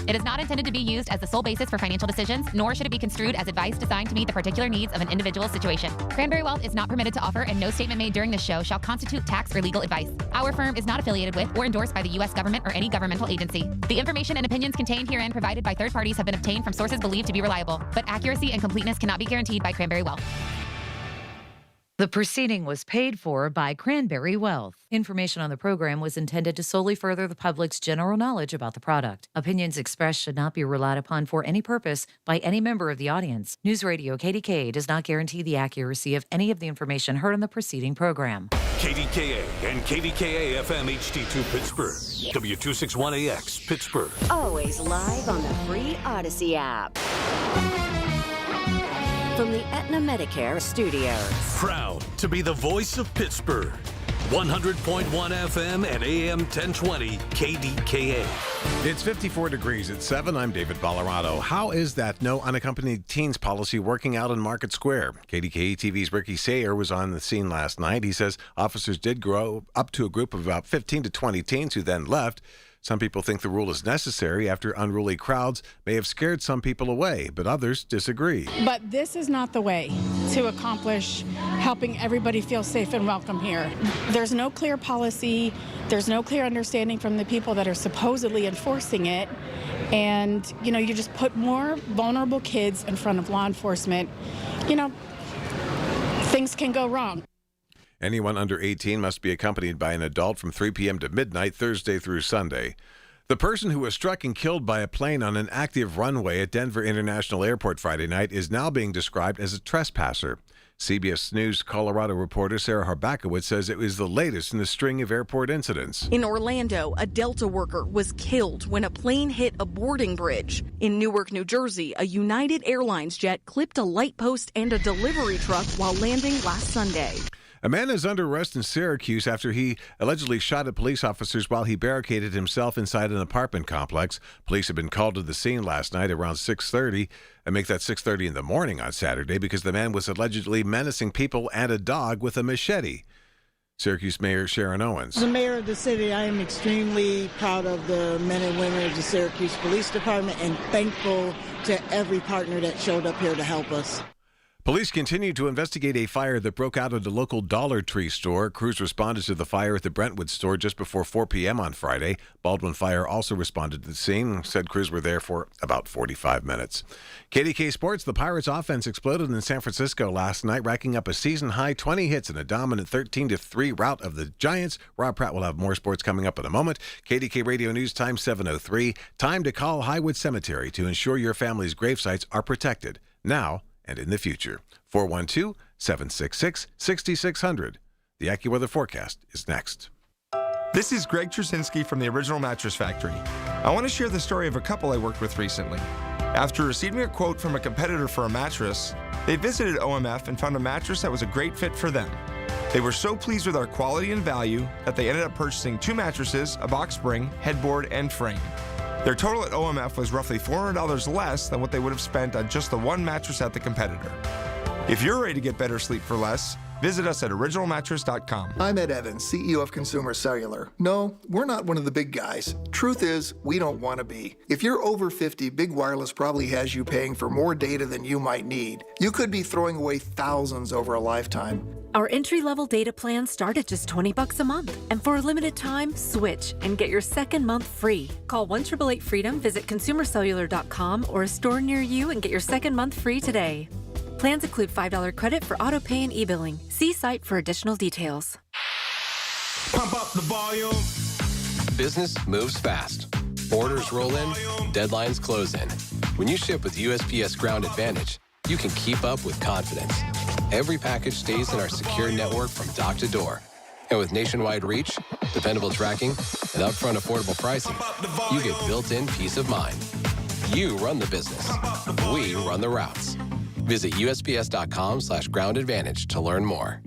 It is not intended to be used as the sole basis for financial decisions, nor should it be construed as advice designed to meet the particular needs of an individual situation. Cranberry Wealth is not permitted to offer, and no statement made during this show shall constitute tax or legal advice. Our firm is not affiliated with or endorsed by the U.S. government or any governmental agency. The information and opinions contained herein provided by third parties have been obtained from sources believed to be reliable, but accuracy and completeness cannot be guaranteed by Cranberry Wealth. The proceeding was paid for by Cranberry Wealth. Information on the program was intended to solely further the public's general knowledge about the product. Opinions expressed should not be relied upon for any purpose by any member of the audience. News Radio KDKA does not guarantee the accuracy of any of the information heard on the preceding program. KDKA and KDKA-FM HD2 Pittsburgh. W261AX Pittsburgh. Always live on the free Odyssey app. From the Aetna Medicare studios. Proud to be the voice of Pittsburgh. 100.1 FM and AM 1020 KDKA. It's 54 degrees at 7. I'm David Ballarado. How is that no unaccompanied teens policy working out in Market Square? KDKA TV's Ricky Sayer was on the scene last night. He says officers did grow up to a group of about 15 to 20 teens who then left. Some people think the rule is necessary after unruly crowds may have scared some people away, but others disagree. But this is not the way to accomplish helping everybody feel safe and welcome here. There's no clear policy. There's no clear understanding from the people that are supposedly enforcing it. And, you just put more vulnerable kids in front of law enforcement. Things can go wrong. Anyone under 18 must be accompanied by an adult from 3 p.m. to midnight, Thursday through Sunday. The person who was struck and killed by a plane on an active runway at Denver International Airport Friday night is now being described as a trespasser. CBS News Colorado reporter Sarah Harbakowitz says it was the latest in a string of airport incidents. In Orlando, a Delta worker was killed when a plane hit a boarding bridge. In Newark, New Jersey, a United Airlines jet clipped a light post and a delivery truck while landing last Sunday. A man is under arrest in Syracuse after he allegedly shot at police officers while he barricaded himself inside an apartment complex. Police had been called to the scene last night around 6:30. I make that 6:30 in the morning on Saturday because the man was allegedly menacing people and a dog with a machete. Syracuse Mayor Sharon Owens. As the mayor of the city, I am extremely proud of the men and women of the Syracuse Police Department and thankful to every partner that showed up here to help us. Police continue to investigate a fire that broke out at a local Dollar Tree store. Crews responded to the fire at the Brentwood store just before 4 p.m. on Friday. Baldwin Fire also responded to the scene. Said crews were there for about 45 minutes. KDK Sports, the Pirates offense exploded in San Francisco last night, racking up a season-high 20 hits in a dominant 13-3 rout of the Giants. Rob Pratt will have more sports coming up in a moment. KDK Radio News time 7:03. Time to call Highwood Cemetery to ensure your family's gravesites are protected now and in the future. 412-766-6600. The AccuWeather forecast is next. This is Greg Trzynski from the Original Mattress Factory. I want to share the story of a couple I worked with recently. After receiving a quote from a competitor for a mattress, they visited OMF and found a mattress that was a great fit for them. They were so pleased with our quality and value that they ended up purchasing 2 mattresses, a box spring, headboard, and frame. Their total at OMF was roughly $400 less than what they would have spent on just the one mattress at the competitor. If you're ready to get better sleep for less, visit us at originalmattress.com. I'm Ed Evans, CEO of Consumer Cellular. No, we're not one of the big guys. Truth is, we don't want to be. If you're over 50, Big Wireless probably has you paying for more data than you might need. You could be throwing away thousands over a lifetime. Our entry-level data plans start at just $20 a month. And for a limited time, switch and get your second month free. Call 1-888-FREEDOM, visit consumercellular.com or a store near you and get your second month free today. Plans include $5 credit for auto pay and e-billing. See site for additional details. Pump up the volume. Business moves fast. Orders roll in, deadlines close in. When you ship with USPS Ground Advantage, you can keep up with confidence. Every package stays in our secure network from dock to door. And with nationwide reach, dependable tracking, and upfront affordable pricing, you get built-in peace of mind. You run the business. We run the routes. Visit USPS.com/Ground Advantage to learn more.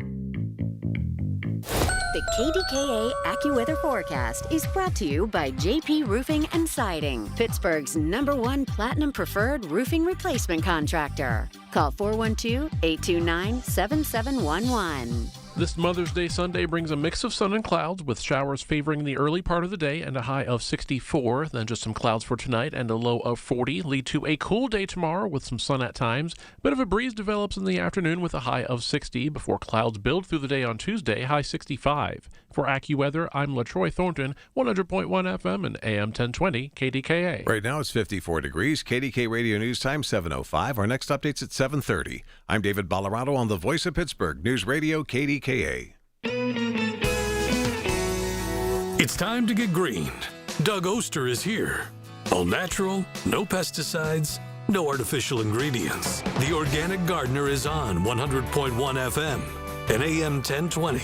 The KDKA AccuWeather forecast is brought to you by JP Roofing and Siding, Pittsburgh's #1 Platinum Preferred Roofing Replacement Contractor. Call 412-829-7711. This Mother's Day Sunday brings a mix of sun and clouds with showers favoring the early part of the day and a high of 64. Then just some clouds for tonight and a low of 40 lead to a cool day tomorrow with some sun at times. A bit of a breeze develops in the afternoon with a high of 60 before clouds build through the day on Tuesday, high 65. For AccuWeather, I'm LaTroy Thornton, 100.1 FM and AM 1020 KDKA. Right now it's 54 degrees. KDK Radio News Time 7:05. Our next update's at 7:30. I'm David Ballarado on the Voice of Pittsburgh News Radio KDKA. It's time to get greened. Doug Oster is here. All natural, no pesticides, no artificial ingredients. The Organic Gardener is on 100.1 FM and AM 1020.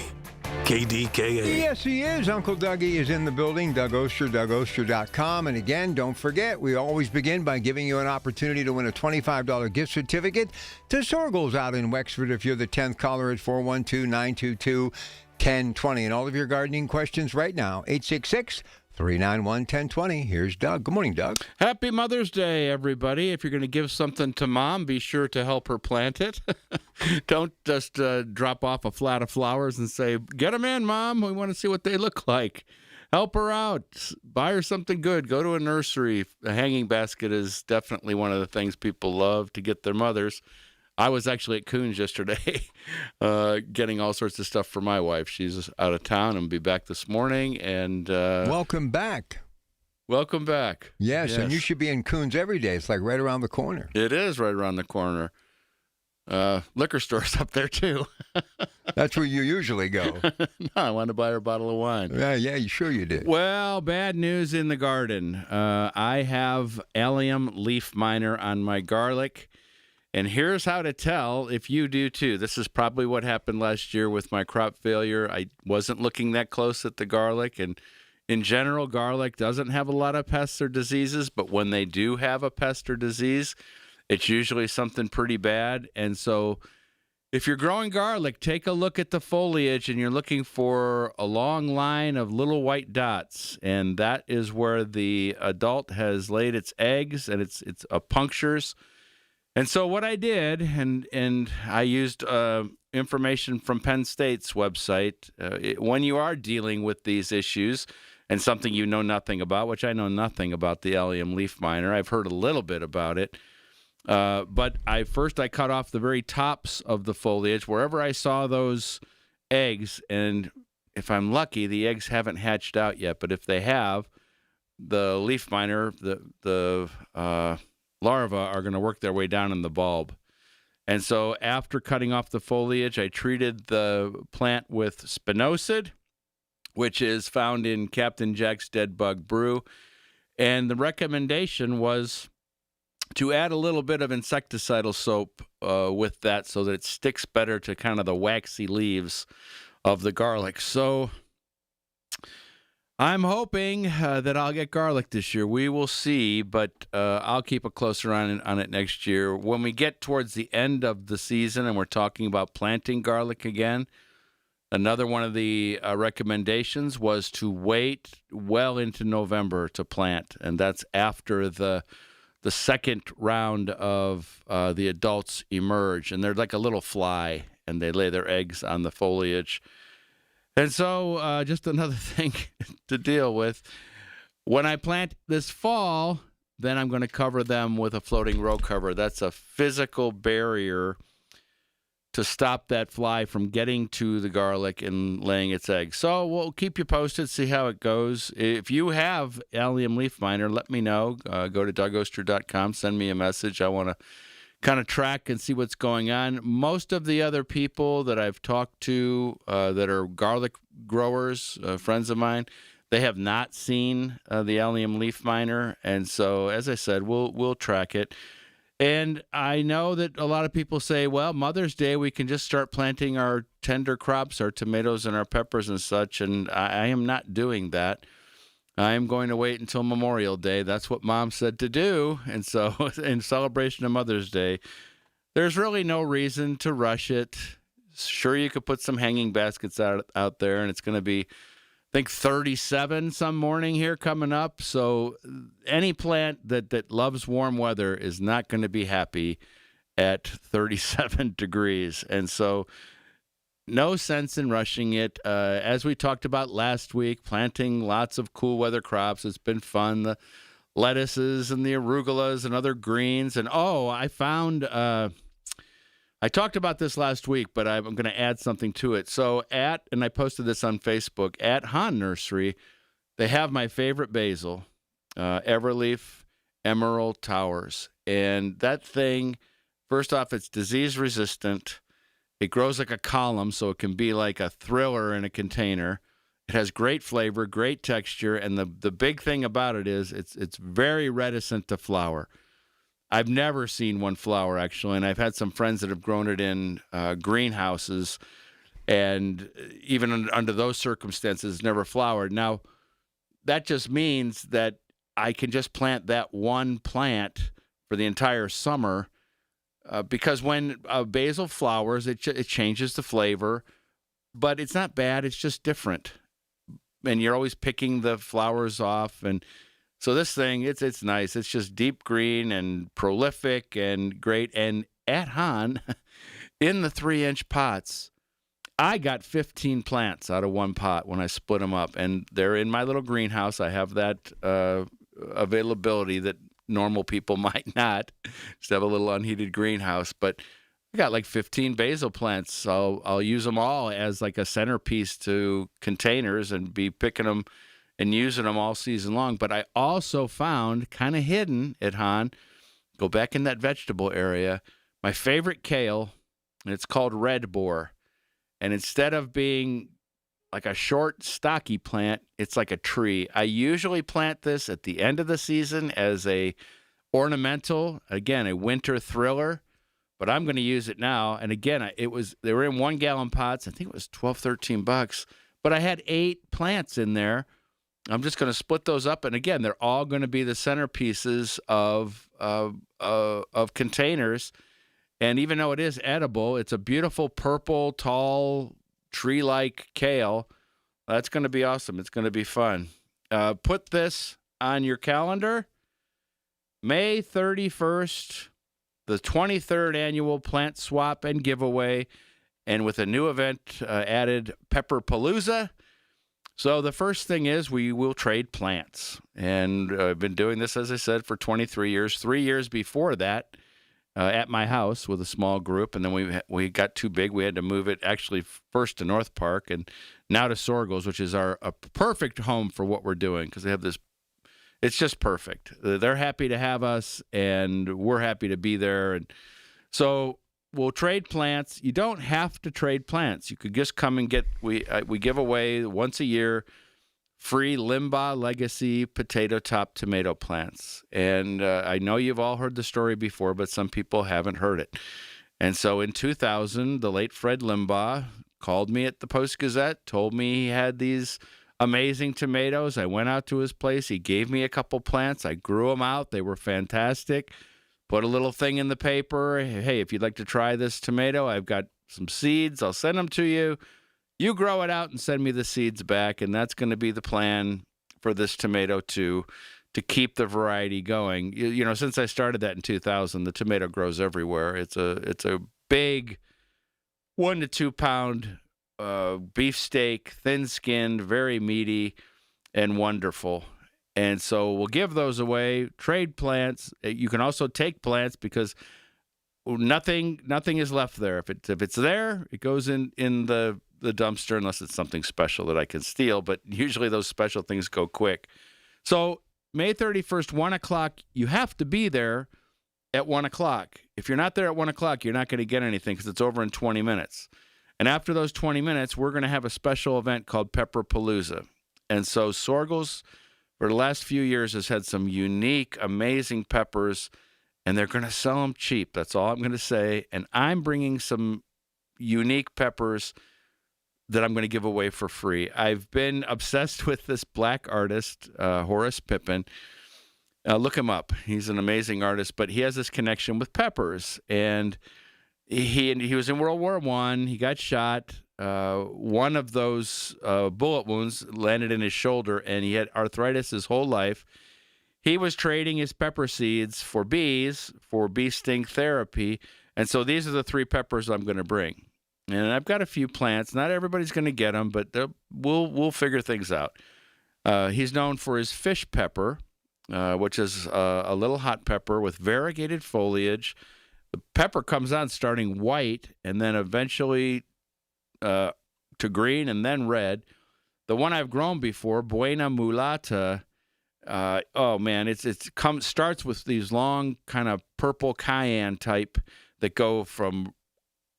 KDKA. Yes, he is. Uncle Dougie is in the building. Doug Oster, DougOster.com. And again, don't forget, we always begin by giving you an opportunity to win a $25 gift certificate to Sorgles out in Wexford. If you're the 10th caller at 412-922-1020. And all of your gardening questions right now, 866-391-1020. Here's Doug. Good morning, Doug. Happy Mother's Day, everybody. If you're going to give something to Mom, be sure to help her plant it. Don't just drop off a flat of flowers and say, get them in, Mom. We want to see what they look like. Help her out. Buy her something good. Go to a nursery. A hanging basket is definitely one of the things people love to get their mothers. I was actually at Coons yesterday getting all sorts of stuff for my wife. She's out of town and will be back this morning. And welcome back. Welcome back. Yes, and you should be in Coons every day. It's like right around the corner. It is right around the corner. Liquor store's up there, too. That's where you usually go. No, I wanted to buy her a bottle of wine. Yeah, sure you did. Well, bad news in the garden. I have allium leaf miner on my garlic. And here's how to tell if you do too. This is probably what happened last year with my crop failure. I wasn't looking that close at the garlic. And in general, garlic doesn't have a lot of pests or diseases. But when they do have a pest or disease, it's usually something pretty bad. And so if you're growing garlic, take a look at the foliage and you're looking for a long line of little white dots. And that is where the adult has laid its eggs and its punctures. And so what I did, and I used information from Penn State's website, when you are dealing with these issues and something you know nothing about, which I know nothing about the allium leaf miner. I've heard a little bit about it. But I cut off the very tops of the foliage, wherever I saw those eggs. And if I'm lucky, the eggs haven't hatched out yet. But if they have, the leaf miner, the larvae are going to work their way down in the bulb. And so after cutting off the foliage, I treated the plant with spinosad, which is found in Captain Jack's Dead Bug Brew. And the recommendation was to add a little bit of insecticidal soap with that so that it sticks better to kind of the waxy leaves of the garlic. So I'm hoping that I'll get garlic this year. We will see, but I'll keep a closer eye on it next year. When we get towards the end of the season and we're talking about planting garlic again, another one of the recommendations was to wait well into November to plant, and that's after the second round of the adults emerge, and they're like a little fly, and they lay their eggs on the foliage. And so just another thing to deal with. When I plant this fall, then I'm going to cover them with a floating row cover. That's a physical barrier to stop that fly from getting to the garlic and laying its eggs. So we'll keep you posted, see how it goes. If you have allium leaf miner, let me know. Go to DougOster.com, send me a message. I want to kind of track and see what's going on. Most of the other people that I've talked to that are garlic growers, friends of mine, they have not seen the allium leaf miner. And so, as I said, we'll track it. And I know that a lot of people say, well, Mother's Day, we can just start planting our tender crops, our tomatoes and our peppers and such. And I am not doing that. I am going to wait until Memorial Day. That's what Mom said to do. And so in celebration of Mother's Day, there's really no reason to rush it. Sure, you could put some hanging baskets out there, and it's going to be, I think, 37 some morning here coming up. So any plant that loves warm weather is not going to be happy at 37 degrees. And so No sense in rushing it. As we talked about last week, planting lots of cool weather crops. It's been fun. The lettuces and the arugulas and other greens. And, I found I talked about this last week, but I'm going to add something to it. So and I posted this on Facebook, at Hahn Nursery, they have my favorite basil, Everleaf Emerald Towers. And that thing, first off, it's disease resistant. It grows like a column, so it can be like a thriller in a container. It has great flavor, great texture, and the big thing about it is it's very reticent to flower. I've never seen one flower, actually, and I've had some friends that have grown it in greenhouses, and even under those circumstances, never flowered. Now, that just means that I can just plant that one plant for the entire summer, because when basil flowers, it changes the flavor, but it's not bad. It's just different, and you're always picking the flowers off, and so this thing, it's nice. It's just deep green and prolific and great. And at Hahn, in the 3-inch pots, I got 15 plants out of one pot when I split them up, and they're in my little greenhouse. I have that availability that normal people might not. Just have a little unheated greenhouse, but I got like 15 basil plants. So I'll use them all as like a centerpiece to containers and be picking them and using them all season long. But I also found, kind of hidden at Hahn, go back in that vegetable area, my favorite kale, and it's called Red Boar. And instead of being like a short, stocky plant, it's like a tree. I usually plant this at the end of the season as a ornamental, again, a winter thriller, but I'm going to use it now. And again, they were in 1 gallon pots. I think it was $12-13, but I had 8 plants in there. I'm just going to split those up, and again, they're all going to be the centerpieces of containers. And even though it is edible, it's a beautiful purple, tall, tree-like kale. That's going to be awesome. It's going to be fun. Put this on your calendar. May 31st, the 23rd annual Plant Swap and Giveaway, and with a new event added, Pepper Palooza. So the first thing is we will trade plants. And I've been doing this, as I said, for 23 years. 3 years before that, at my house with a small group. And then we got too big. We had to move it actually first to North Park and now to Sorgel's, which is a perfect home for what we're doing, because they have this. It's just perfect. They're happy to have us, and we're happy to be there. And so we'll trade plants. You don't have to trade plants. You could just come and get, we give away once a year free Limbaugh Legacy potato top tomato plants. And I know you've all heard the story before, but some people haven't heard it. And so in 2000, the late Fred Limbaugh called me at the Post-Gazette, told me he had these amazing tomatoes. I went out to his place. He gave me a couple plants. I grew them out. They were fantastic. Put a little thing in the paper. Hey, if you'd like to try this tomato, I've got some seeds. I'll send them to you. You grow it out and send me the seeds back, and that's going to be the plan for this tomato to keep the variety going. You know, since I started that in 2000, the tomato grows everywhere. It's a big 1 to 2 pound beefsteak, thin-skinned, very meaty, and wonderful. And so we'll give those away, trade plants. You can also take plants because nothing is left there. If it's there, it goes in the dumpster unless it's something special that I can steal. But usually those special things go quick. So May 31st, 1 o'clock, you have to be there at 1 o'clock. If you're not there at 1 o'clock, you're not going to get anything because it's over in 20 minutes. And after those 20 minutes, we're going to have a special event called Pepper Palooza. And so Sorgel's, for the last few years, has had some unique, amazing peppers, and they're going to sell them cheap. That's all I'm going to say. And I'm bringing some unique peppers that I'm going to give away for free. I've been obsessed with this black artist, Horace Pippin. Look him up. He's an amazing artist, but he has this connection with peppers. And he was in World War I. He got shot. One of those bullet wounds landed in his shoulder, and he had arthritis his whole life. He was trading his pepper seeds for bees, for bee sting therapy. And so these are the 3 peppers I'm going to bring. And I've got a few plants. Not everybody's going to get them, but we'll figure things out. He's known for his fish pepper, which is a little hot pepper with variegated foliage. The pepper comes on starting white and then eventually to green and then red. The one I've grown before, Buena Mulata, oh man, it starts with these long kind of purple cayenne type that go from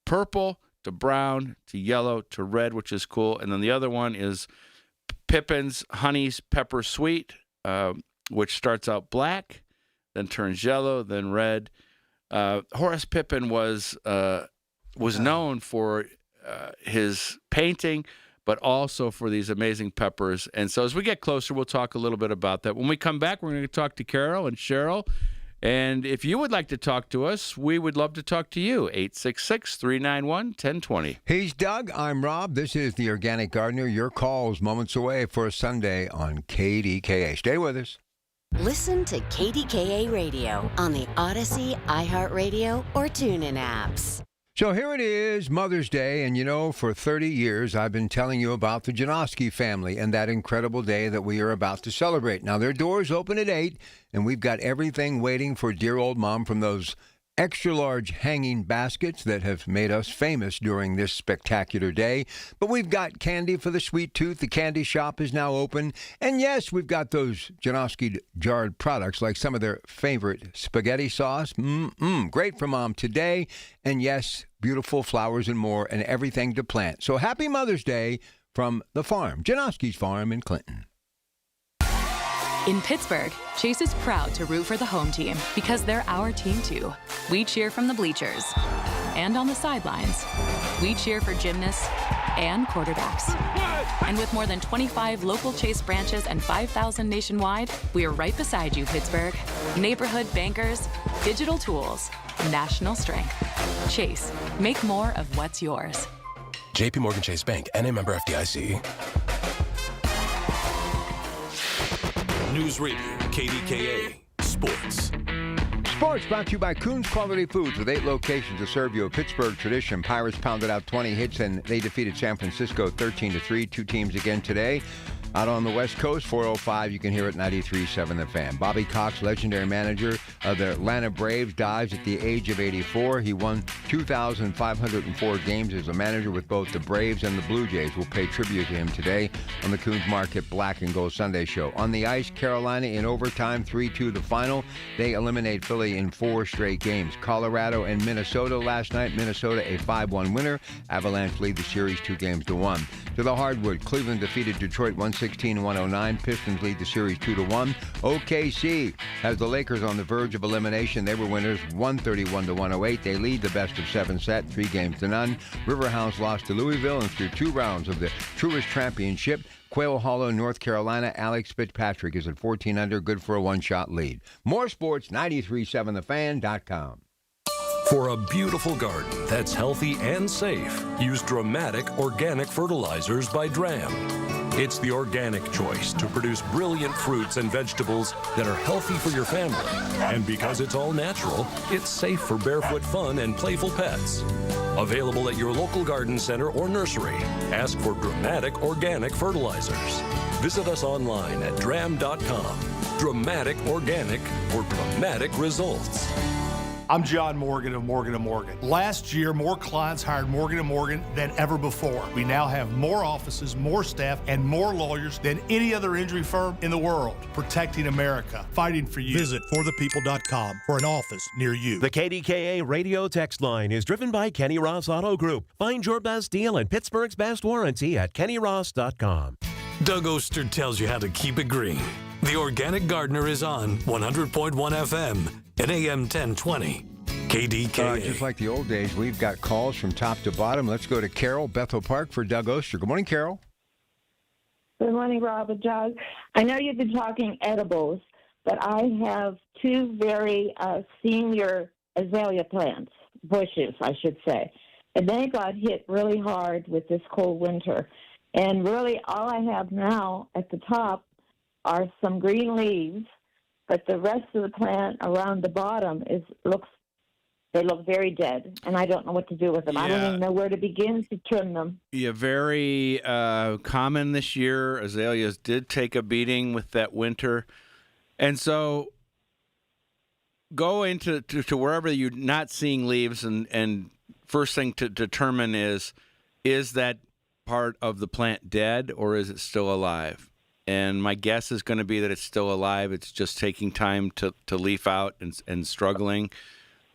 purple to brown to yellow to red, which is cool. And then the other one is Pippin's Honey's Pepper Sweet, which starts out black, then turns yellow, then red. Horace Pippin was known for his painting, but also for these amazing peppers. And so as we get closer, we'll talk a little bit about that. When we come back, we're going to talk to Carol and Cheryl. And if you would like to talk to us, we would love to talk to you. 866-391-1020. He's Doug. I'm Rob. This is The Organic Gardener. Your calls moments away for a Sunday on KDKA. Stay with us. Listen to KDKA Radio on the Odyssey, iHeartRadio, or TuneIn apps. So here it is, Mother's Day, and you know, for 30 years I've been telling you about the Janoski family and that incredible day that we are about to celebrate. Now, their doors open at 8, and we've got everything waiting for dear old Mom, from those extra-large hanging baskets that have made us famous during this spectacular day. But we've got candy for the sweet tooth. The candy shop is now open. And yes, we've got those Janoski jarred products like some of their favorite spaghetti sauce. Great for Mom today. And yes, beautiful flowers and more and everything to plant. So happy Mother's Day from the farm, Janoski's Farm in Clinton. In Pittsburgh, Chase is proud to root for the home team because they're our team too. We cheer from the bleachers and on the sidelines. We cheer for gymnasts and quarterbacks. And with more than 25 local Chase branches and 5,000 nationwide, we are right beside you, Pittsburgh. Neighborhood bankers, digital tools, national strength. Chase, make more of what's yours. JP Morgan Chase Bank, N.A. member FDIC. News Radio, KDKA, Sports. Sports brought to you by Coons Quality Foods with 8 locations to serve you a Pittsburgh tradition. Pirates pounded out 20 hits and they defeated San Francisco 13-3. 2 teams again today. Out on the West Coast, 4:05, you can hear it 93.7 The Fan. Bobby Cox, legendary manager of the Atlanta Braves, dies at the age of 84. He won 2,504 games as a manager with both the Braves and the Blue Jays. We'll pay tribute to him today on the Coons Market Black and Gold Sunday Show. On the ice, Carolina in overtime, 3-2 the final. They eliminate Philly in 4 straight games. Colorado and Minnesota last night. Minnesota a 5-1 winner. Avalanche lead the series 2-1. To the hardwood, Cleveland defeated Detroit 116-109. Pistons lead the series 2-1. OKC has the Lakers on the verge of elimination. They were winners 131-108. They lead the best of 7 set, 3-0. Riverhounds lost to Louisville, and through 2 rounds of the Truist Championship, Quail Hollow, North Carolina, Alex Fitzpatrick is at 14 under, good for a 1-shot lead. More sports, 937thefan.com. For a beautiful garden that's healthy and safe, use Dramatic Organic Fertilizers by Dram. It's the organic choice to produce brilliant fruits and vegetables that are healthy for your family. And because it's all natural, it's safe for barefoot fun and playful pets. Available at your local garden center or nursery. Ask for Dramatic Organic Fertilizers. Visit us online at dram.com. Dramatic Organic for dramatic results. I'm John Morgan of Morgan & Morgan. Last year, more clients hired Morgan & Morgan than ever before. We now have more offices, more staff, and more lawyers than any other injury firm in the world. Protecting America, fighting for you. Visit forthepeople.com for an office near you. The KDKA radio text line is driven by Kenny Ross Auto Group. Find your best deal and Pittsburgh's best warranty at kennyross.com. Doug Oster tells you how to keep it green. The Organic Gardener is on 100.1 FM at AM 1020. KDKA. Just like the old days, we've got calls from top to bottom. Let's go to Carol, Bethel Park, for Doug Oster. Good morning, Carol. Good morning, Rob and Doug. I know you've been talking edibles, but I have 2 very senior azalea plants, bushes, I should say. And they got hit really hard with this cold winter. And really all I have now at the top are some green leaves, but the rest of the plant around the bottom looks They look very dead, and I don't know what to do with them. I don't even know where to begin to trim them. Yeah, very common this year. Azaleas did take a beating with that winter. And so go into to wherever you're not seeing leaves, and first thing to determine is that part of the plant dead or is it still alive? And my guess is going to be that it's still alive. It's just taking time to leaf out and struggling.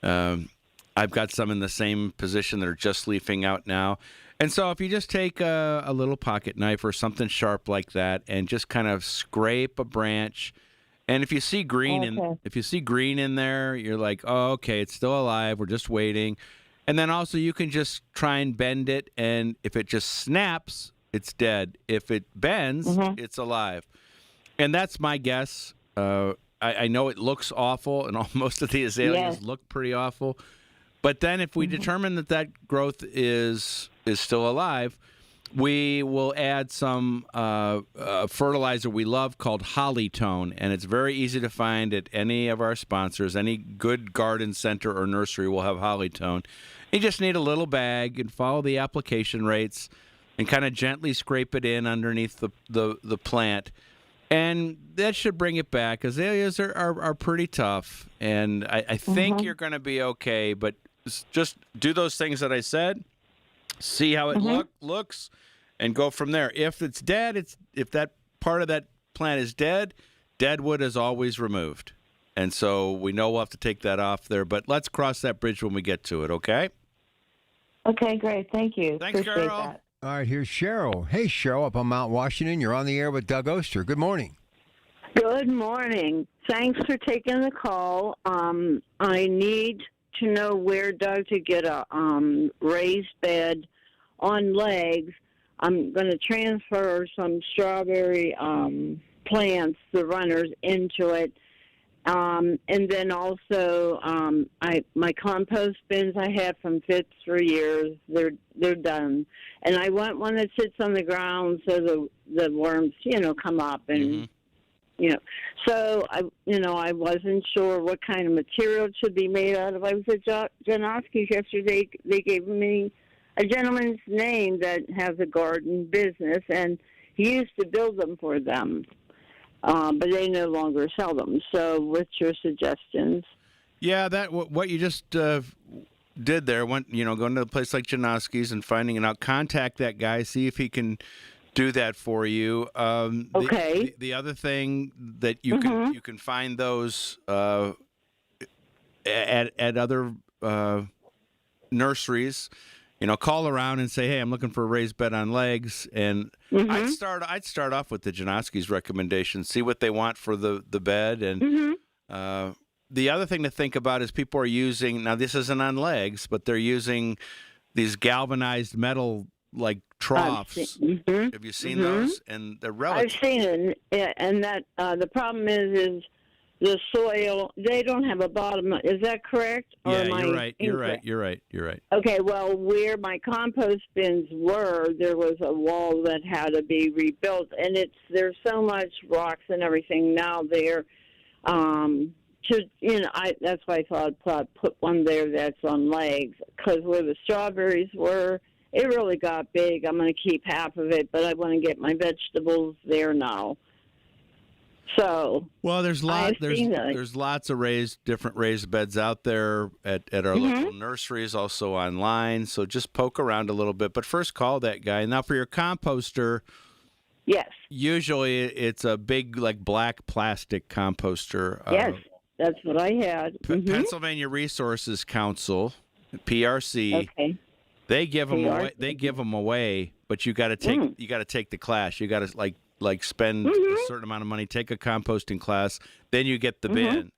I've got some in the same position that are just leafing out now. And so if you just take a little pocket knife or something sharp like that and just kind of scrape a branch, and if you see green in there, you're like, oh, okay, it's still alive. We're just waiting. And then also you can just try and bend it, and if it just snaps, it's dead. If it bends, it's alive. And that's my guess. I know it looks awful, and most of the azaleas look pretty awful. But then if we determine that growth is still alive, we will add some fertilizer we love called Hollytone, and it's very easy to find at any of our sponsors. Any good garden center or nursery will have Hollytone. You just need a little bag and follow the application rates and kind of gently scrape it in underneath the plant. And that should bring it back. Azaleas are pretty tough, and I think you're going to be okay, but just do those things that I said, see how it looks, and go from there. If it's dead, if that part of that plant is dead, dead wood is always removed. And so we know we'll have to take that off there, but let's cross that bridge when we get to it, okay? Okay, great. Thank you. Thanks, Appreciate Carol. that. All right, here's Cheryl. Hey, Cheryl, up on Mount Washington. You're on the air with Doug Oster. Good morning. Good morning. Thanks for taking the call. I need to know where, Doug, to get a raised bed on legs. I'm going to transfer some strawberry plants, the runners, into it. And then also, my compost bins I had from Fitz for years, they're done. And I want one that sits on the ground so the worms, come up and, So, I wasn't sure what kind of material it should be made out of. I was at Janowski's yesterday. They gave me a gentleman's name that has a garden business, and he used to build them for them. But they no longer sell them. So what's your suggestions? Yeah, what you just did there, going to a place like Janowski's and finding it out, contact that guy, see if he can do that for you. Okay. The other thing that you can find those at other nurseries. Call around and say, hey, I'm looking for a raised bed on legs. And I'd start off with the Janowski's recommendation, see what they want for the bed. And the other thing to think about is people are using, now this isn't on legs, but they're using these galvanized metal like troughs. Have you seen those? And they're relative. I've seen it, and that the problem is the soil, they don't have a bottom. Is that correct? Yeah, you're right. Okay, well, where my compost bins were, there was a wall that had to be rebuilt, and there's so much rocks and everything now there. That's why I thought I'd put one there that's on legs, because where the strawberries were, it really got big. I'm going to keep half of it, but I want to get my vegetables there now. So, well, there's lots of different raised beds out there at our local nurseries, also online. So just poke around a little bit. But first, call that guy. Now, for your composter, yes, usually it's a big, like black plastic composter. Yes, that's what I had. Pennsylvania Resources Council, PRC. Okay. They give them away. They give them away, but you got to take the class. You got to like spend a certain amount of money, take a composting class, then you get the bin.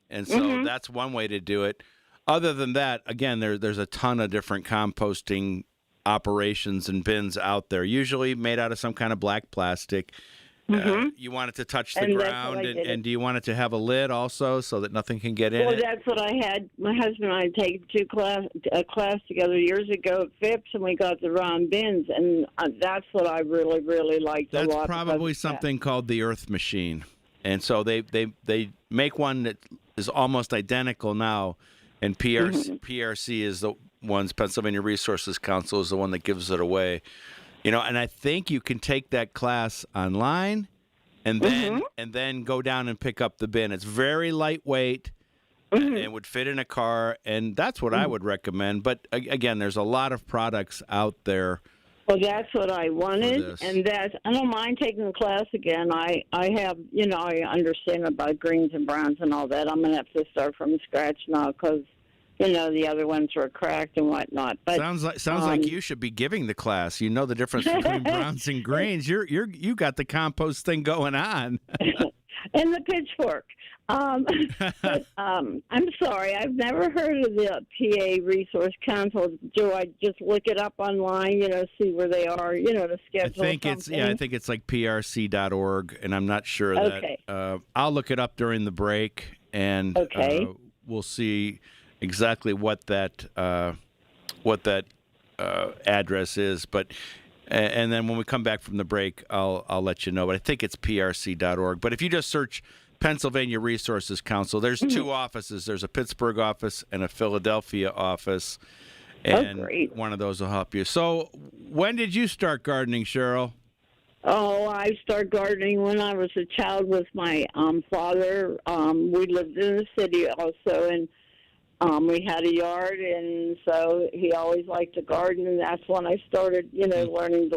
And so that's one way to do it. Other than that, again, there's a ton of different composting operations and bins out there, usually made out of some kind of black plastic. You want it to touch the ground, and do you want it to have a lid also so that nothing can get in it? Well, that's what I had. My husband and I taken a class together years ago at Phipps, and we got the round bins, and that's what I really, really liked a lot. That's probably something called the Earth Machine. And so they make one that is almost identical now, And PRC is the ones, Pennsylvania Resources Council is the one that gives it away. And I think you can take that class online and then go down and pick up the bin. It's very lightweight and would fit in a car, and that's what I would recommend. But again, there's a lot of products out there. Well, that's what I wanted, and I don't mind taking the class again. I have, I understand about greens and browns and all that. I'm going to have to start from scratch now because, the other ones were cracked and whatnot. But sounds like you should be giving the class. You know the difference between browns and greens. You got the compost thing going on. And the pitchfork. But, I'm sorry, I've never heard of the PA Resource Council. Do I just look it up online, see where they are, to schedule I think it's like prc.org, and I'm not sure that. I'll look it up during the break, and we'll see exactly what that address is. But and then when we come back from the break, I'll let you know. But I think it's prc.org. But if you just search Pennsylvania Resources Council, there's two offices. There's a Pittsburgh office and a Philadelphia office, and one of those will help you. So when did you start gardening, Cheryl? Oh, I started gardening when I was a child with my father. We lived in the city also, and we had a yard, and so he always liked to garden, and that's when I started, learning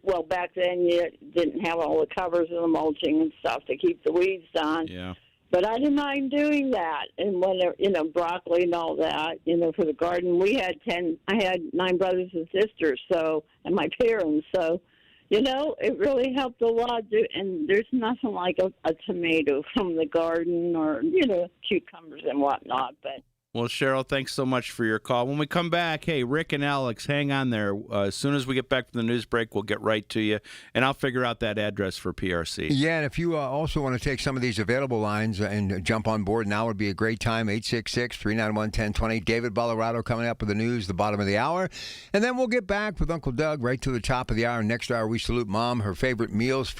well, back then you didn't have all the covers and the mulching and stuff to keep the weeds down. Yeah. But I didn't mind doing that, and when broccoli and all that, for the garden. I had 9 brothers and sisters, and my parents, so. It really helped a lot, and there's nothing like a tomato from the garden or, cucumbers and whatnot. But Well, Cheryl, thanks so much for your call. When we come back, hey, Rick and Alex, hang on there. As soon as we get back from the news break, we'll get right to you, and I'll figure out that address for PRC. Yeah, and if you also want to take some of these available lines and jump on board, now would be a great time, 866-391-1020. David Bolorado coming up with the news, the bottom of the hour. And then we'll get back with Uncle Doug right to the top of the hour. Next hour, we salute Mom, her favorite meals,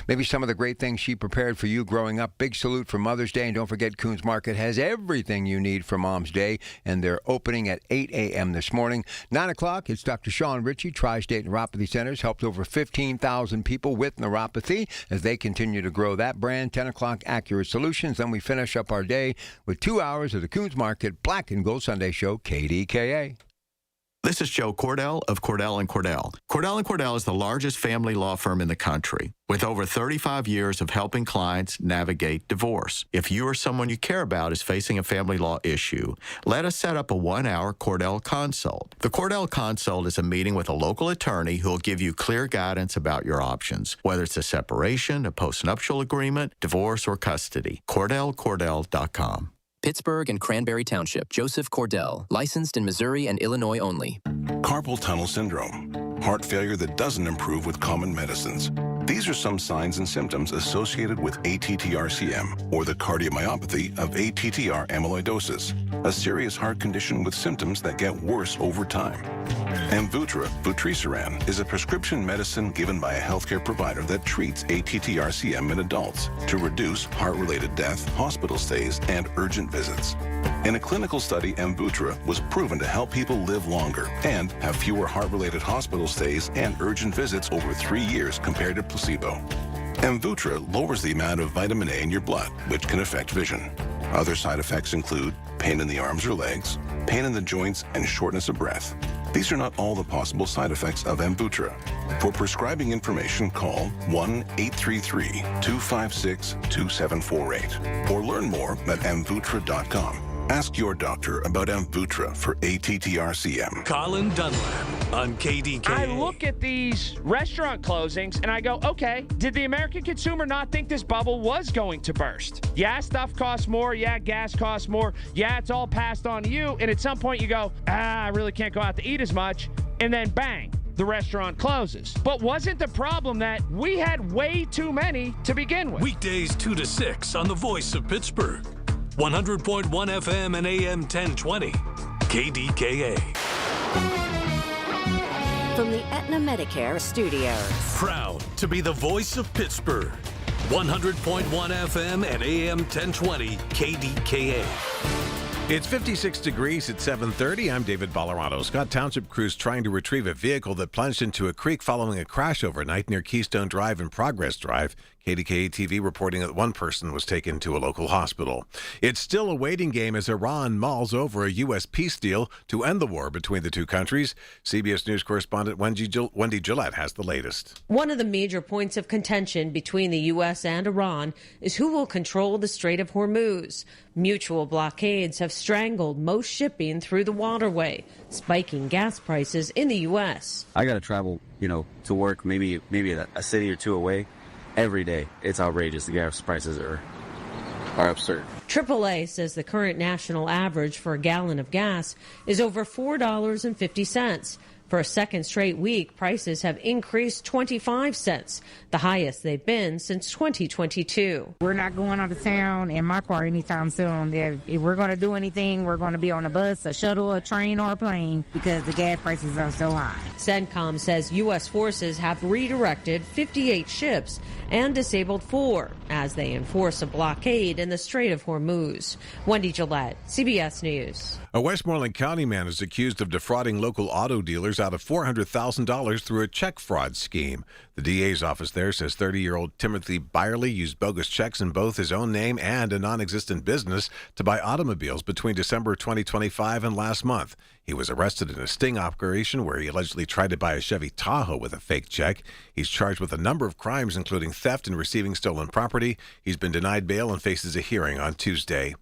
maybe some of the great things she prepared for you growing up. Big salute for Mother's Day. And don't forget, Coons Market has everything you need for Mom's Day, and they're opening at 8 a.m. this morning. 9 o'clock, it's Dr. Sean Ritchie. Tri-State Neuropathy Centers helped over 15,000 people with neuropathy as they continue to grow that brand. 10 o'clock, Accurate Solutions. Then we finish up our day with 2 hours of the Coons Market Black and Gold Sunday Show, KDKA. This is Joe Cordell of Cordell & Cordell. Cordell & Cordell is the largest family law firm in the country with over 35 years of helping clients navigate divorce. If you or someone you care about is facing a family law issue, let us set up a 1-hour Cordell Consult. The Cordell Consult is a meeting with a local attorney who will give you clear guidance about your options, whether it's a separation, a postnuptial agreement, divorce, or custody. CordellCordell.com. Pittsburgh and Cranberry Township. Joseph Cordell, licensed in Missouri and Illinois only. Carpal tunnel syndrome, heart failure that doesn't improve with common medicines. These are some signs and symptoms associated with ATTR-CM, or the cardiomyopathy of ATTR amyloidosis, a serious heart condition with symptoms that get worse over time. Amvuttra, vutrisiran, is a prescription medicine given by a healthcare provider that treats ATTR-CM in adults to reduce heart-related death, hospital stays, and urgent visits. In a clinical study, Amvuttra was proven to help people live longer and have fewer heart-related hospital stays and urgent visits over 3 years compared to placebo. Amvuttra lowers the amount of vitamin A in your blood, which can affect vision. Other side effects include pain in the arms or legs, pain in the joints, and shortness of breath. These are not all the possible side effects of Amvuttra. For prescribing information, call 1-833-256-2748 or learn more at amvuttra.com. Ask your doctor about Amvuttra for ATTR-CM. Colin Dunlap on KDKA. I look at these restaurant closings and I go, okay, did the American consumer not think this bubble was going to burst? Yeah, stuff costs more. Yeah, gas costs more. Yeah, it's all passed on to you. And at some point you go, I really can't go out to eat as much. And then bang, the restaurant closes. But wasn't the problem that we had way too many to begin with? Weekdays 2 to 6 on the Voice of Pittsburgh. 100.1 FM and AM 1020. KDKA. From the Aetna Medicare Studios. Proud to be the voice of Pittsburgh. 100.1 FM and AM 1020. KDKA. It's 56 degrees at 7:30. I'm David Ballarano. Scott Township crews trying to retrieve a vehicle that plunged into a creek following a crash overnight near Keystone Drive and Progress Drive. KDKA-TV reporting that one person was taken to a local hospital. It's still a waiting game as Iran mulls over a U.S. peace deal to end the war between the two countries. CBS News correspondent Wendy Gillette has the latest. One of the major points of contention between the U.S. and Iran is who will control the Strait of Hormuz. Mutual blockades have strangled most shipping through the waterway, spiking gas prices in the U.S. I got to travel, to work maybe a city or two away. Every day, it's outrageous. The gas prices are absurd. AAA says the current national average for a gallon of gas is over $4.50. For a second straight week, prices have increased 25 cents, the highest they've been since 2022. We're not going out of town in my car anytime soon. If we're going to do anything, we're going to be on a bus, a shuttle, a train, or a plane because the gas prices are so high. CENTCOM says U.S. forces have redirected 58 ships and disabled 4 as they enforce a blockade in the Strait of Hormuz. Wendy Gillette, CBS News. A Westmoreland County man is accused of defrauding local auto dealers out of $400,000 through a check fraud scheme. The DA's office there says 30-year-old Timothy Byerly used bogus checks in both his own name and a non-existent business to buy automobiles between December 2025 and last month. He was arrested in a sting operation where he allegedly tried to buy a Chevy Tahoe with a fake check. He's charged with a number of crimes, including theft and receiving stolen property. He's been denied bail and faces a hearing on Tuesday.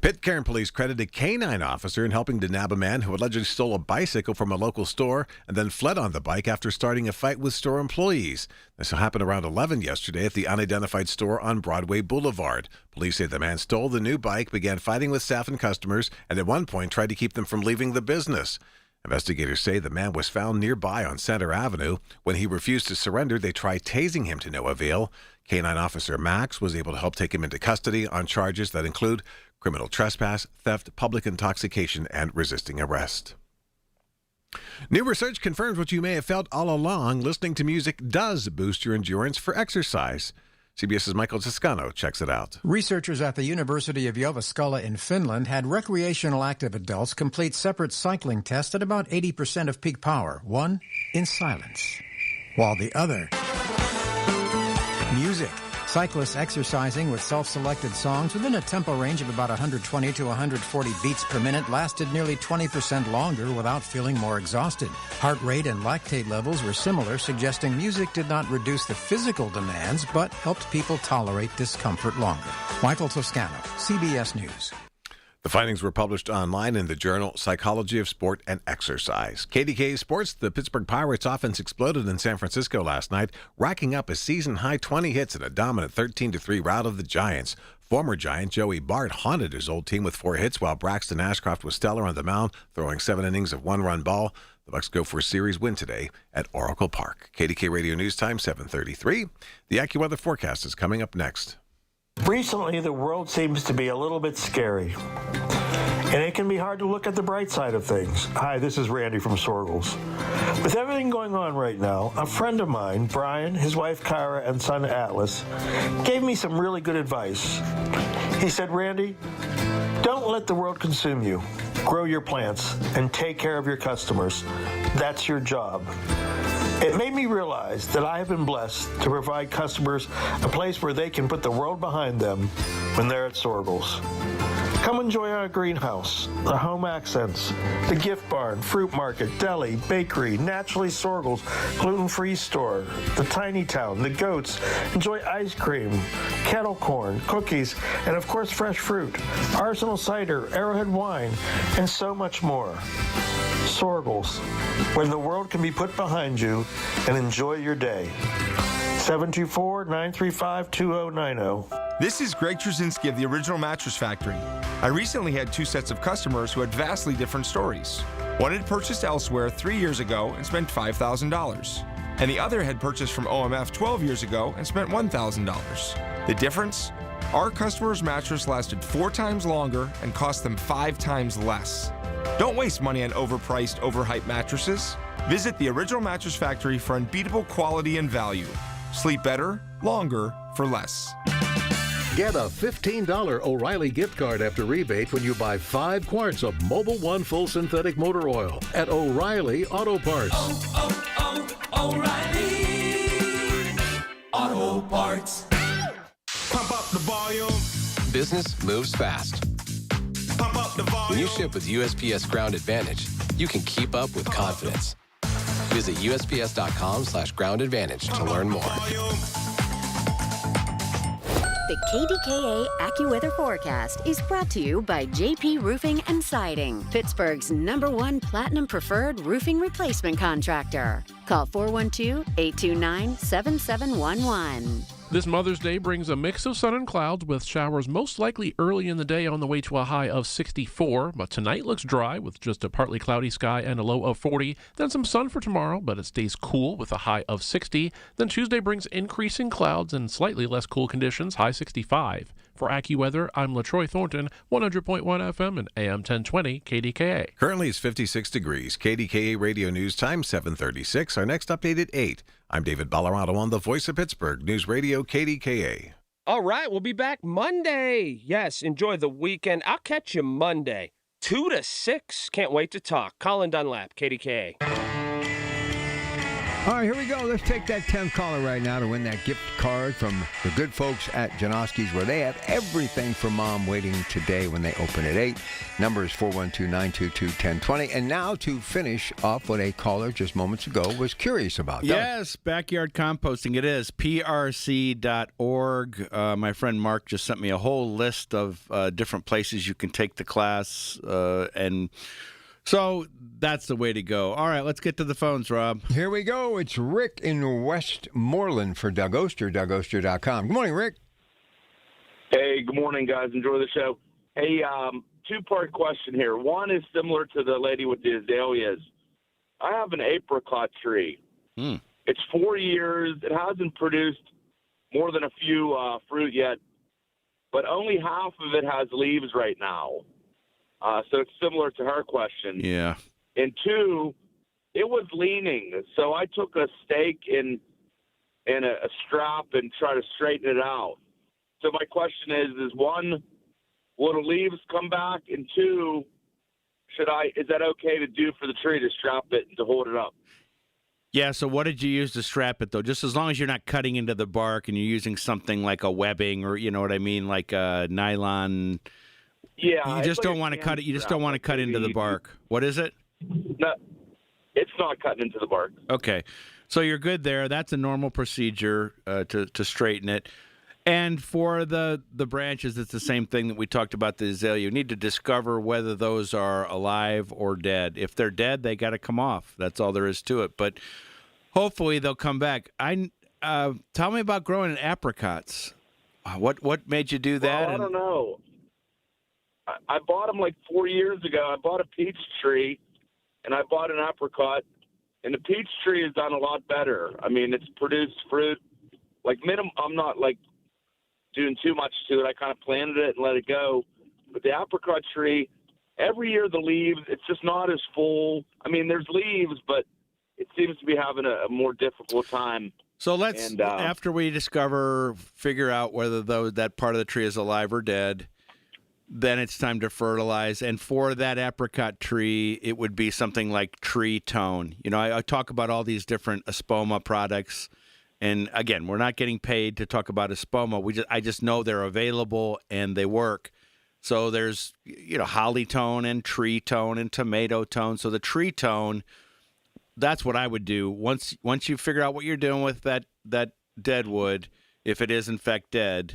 Pitcairn police credit a canine officer in helping to nab a man who allegedly stole a bicycle from a local store and then fled on the bike after starting a fight with store employees. This happened around 11 yesterday at the unidentified store on Broadway Boulevard. Police say the man stole the new bike, began fighting with staff and customers, and at one point tried to keep them from leaving the business. Investigators say the man was found nearby on Center Avenue. When he refused to surrender, they tried tasing him to no avail. Canine Officer Max was able to help take him into custody on charges that include criminal trespass, theft, public intoxication, and resisting arrest. New research confirms what you may have felt all along. Listening to music does boost your endurance for exercise. CBS's Michael Toscano checks it out. Researchers at the University of Jyväskylä in Finland had recreational active adults complete separate cycling tests at about 80% of peak power, one in silence, while the other, music. Cyclists exercising with self-selected songs within a tempo range of about 120 to 140 beats per minute lasted nearly 20% longer without feeling more exhausted. Heart rate and lactate levels were similar, suggesting music did not reduce the physical demands, but helped people tolerate discomfort longer. Michael Toscano, CBS News. The findings were published online in the journal Psychology of Sport and Exercise. KDKA Sports, the Pittsburgh Pirates offense exploded in San Francisco last night, racking up a season-high 20 hits in a dominant 13-3 rout of the Giants. Former Giant Joey Bart haunted his old team with 4 hits, while Braxton Ashcroft was stellar on the mound, throwing 7 innings of 1-run ball. The Bucks go for a series win today at Oracle Park. KDK Radio News Time, 7:33. The AccuWeather forecast is coming up next. Recently, the world seems to be a little bit scary, and it can be hard to look at the bright side of things. Hi, this is Randy from Sorgles. With everything going on right now, a friend of mine, Brian, his wife Kyra, and son Atlas, gave me some really good advice. He said, Randy, don't let the world consume you. Grow your plants and take care of your customers. That's your job. It made me realize that I have been blessed to provide customers a place where they can put the world behind them when they're at Sorgles. Come enjoy our greenhouse, the home accents, the gift barn, fruit market, deli, bakery, naturally Sorgles, gluten-free store, the tiny town, the goats. Enjoy ice cream, kettle corn, cookies, and of course fresh fruit, Arsenal cider, Arrowhead wine, and so much more. Sorgles, when the world can be put behind you, and enjoy your day. 724-935-2090. This is Greg Trzynski of the Original Mattress Factory. I recently had 2 sets of customers who had vastly different stories. One had purchased elsewhere 3 years ago and spent $5,000. And the other had purchased from OMF 12 years ago and spent $1,000. The difference? Our customer's mattress lasted 4 times longer and cost them 5 times less. Don't waste money on overpriced, overhyped mattresses. Visit the Original Mattress Factory for unbeatable quality and value. Sleep better, longer, for less. Get a $15 O'Reilly gift card after rebate when you buy 5 quarts of Mobil 1 full synthetic motor oil at O'Reilly Auto Parts. O'Reilly Auto Parts. Pump up the volume. Business moves fast. Pump up the volume. When you ship with USPS Ground Advantage, you can keep up with confidence. Visit USPS.com/Ground Advantage to learn more. The KDKA AccuWeather forecast is brought to you by JP Roofing and Siding, Pittsburgh's #1 Platinum Preferred Roofing Replacement Contractor. Call 412-829-7711. This Mother's Day brings a mix of sun and clouds with showers most likely early in the day on the way to a high of 64. But tonight looks dry with just a partly cloudy sky and a low of 40. Then some sun for tomorrow, but it stays cool with a high of 60. Then Tuesday brings increasing clouds and slightly less cool conditions, high 65. For AccuWeather, I'm LaTroy Thornton, 100.1 FM and AM 1020 KDKA. Currently it's 56 degrees. KDKA Radio News Time 7:36. Our next update at 8. I'm David Ballarado on the Voice of Pittsburgh News Radio KDKA. All right, we'll be back Monday. Yes, enjoy the weekend. I'll catch you Monday, 2 to 6. Can't wait to talk. Colin Dunlap, KDKA. All right, here we go. Let's take that 10th caller right now to win that gift card from the good folks at Janoski's, where they have everything for mom waiting today when they open at 8. Number is 412-922-1020. And now to finish off what a caller just moments ago was curious about. Yes, backyard composting. It is prc.org. My friend Mark just sent me a whole list of different places you can take the class, and so that's the way to go. All right, let's get to the phones, Rob. Here we go. It's Rick in Westmoreland for Doug Oster, DougOster.com. Good morning, Rick. Hey, good morning, guys. Enjoy the show. Hey, two-part question here. One is similar to the lady with the azaleas. I have an apricot tree. It's 4 years. It hasn't produced more than a few fruit yet, but only half of it has leaves right now. So it's similar to her question. Yeah. And two, it was leaning. So I took a stake and a strap and try to straighten it out. So my question is one, will the leaves come back? And two, is that okay to do for the tree to strap it and to hold it up? Yeah, so what did you use to strap it, though? Just as long as you're not cutting into the bark and you're using something like a webbing or, you know what I mean, like a nylon. Yeah. You just don't want to cut it. You just don't want to cut into the bark. What is it? No, it's not cutting into the bark. Okay. So you're good there. That's a normal procedure to straighten it. And for the branches, it's the same thing that we talked about the azalea. You need to discover whether those are alive or dead. If they're dead, they got to come off. That's all there is to it. But hopefully they'll come back. Tell me about growing apricots. What made you do that? Well, I don't know. I bought them like 4 years ago. I bought a peach tree, and I bought an apricot, and the peach tree has done a lot better. I mean, it's produced fruit. Like minimum, I'm not like doing too much to it. I kind of planted it and let it go. But the apricot tree, every year the leaves, it's just not as full. I mean, there's leaves, but it seems to be having a more difficult time. So let's, after we figure out whether that part of the tree is alive or dead, then it's time to fertilize. And for that apricot tree, it would be something like tree tone. You know, I talk about all these different Espoma products. And again, we're not getting paid to talk about Espoma. I just know they're available and they work. So there's, holly tone and tree tone and tomato tone. So the tree tone, that's what I would do. Once you figure out what you're doing with that dead wood, if it is in fact dead,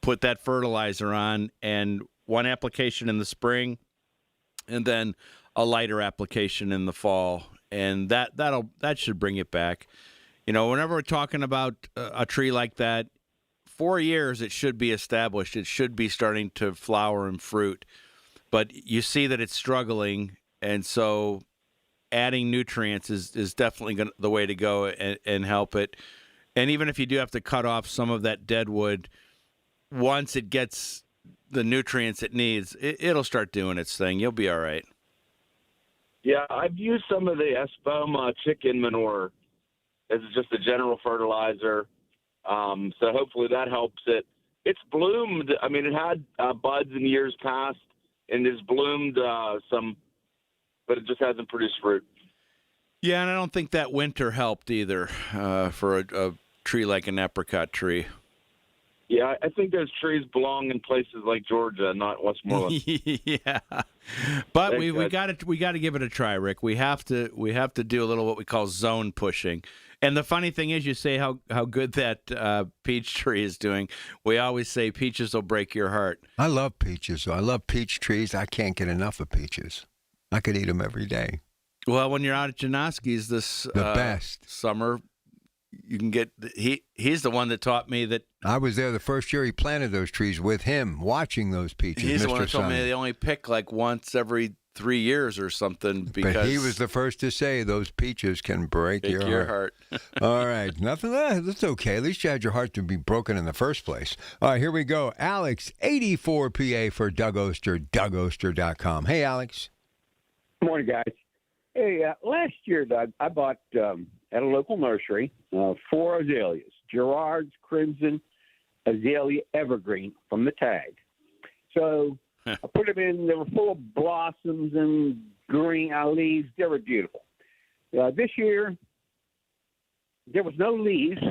put that fertilizer on, and one application in the spring and then a lighter application in the fall. And that should bring it back. Whenever we're talking about a tree like that, 4 years it should be established. It should be starting to flower and fruit. But you see that it's struggling, and so adding nutrients is definitely the way to go and help it. And even if you do have to cut off some of that dead wood, once it gets the nutrients it needs, it'll start doing its thing. You'll be all right. Yeah, I've used some of the Espoma chicken manure as just a general fertilizer, So hopefully that helps it. It's bloomed. I mean, it had buds in years past and has bloomed some, but it just hasn't produced fruit. Yeah, and I don't think that winter helped either for a tree like an apricot tree. Yeah, I think those trees belong in places like Georgia, not Westmoreland. Yeah, but we got to give it a try, Rick. We have to do a little what we call zone pushing. And the funny thing is, you say how good that peach tree is doing. We always say peaches will break your heart. I love peaches. I love peach trees. I can't get enough of peaches. I could eat them every day. Well, when you're out at Janoski's this best summer, you can get he's the one that taught me that. I was there the first year he planted those trees with him, watching those peaches. He's Mr. the one that told me Simon. they only pick like once every 3 years or something. Because But he was the first to say those peaches can break your heart. All right, nothing. That's okay. At least you had your heart to be broken in the first place. All right, here we go. Alex, 84 PA for Doug Oster, DougOster.com. Hey, Alex. Morning, guys. Hey, last year, Doug, I bought at a local nursery 4 azaleas, Gerard's Crimson Azalea Evergreen from the tag. So I put them in. They were full of blossoms and green leaves. They were beautiful. This year, there was no leaves,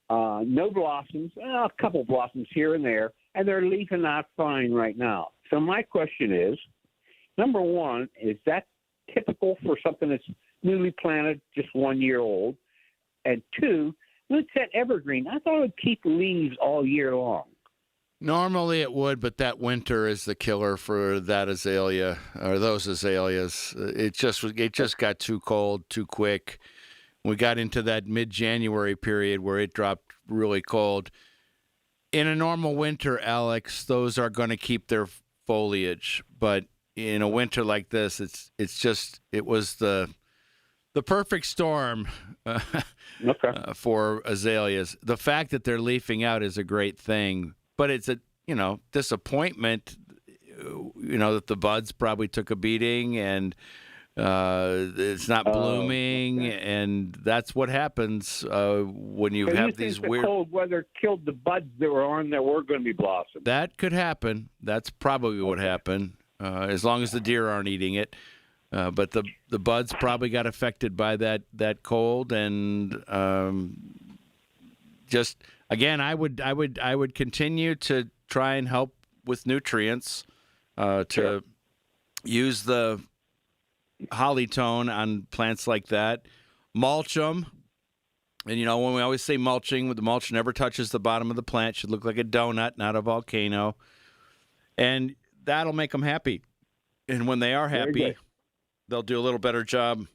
no blossoms, a couple blossoms here and there, and they're leafing out fine right now. So my question is, number one, is that typical for something that's newly planted, just 1 year old? And two, what's that evergreen? I thought it would keep leaves all year long. Normally it would, but that winter is the killer for that azalea or those azaleas. It just got too cold too quick. We got into that mid-January period where it dropped really cold. In a normal winter, Alex, those are going to keep their foliage, but in a winter like this, it was the perfect storm for azaleas. The fact that they're leafing out is a great thing, but it's a disappointment. That the buds probably took a beating and it's not blooming, and that's what happens when you have these weird. The cold weather killed the buds that were on that were going to be blossomed. That could happen. That's probably what happened. As long as the deer aren't eating it. But the buds probably got affected by that cold, and just again, I would continue to try and help with nutrients, to use the Hollytone on plants like that, mulch them. And when we always say mulching, the mulch never touches the bottom of the plant. Should look like a donut, not a volcano, and that'll make them happy. And when they are happy, they'll do a little better job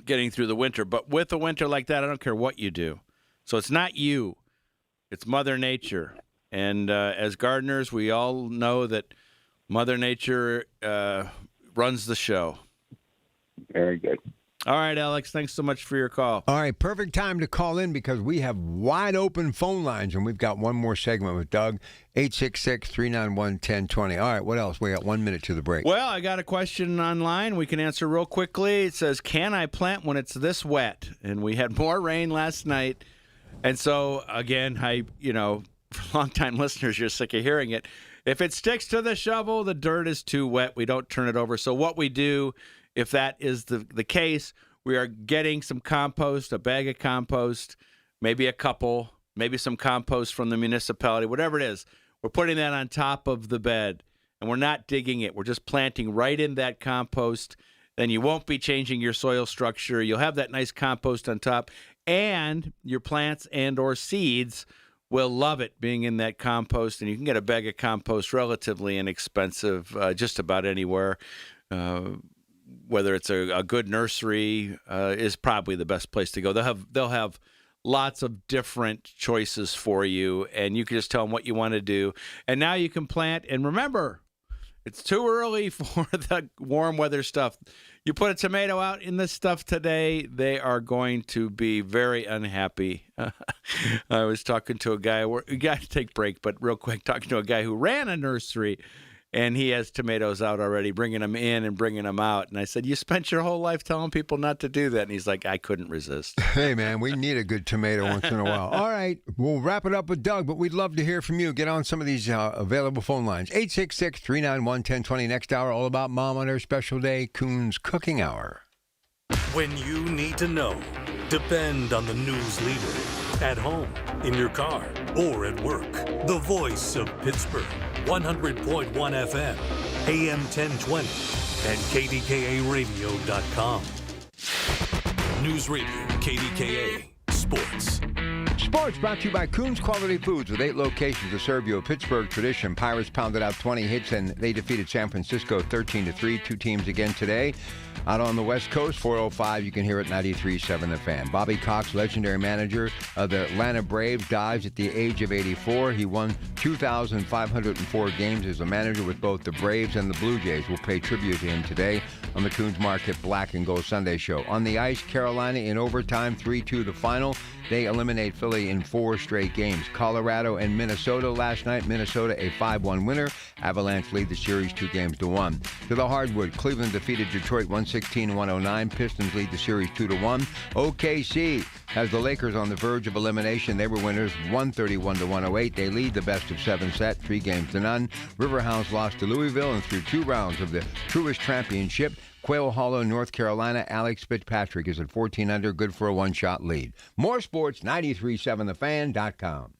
getting through the winter. But with a winter like that, I don't care what you do. So it's not you. It's Mother Nature. And as gardeners, we all know that Mother Nature runs the show. Very good. All right, Alex, thanks so much for your call. All right, perfect time to call in because we have wide open phone lines, and we've got one more segment with Doug, 866-391-1020. All right, what else? We got 1 minute to the break. Well, I got a question online we can answer real quickly. It says, can I plant when it's this wet? And we had more rain last night. And so, again, for longtime listeners, you're sick of hearing it. If it sticks to the shovel, the dirt is too wet. We don't turn it over. So what we do, if that is the case, we are getting some compost, a bag of compost, maybe a couple, maybe some compost from the municipality, whatever it is. We're putting that on top of the bed, and we're not digging it. We're just planting right in that compost. Then you won't be changing your soil structure. You'll have that nice compost on top, and your plants and or seeds will love it being in that compost. And you can get a bag of compost relatively inexpensive just about anywhere. Whether it's a good nursery is probably the best place to go. They'll have lots of different choices for you, and you can just tell them what you want to do. And now you can plant. And remember, it's too early for the warm weather stuff. You put a tomato out in this stuff today, they are going to be very unhappy. I was talking to a guy. We got to take a break, but real quick, talking to a guy who ran a nursery. and he has tomatoes out already, bringing them in and bringing them out. And I said, you spent your whole life telling people not to do that. And he's like, I couldn't resist. Hey, man, we need a good tomato once in a while. All right, we'll wrap it up with Doug, but we'd love to hear from you. Get on some of these available phone lines. 866-391-1020. Next hour, all about Mom on her special day, Coon's Cooking Hour. When you need to know, depend on the news leader. At home, in your car, or at work. The voice of Pittsburgh. 100.1 FM, AM 1020, and KDKA-radio.com. News Radio, KDKA, Sports. Sports brought to you by Coons Quality Foods with 8 locations to serve you a Pittsburgh tradition. Pirates pounded out 20 hits and they defeated San Francisco 13-3. 2 teams again today. Out on the West Coast, 405, you can hear it 93.7 The Fan. Bobby Cox, legendary manager of the Atlanta Braves, dies at the age of 84. He won 2,504 games as a manager with both the Braves and the Blue Jays. We'll pay tribute to him today on the Coons Market Black and Gold Sunday Show. On the ice, Carolina in overtime, 3-2 the final. They eliminate Philly in 4 straight games. Colorado and Minnesota last night. Minnesota a 5-1 winner. Avalanche lead the series 2-1. To the hardwood, Cleveland defeated Detroit 116-109. Pistons lead the series 2-1. OKC has the Lakers on the verge of elimination. They were winners 131-108. They lead the best of 7 set, 3-0. Riverhounds lost to Louisville and through 2 rounds of the Truist Championship. Quail Hollow, North Carolina, Alex Fitzpatrick is at 14 under, good for a 1-shot lead. More sports, 93.7thefan.com.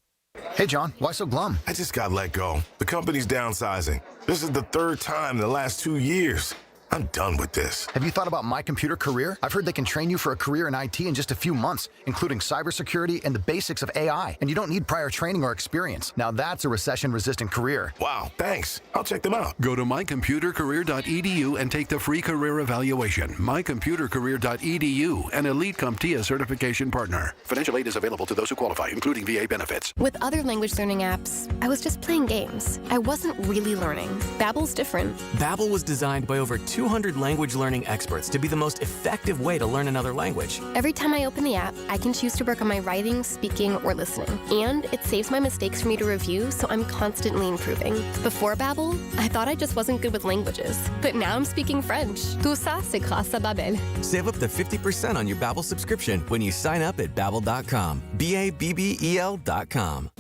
Hey, John, why so glum? I just got let go. The company's downsizing. This is the 3rd time in the last 2 years. I'm done with this. Have you thought about My Computer Career? I've heard they can train you for a career in IT in just a few months, including cybersecurity and the basics of AI. And you don't need prior training or experience. Now that's a recession-resistant career. Wow, thanks. I'll check them out. Go to mycomputercareer.edu and take the free career evaluation. mycomputercareer.edu, an Elite CompTIA certification partner. Financial aid is available to those who qualify, including VA benefits. With other language learning apps, I was just playing games. I wasn't really learning. Babbel's different. Babbel was designed by over 200 language learning experts to be the most effective way to learn another language. Every time I open the app, I can choose to work on my writing, speaking, or listening. And it saves my mistakes for me to review, so I'm constantly improving. Before Babbel, I thought I just wasn't good with languages. But now I'm speaking French. Tout ça, c'est grâce à Babbel. Save up to 50% on your Babbel subscription when you sign up at Babbel.com. BABBEL.com.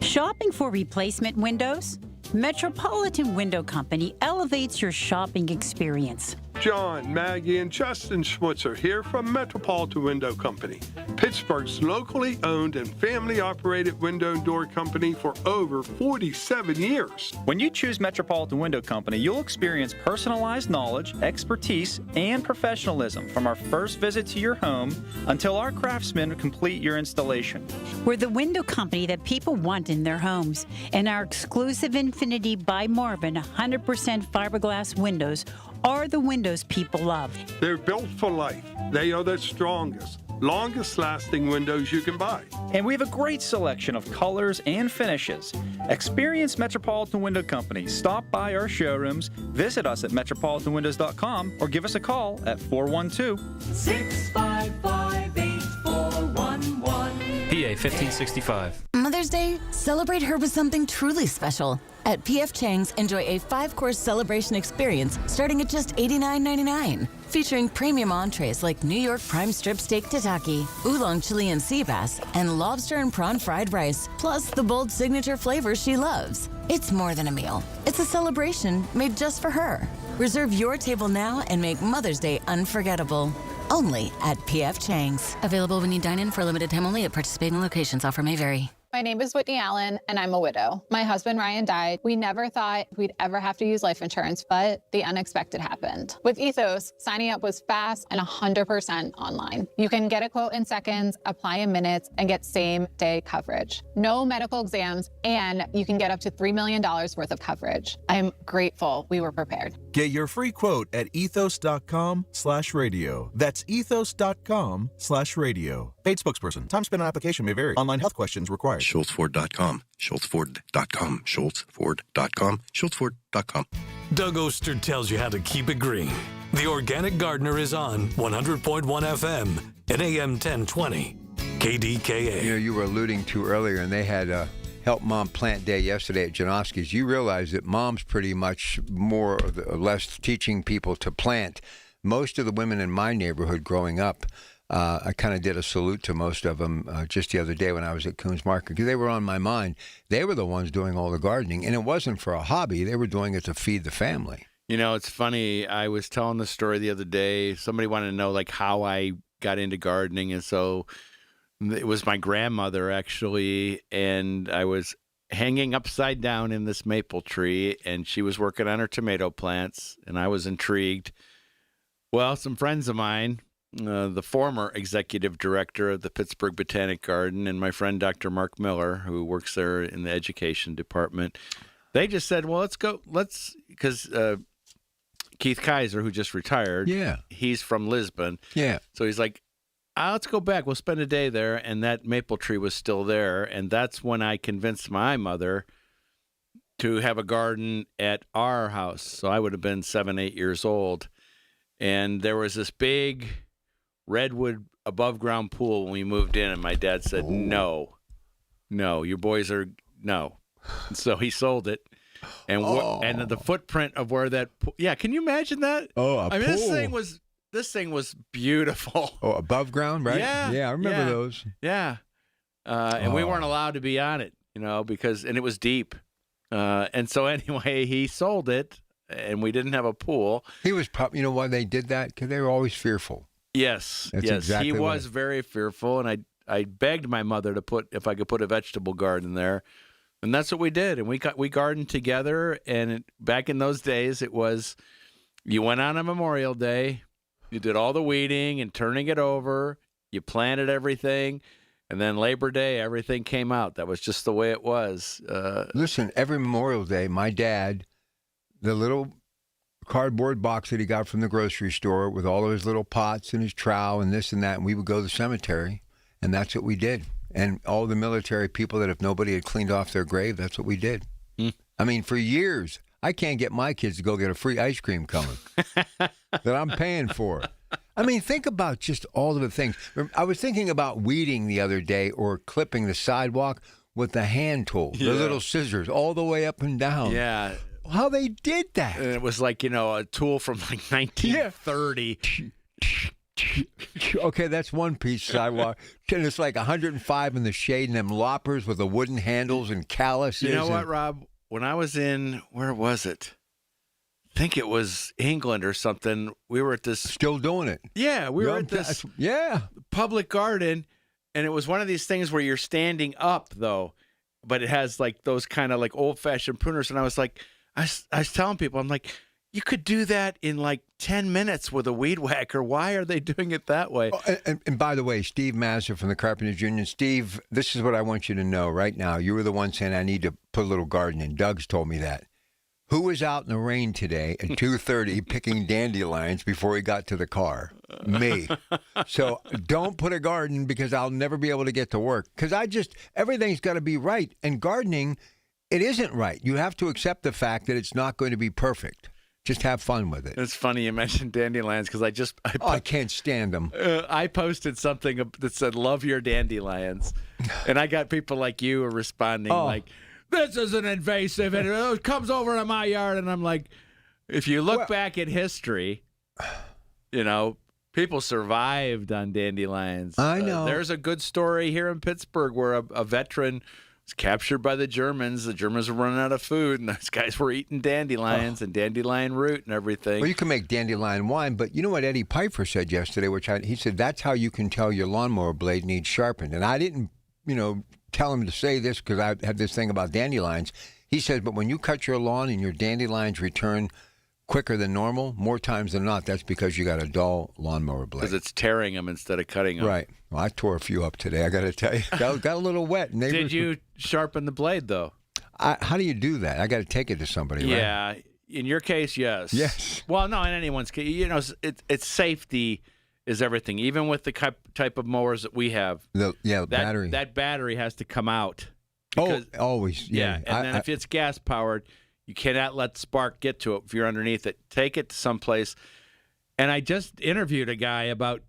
Shopping for replacement windows? Metropolitan Window Company elevates your shopping experience. John, Maggie, and Justin Schmutzer here from Metropolitan Window Company, Pittsburgh's locally owned and family-operated window and door company for over 47 years. When you choose Metropolitan Window Company, you'll experience personalized knowledge, expertise, and professionalism from our first visit to your home until our craftsmen complete your installation. We're the window company that people want in their homes, and our exclusive Infinity by Marvin 100% fiberglass windows are the windows people love. They're built for life. They are the strongest, longest-lasting windows you can buy. And we have a great selection of colors and finishes. Experience Metropolitan Window Company. Stop by our showrooms, visit us at metropolitanwindows.com, or give us a call at 412-655-8411. PA 1565. Mother's Day, celebrate her with something truly special. At P.F. Chang's, enjoy a 5-course celebration experience starting at just $89.99. Featuring premium entrees like New York prime strip steak tataki, oolong Chilean sea bass, and lobster and prawn fried rice, plus the bold signature flavors she loves. It's more than a meal. It's a celebration made just for her. Reserve your table now and make Mother's Day unforgettable. Only at P.F. Chang's. Available when you dine in for a limited time only at participating locations. Offer may vary. My name is Whitney Allen, and I'm a widow. My husband, Ryan, died. We never thought we'd ever have to use life insurance, but the unexpected happened. With Ethos, signing up was fast and 100% online. You can get a quote in seconds, apply in minutes, and get same-day coverage. No medical exams, and you can get up to $3 million worth of coverage. I'm grateful we were prepared. Get your free quote at ethos.com/radio. That's ethos.com/radio. Paid spokesperson. Time spent on application may vary. Online health questions required. SchultzFord.com. SchultzFord.com. SchultzFord.com. SchultzFord.com. Doug Oster tells you how to keep it green. The Organic Gardener is on 100.1 FM and AM 1020. KDKA. You were alluding to earlier, and they had helped Mom Plant Day yesterday at Janoski's, you realize that Mom's pretty much more or less teaching people to plant. Most of the women in my neighborhood growing up, I kind of did a salute to most of them just the other day when I was at Coons Market because they were on my mind. They were the ones doing all the gardening, and it wasn't for a hobby. They were doing it to feed the family. You know, it's funny. I was telling the story the other day. Somebody wanted to know, like, how I got into gardening, and so it was my grandmother, actually, and I was hanging upside down in this maple tree, and she was working on her tomato plants, and I was intrigued. Well, some friends of mine, the former executive director of the Pittsburgh Botanic Garden, and my friend Dr. Mark Miller, who works there in the education department, they just said, well, because Keith Kaiser, who just retired, he's from Lisbon. Yeah. So he's like, let's go back. We'll spend a day there. And that maple tree was still there. And that's when I convinced my mother to have a garden at our house. So I would have been 7, 8 years old. And there was this big redwood above ground pool when we moved in. And my dad said, no, your boys are, no. So he sold it. And and the footprint of where that can you imagine that? Oh, I mean, this thing was beautiful. Oh, above ground, right? Yeah, I remember those. Yeah, and we weren't allowed to be on it, because it was deep. And so anyway, he sold it, and we didn't have a pool. He was probably, you know why they did that? Because they were always fearful. Yes, That's yes, exactly he was very fearful, and I begged my mother to if I could put a vegetable garden there. And that's what we did, and we gardened together. And back in those days, it was you went on a Memorial Day, you did all the weeding and turning it over, you planted everything, and then Labor Day, everything came out. That was just the way it was. Listen, every Memorial Day, my dad, the little cardboard box that he got from the grocery store with all of his little pots and his trowel and this and that, and we would go to the cemetery, and that's what we did. And all the military people that if nobody had cleaned off their grave, that's what we did. I mean, for years, I can't get my kids to go get a free ice cream coming that I'm paying for. I mean, think about just all of the things. I was thinking about weeding the other day or clipping the sidewalk with the hand tool, the little scissors, all the way up and down. Yeah. How they did that. And it was like, a tool from like 1930. Okay, that's one piece of sidewalk. And it's like 105 in the shade and them loppers with the wooden handles and calluses. You know what, Rob? When I was where was it? I think it was England or something. We were at this. Still doing it. Yeah, we were at this public garden, and it was one of these things where you're standing up, though, but it has like those kind of like old-fashioned pruners. And I was like, I was telling people, I'm like, you could do that in like 10 minutes with a weed whacker. Why are they doing it that way? Oh, and by the way, Steve Mazza from the Carpenters Union. Steve, this is what I want you to know right now. You were the one saying I need to put a little garden in. Doug's told me that. Who was out in the rain today at 2:30 picking dandelions before he got to the car? Me. So don't put a garden because I'll never be able to get to work. Because everything's got to be right. And gardening, it isn't right. You have to accept the fact that it's not going to be perfect. Just have fun with it. It's funny you mentioned dandelions because I can't stand them. I posted something that said, love your dandelions. And I got people like you responding like, this isn't invasive. And it comes over to my yard. And I'm like, if you look back at history, people survived on dandelions. I know. There's a good story here in Pittsburgh where a veteran was captured by the Germans. The Germans were running out of food, and those guys were eating dandelions and dandelion root and everything. Well, you can make dandelion wine, but you know what Eddie Piper said yesterday, he said that's how you can tell your lawnmower blade needs sharpened. And I didn't, tell him to say this because I had this thing about dandelions. He said, but when you cut your lawn and your dandelions return quicker than normal, more times than not, that's because you got a dull lawnmower blade. Because it's tearing them instead of cutting them. Right. Well, I tore a few up today, I got to tell you. Got a little wet. Did you sharpen the blade, though? How do you do that? I got to take it to somebody, right? Yeah. In your case, yes. Yes. Well, no, in anyone's case. It's safety is everything. Even with the type of mowers that we have. Battery. That battery has to come out. Always. Yeah. And then if it's gas-powered, you cannot let spark get to it if you're underneath it. Take it to someplace. And I just interviewed a guy about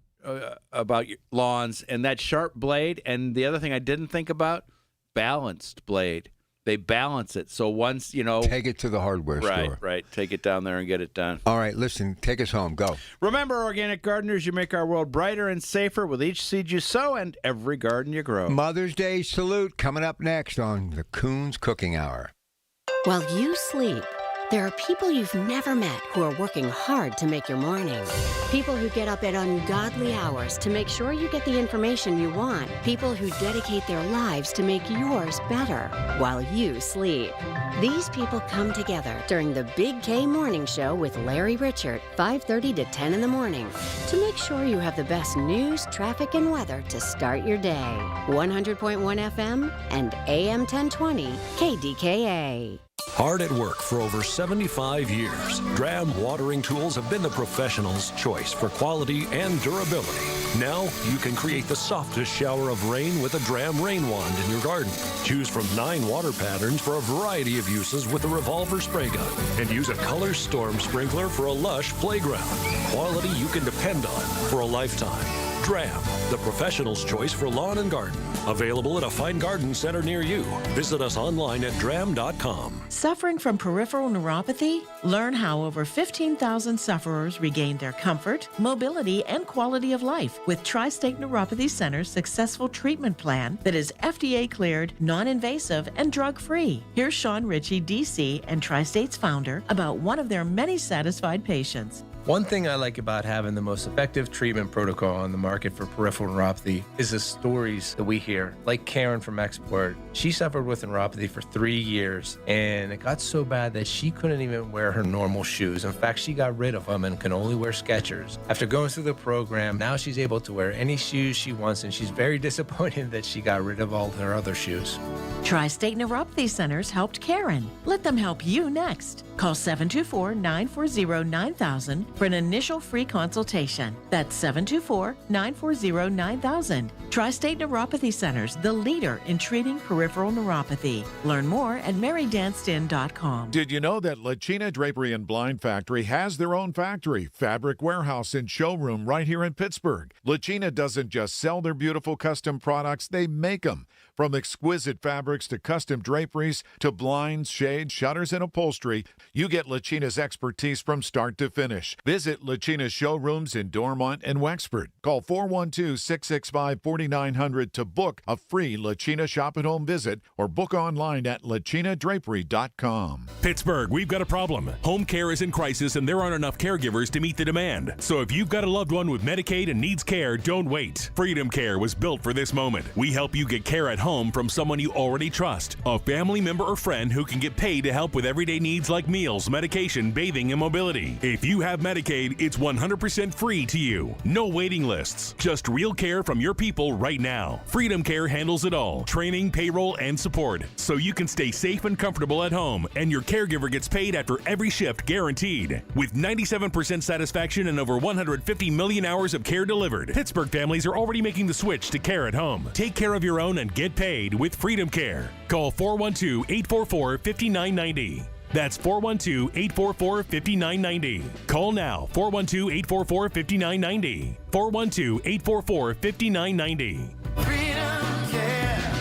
lawns and that sharp blade. And the other thing I didn't think about, balanced blade. They balance it. So once, Take it to the hardware store. Right. Take it down there and get it done. All right, listen, take us home. Go. Remember, organic gardeners, you make our world brighter and safer with each seed you sow and every garden you grow. Mother's Day salute coming up next on the Coons Cooking Hour. While you sleep, there are people you've never met who are working hard to make your morning. People who get up at ungodly hours to make sure you get the information you want. People who dedicate their lives to make yours better while you sleep. These people come together during the Big K Morning Show with Larry Richert, 5:30 to 10 in the morning, to make sure you have the best news, traffic, and weather to start your day. 100.1 FM and AM 1020 KDKA. Hard at work for over 75 years, Dram watering tools have been the professional's choice for quality and durability. Now you can create the softest shower of rain with a Dram rain wand in your garden. Choose from 9 water patterns for a variety of uses with a revolver spray gun. And use a color storm sprinkler for a lush playground. Quality you can depend on for a lifetime. Dram, the professional's choice for lawn and garden. Available at a fine garden center near you. Visit us online at dram.com. Suffering from peripheral neuropathy? Learn how over 15,000 sufferers regained their comfort, mobility, and quality of life with Tri-State Neuropathy Center's successful treatment plan that is FDA cleared, non-invasive, and drug-free. Here's Sean Ritchie, DC, and Tri-State's founder about one of their many satisfied patients. One thing I like about having the most effective treatment protocol on the market for peripheral neuropathy is the stories that we hear. Like Karen from Export, she suffered with neuropathy for 3 years, and it got so bad that she couldn't even wear her normal shoes. In fact, she got rid of them and can only wear Skechers. After going through the program, now she's able to wear any shoes she wants, and she's very disappointed that she got rid of all her other shoes. Tri-State Neuropathy Centers helped Karen. Let them help you next. Call 724-940-9000 for an initial free consultation. That's 724-940-9000. Tri-State Neuropathy Centers, the leader in treating peripheral neuropathy. Learn more at marydanston.com. Did you know that Lachina Drapery and Blind Factory has their own factory, fabric warehouse, and showroom right here in Pittsburgh? Lachina doesn't just sell their beautiful custom products, they make them. From exquisite fabrics to custom draperies to blinds, shades, shutters, and upholstery, you get Lachina's expertise from start to finish. Visit Lachina's showrooms in Dormont and Wexford. Call 412-665-4900 to book a free Lachina shop-at-home visit or book online at lachinadrapery.com. Pittsburgh, we've got a problem. Home care is in crisis and there aren't enough caregivers to meet the demand. So if you've got a loved one with Medicaid and needs care, don't wait. Freedom Care was built for this moment. We help you get care at home from someone you already trust, a family member or friend who can get paid to help with everyday needs like meals, medication, bathing, and mobility. If you have Medicaid, it's 100% free to you. No waiting lists, just real care from your people right now. Freedom Care handles it all, training, payroll, and support, so you can stay safe and comfortable at home, and your caregiver gets paid after every shift guaranteed. With 97% satisfaction and over 150 million hours of care delivered, Pittsburgh families are already making the switch to care at home. Take care of your own and get paid with Freedom Care. Call 412-844-5990. That's 412-844-5990. Call now, 412-844-5990. 412-844-5990. Freedom Care,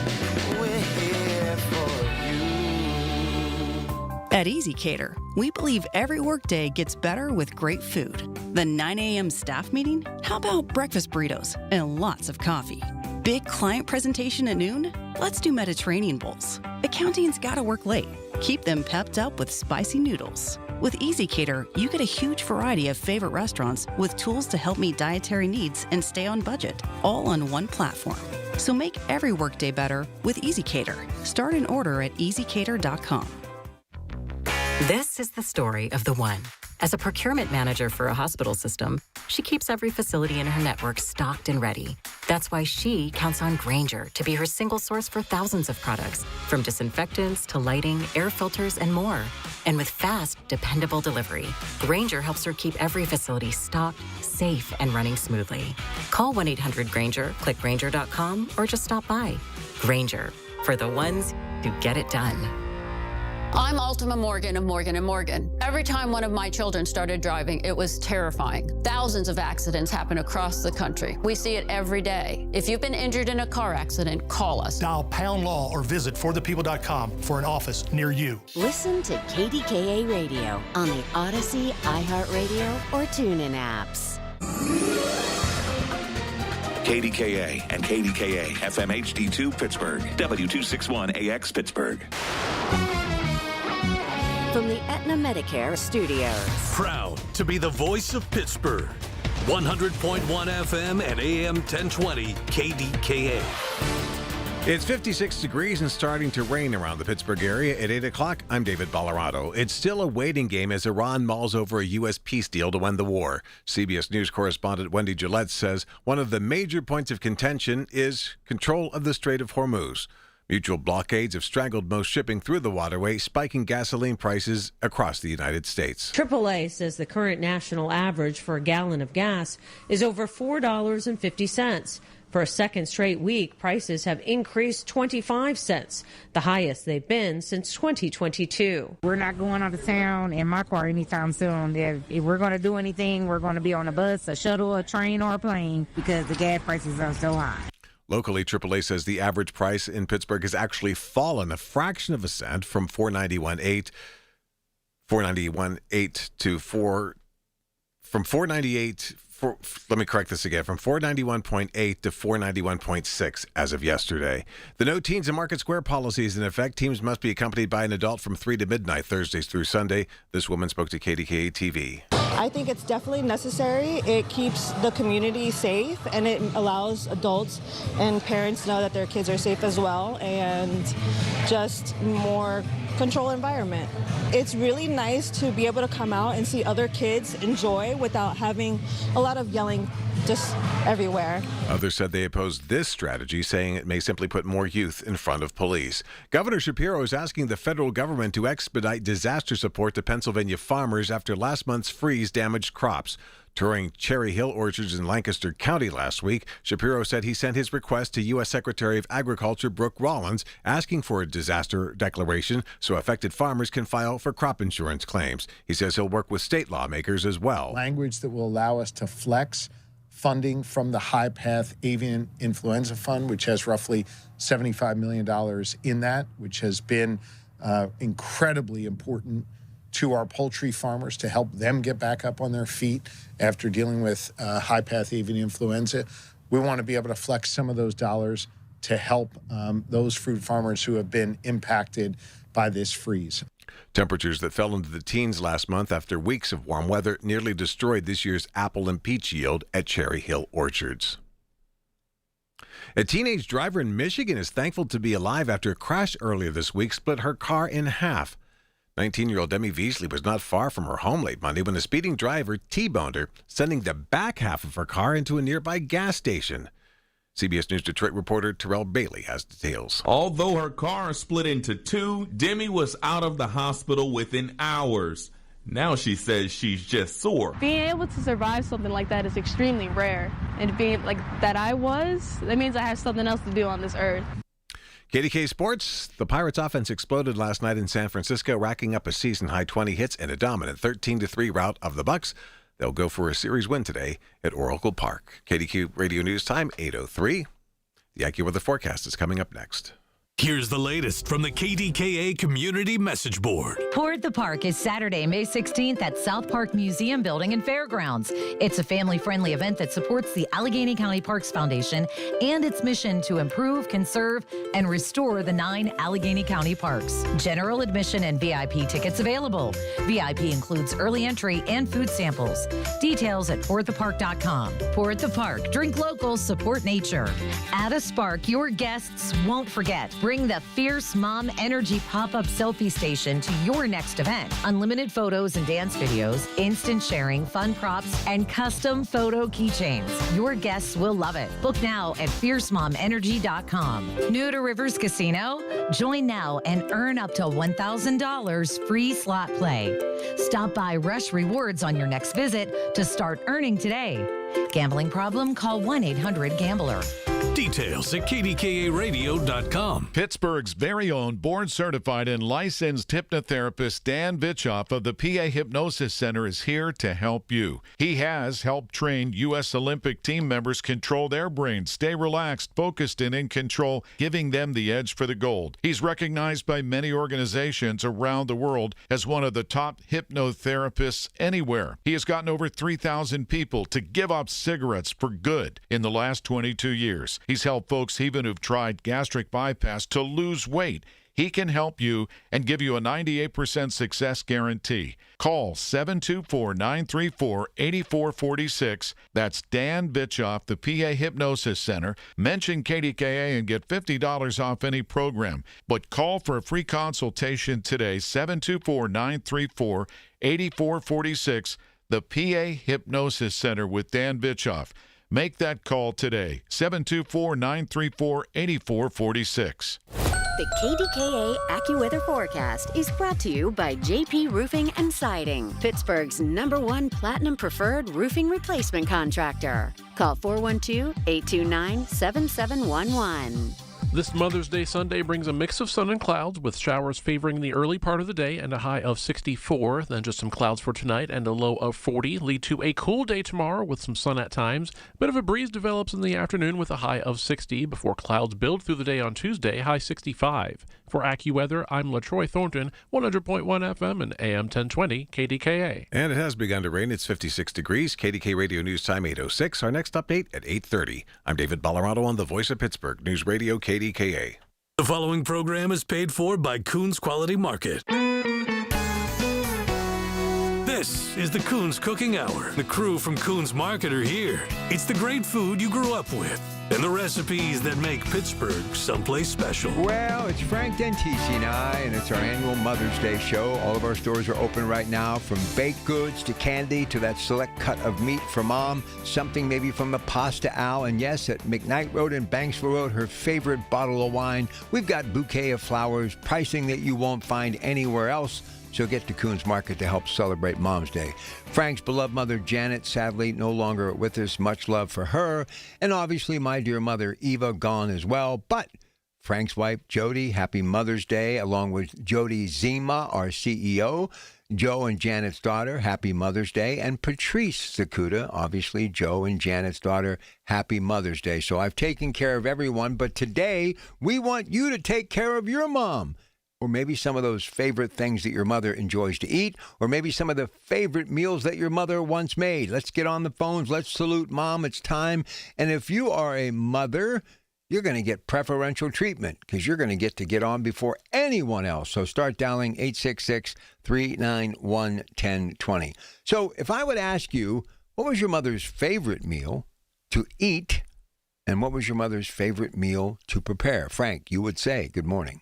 we're here for you. At EasyCater, we believe every workday gets better with great food. The 9 a.m. staff meeting? How about breakfast burritos and lots of coffee? Big client presentation at noon? Let's do Mediterranean bowls. Accounting's gotta work late. Keep them pepped up with spicy noodles. With EasyCater, you get a huge variety of favorite restaurants with tools to help meet dietary needs and stay on budget, all on one platform. So make every workday better with EasyCater. Start an order at easycater.com. This is the story of the one. As a procurement manager for a hospital system, she keeps every facility in her network stocked and ready. That's why she counts on Grainger to be her single source for thousands of products, from disinfectants to lighting, air filters, and more. And with fast, dependable delivery, Grainger helps her keep every facility stocked, safe, and running smoothly. Call 1-800-GRAINGER, click Grainger.com, or just stop by. Grainger, for the ones who get it done. I'm Ultima Morgan of Morgan & Morgan. Every time one of my children started driving, it was terrifying. Thousands of accidents happen across the country. We see it every day. If you've been injured in a car accident, call us. Dial pound law or visit forthepeople.com for an office near you. Listen to KDKA Radio on the Odyssey, iHeartRadio, or TuneIn apps. KDKA and KDKA FM HD2 Pittsburgh, W261AX Pittsburgh. From the Aetna Medicare Studios. Proud to be the voice of Pittsburgh. 100.1 FM and AM 1020 KDKA. It's 56 degrees and starting to rain around the Pittsburgh area. At 8 o'clock, I'm David Ballarado. It's still a waiting game as Iran mulls over a U.S. peace deal to end the war. CBS News correspondent Wendy Gillette says one of the major points of contention is control of the Strait of Hormuz. Mutual blockades have strangled most shipping through the waterway, spiking gasoline prices across the United States. AAA says the current national average for a gallon of gas is over $4.50. For a second straight week, prices have increased 25 cents, the highest they've been since 2022. We're not going out of town in my car anytime soon. If we're going to do anything, we're going to be on a bus, a shuttle, a train, or a plane because the gas prices are so high. Locally, AAA says the average price in Pittsburgh has actually fallen a fraction of a cent from $4.98 to $491.8 to $491.6 as of yesterday. The No Teens in Market Square policy is in effect. Teams must be accompanied by an adult from 3 to midnight, Thursdays through Sunday. This woman spoke to KDKA-TV. I think it's definitely necessary. It keeps the community safe, and it allows adults and parents to know that their kids are safe as well, and just more controlled environment. It's really nice to be able to come out and see other kids enjoy without having a lot of yelling just everywhere. Others said they opposed this strategy, saying it may simply put more youth in front of police. Governor Shapiro is asking the federal government to expedite disaster support to Pennsylvania farmers after last month's freeze damaged crops. Touring Cherry Hill orchards in Lancaster County last week, Shapiro said he sent his request to U.S. Secretary of Agriculture Brooke Rollins, asking for a disaster declaration so affected farmers can file for crop insurance claims. He says he'll work with state lawmakers as well. Language that will allow us to flex funding from the High Path Avian Influenza Fund, which has roughly $75 million in that, which has been incredibly important to our poultry farmers to help them get back up on their feet after dealing with high path avian influenza. We want to be able to flex some of those dollars to help those fruit farmers who have been impacted by this freeze. Temperatures that fell into the teens last month after weeks of warm weather nearly destroyed this year's apple and peach yield at Cherry Hill orchards. A teenage driver in Michigan is thankful to be alive after a crash earlier this week split her car in half. 19-year-old Demi Veasley was not far from her home late Monday when a speeding driver T-boned her, sending the back half of her car into a nearby gas station. CBS News Detroit reporter Terrell Bailey has details. Although her car split into two, Demi was out of the hospital within hours. Now she says she's just sore. Being able to survive something like that is extremely rare. And being like that that means I have something else to do on this earth. KDK Sports, the Pirates offense exploded last night in San Francisco, racking up a season-high 20 hits and a dominant 13-3 rout of the Bucks. They'll go for a series win today at Oracle Park. KDK Radio News Time, 8:03. The AccuWeather forecast is coming up next. Here's the latest from the KDKA Community Message Board. Toward the Park is Saturday, May 16th at South Park Museum Building and Fairgrounds. It's a family-friendly event that supports the Allegheny County Parks Foundation and its mission to improve, conserve, and restore the 9 Allegheny County parks. General admission and VIP tickets available. VIP includes early entry and food samples. Details at PortThePark.com. Port the Park. Drink local, support nature. Add a spark your guests won't forget. Bring the Fierce Mom Energy pop-up selfie station to your next event. Unlimited photos and dance videos, instant sharing, fun props, and custom photo keychains. Your guests will love it. Book now at FierceMomEnergy.com. New to Rivers Casino? Join now and earn up to $1,000 free slot play. Stop by Rush Rewards on your next visit to start earning today. Gambling problem? Call 1-800-GAMBLER. Details at KDKA-radio.com. Pittsburgh's very own board-certified and licensed hypnotherapist Dan Vitchoff of the PA Hypnosis Center is here to help you. He has helped train U.S. Olympic team members control their brains, stay relaxed, focused, and in control, giving them the edge for the gold. He's recognized by many organizations around the world as one of the top hypnotherapists anywhere. He has gotten over 3,000 people to give up cigarettes for good in the last 22 years. He's helped folks even who've tried gastric bypass to lose weight. He can help you and give you a 98% success guarantee. Call 724-934-8446. That's Dan Vitchoff, the PA Hypnosis Center. Mention KDKA and get $50 off any program. But call for a free consultation today, 724-934-8446. The PA Hypnosis Center with Dan Vitchoff. Make that call today, 724-934-8446. The KDKA AccuWeather forecast is brought to you by JP Roofing and Siding, Pittsburgh's #1 Platinum Preferred Roofing Replacement Contractor. Call 412-829-7711. This Mother's Day Sunday brings a mix of sun and clouds with showers favoring the early part of the day and a high of 64. Then just some clouds for tonight and a low of 40. Lead to a cool day tomorrow with some sun at times. A bit of a breeze develops in the afternoon with a high of 60 before clouds build through the day on Tuesday, high 65. For AccuWeather, I'm LaTroy Thornton, 100.1 FM and AM 1020 KDKA. And it has begun to rain. It's 56 degrees. KDK Radio News Time 8:06. Our next update at 8:30. I'm David Ballarado on the Voice of Pittsburgh News Radio KDKA. The following program is paid for by Coons Quality Market. This is the Coons Cooking Hour. The crew from Coons Market are here. It's the great food you grew up with and the recipes that make Pittsburgh someplace special. Well, it's Frank Dentisi and I, and it's our annual Mother's Day show. All of our stores are open right now, from baked goods to candy to that select cut of meat for Mom, something maybe from the Pasta Al, and yes, at McKnight Road and Banksville Road, her favorite bottle of wine. We've got bouquet of flowers, pricing that you won't find anywhere else. So get to Coons Market to help celebrate Mom's Day. Frank's beloved mother, Janet, sadly no longer with us. Much love for her. And obviously my dear mother, Eva, gone as well. But Frank's wife, Jody, happy Mother's Day, along with Jody Zima, our CEO. Joe and Janet's daughter, happy Mother's Day. And Patrice Zakuta, obviously Joe and Janet's daughter, happy Mother's Day. So I've taken care of everyone. But today, we want you to take care of your mom. Or maybe some of those favorite things that your mother enjoys to eat, or maybe some of the favorite meals that your mother once made. Let's get on the phones. Let's salute Mom. It's time. And if you are a mother, you're going to get preferential treatment because you're going to get on before anyone else. So start dialing 866-391-1020. So if I would ask you, what was your mother's favorite meal to eat, and what was your mother's favorite meal to prepare? Frank, you would say, good morning.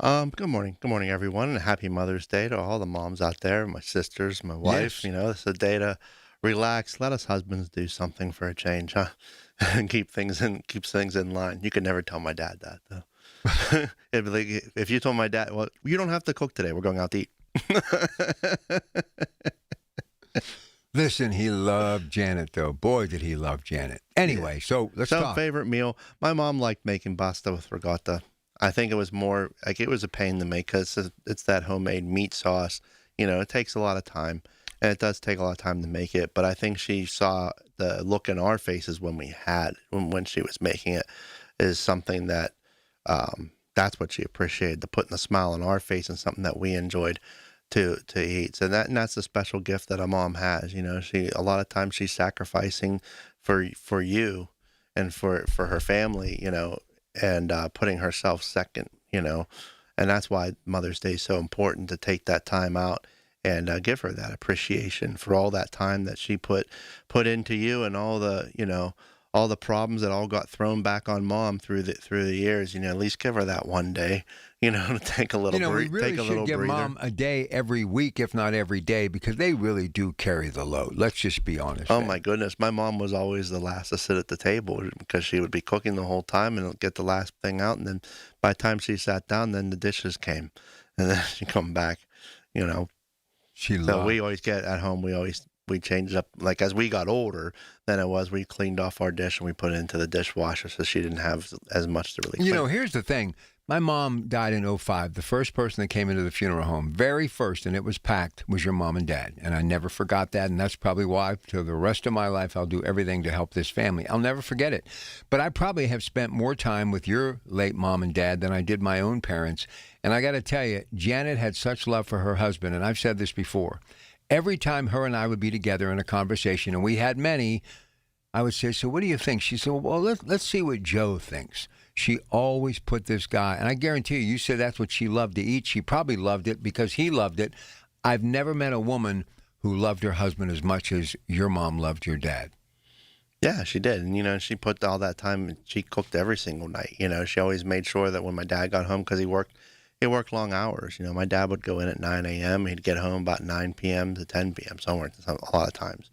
Good morning. Good morning, everyone, and happy Mother's Day to all the moms out there, my sisters, my wife. Yes. You know, it's a day to relax. Let us husbands do something for a change, huh? And keeps things in line. You could never tell my dad that, though. It'd be like, if you told my dad, well, you don't have to cook today. We're going out to eat. Listen, he loved Janet, though. Boy, did he love Janet. Anyway, so let's talk. Favorite meal. My mom liked making pasta with ricotta. I think it was more like it was a pain to make because it's that homemade meat sauce. You know, it takes a lot of time, and it does take a lot of time to make it. But I think she saw the look in our faces when she was making it is something that that's what she appreciated, the putting a smile on our face and something that we enjoyed to eat. So that's a special gift that a mom has. You know, a lot of times she's sacrificing for you and for her family. You know. And putting herself second, you know, and that's why Mother's Day is so important, to take that time out and give her that appreciation for all that time that she put into you, and all the, you know, all the problems that all got thrown back on Mom through the years. You know, at least give her that one day, you know, to take a little breather. We really should give Mom a day every week, if not every day, because they really do carry the load. Let's just be honest. Oh, my goodness. My mom was always the last to sit at the table because she would be cooking the whole time and get the last thing out. And then by the time she sat down, then the dishes came. And then she'd come back, you know. We always get at home, we we changed up, like as we got older than it was, we cleaned off our dish and we put it into the dishwasher so she didn't have as much to really clean. You know, here's the thing. My mom died in 2005. The first person that came into the funeral home, very first, and it was packed, was your mom and dad. And I never forgot that. And that's probably why, for the rest of my life, I'll do everything to help this family. I'll never forget it. But I probably have spent more time with your late mom and dad than I did my own parents. And I got to tell you, Janet had such love for her husband. And I've said this before. Every time her and I would be together in a conversation, and we had many, I would say, so what do you think? She said, well, let's see what Joe thinks. She always put this guy, and I guarantee you said that's what she loved to eat. She probably loved it because he loved it. I've never met a woman who loved her husband as much as your mom loved your dad. Yeah, she did. And, you know, she put all that time, she cooked every single night. You know, she always made sure that when my dad got home, because he worked long hours. You know, my dad would go in at 9 a.m. He'd get home about 9 p.m. to 10 p.m. somewhere, a lot of times.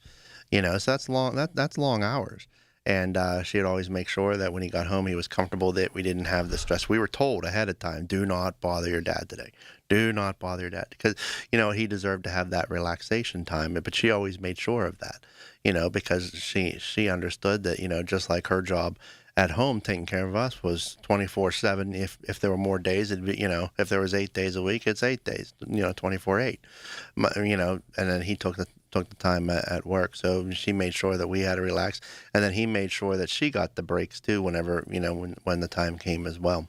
You know, so that's long. That's long hours. And she'd always make sure that when he got home, he was comfortable, that we didn't have the stress. We were told ahead of time, do not bother your dad today. Do not bother your dad. Because, you know, he deserved to have that relaxation time. But she always made sure of that, you know, because she understood that, you know, just like her job at home taking care of us was 24/7. If there were more days, it'd be, you know, if there was 8 days a week, it's 8 days, you know, 24/8. You know, and then he took the time at work, so she made sure that we had to relax, and then he made sure that she got the breaks too whenever, you know, when the time came as well.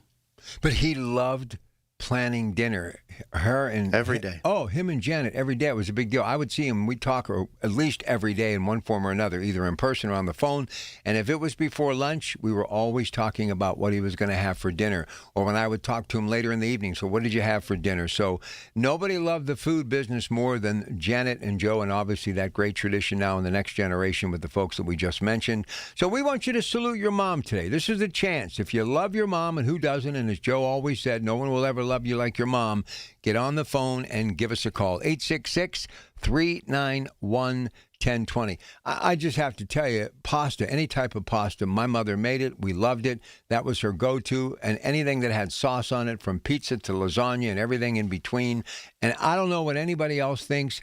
But he loved planning dinner, her and every day. Oh, him and Janet every day. It was a big deal. I would see him. We'd talk at least every day in one form or another, either in person or on the phone. And if it was before lunch, we were always talking about what he was going to have for dinner. Or when I would talk to him later in the evening, so what did you have for dinner? So nobody loved the food business more than Janet and Joe, and obviously that great tradition now in the next generation with the folks that we just mentioned. So we want you to salute your mom today. This is a chance. If you love your mom, and who doesn't, and as Joe always said, no one will ever love you like your mom, get on the phone and give us a call. 866-391-1020. I just have to tell you, pasta, any type of pasta, my mother made it. We loved it. That was her go-to. And anything that had sauce on it, from pizza to lasagna and everything in between. And I don't know what anybody else thinks.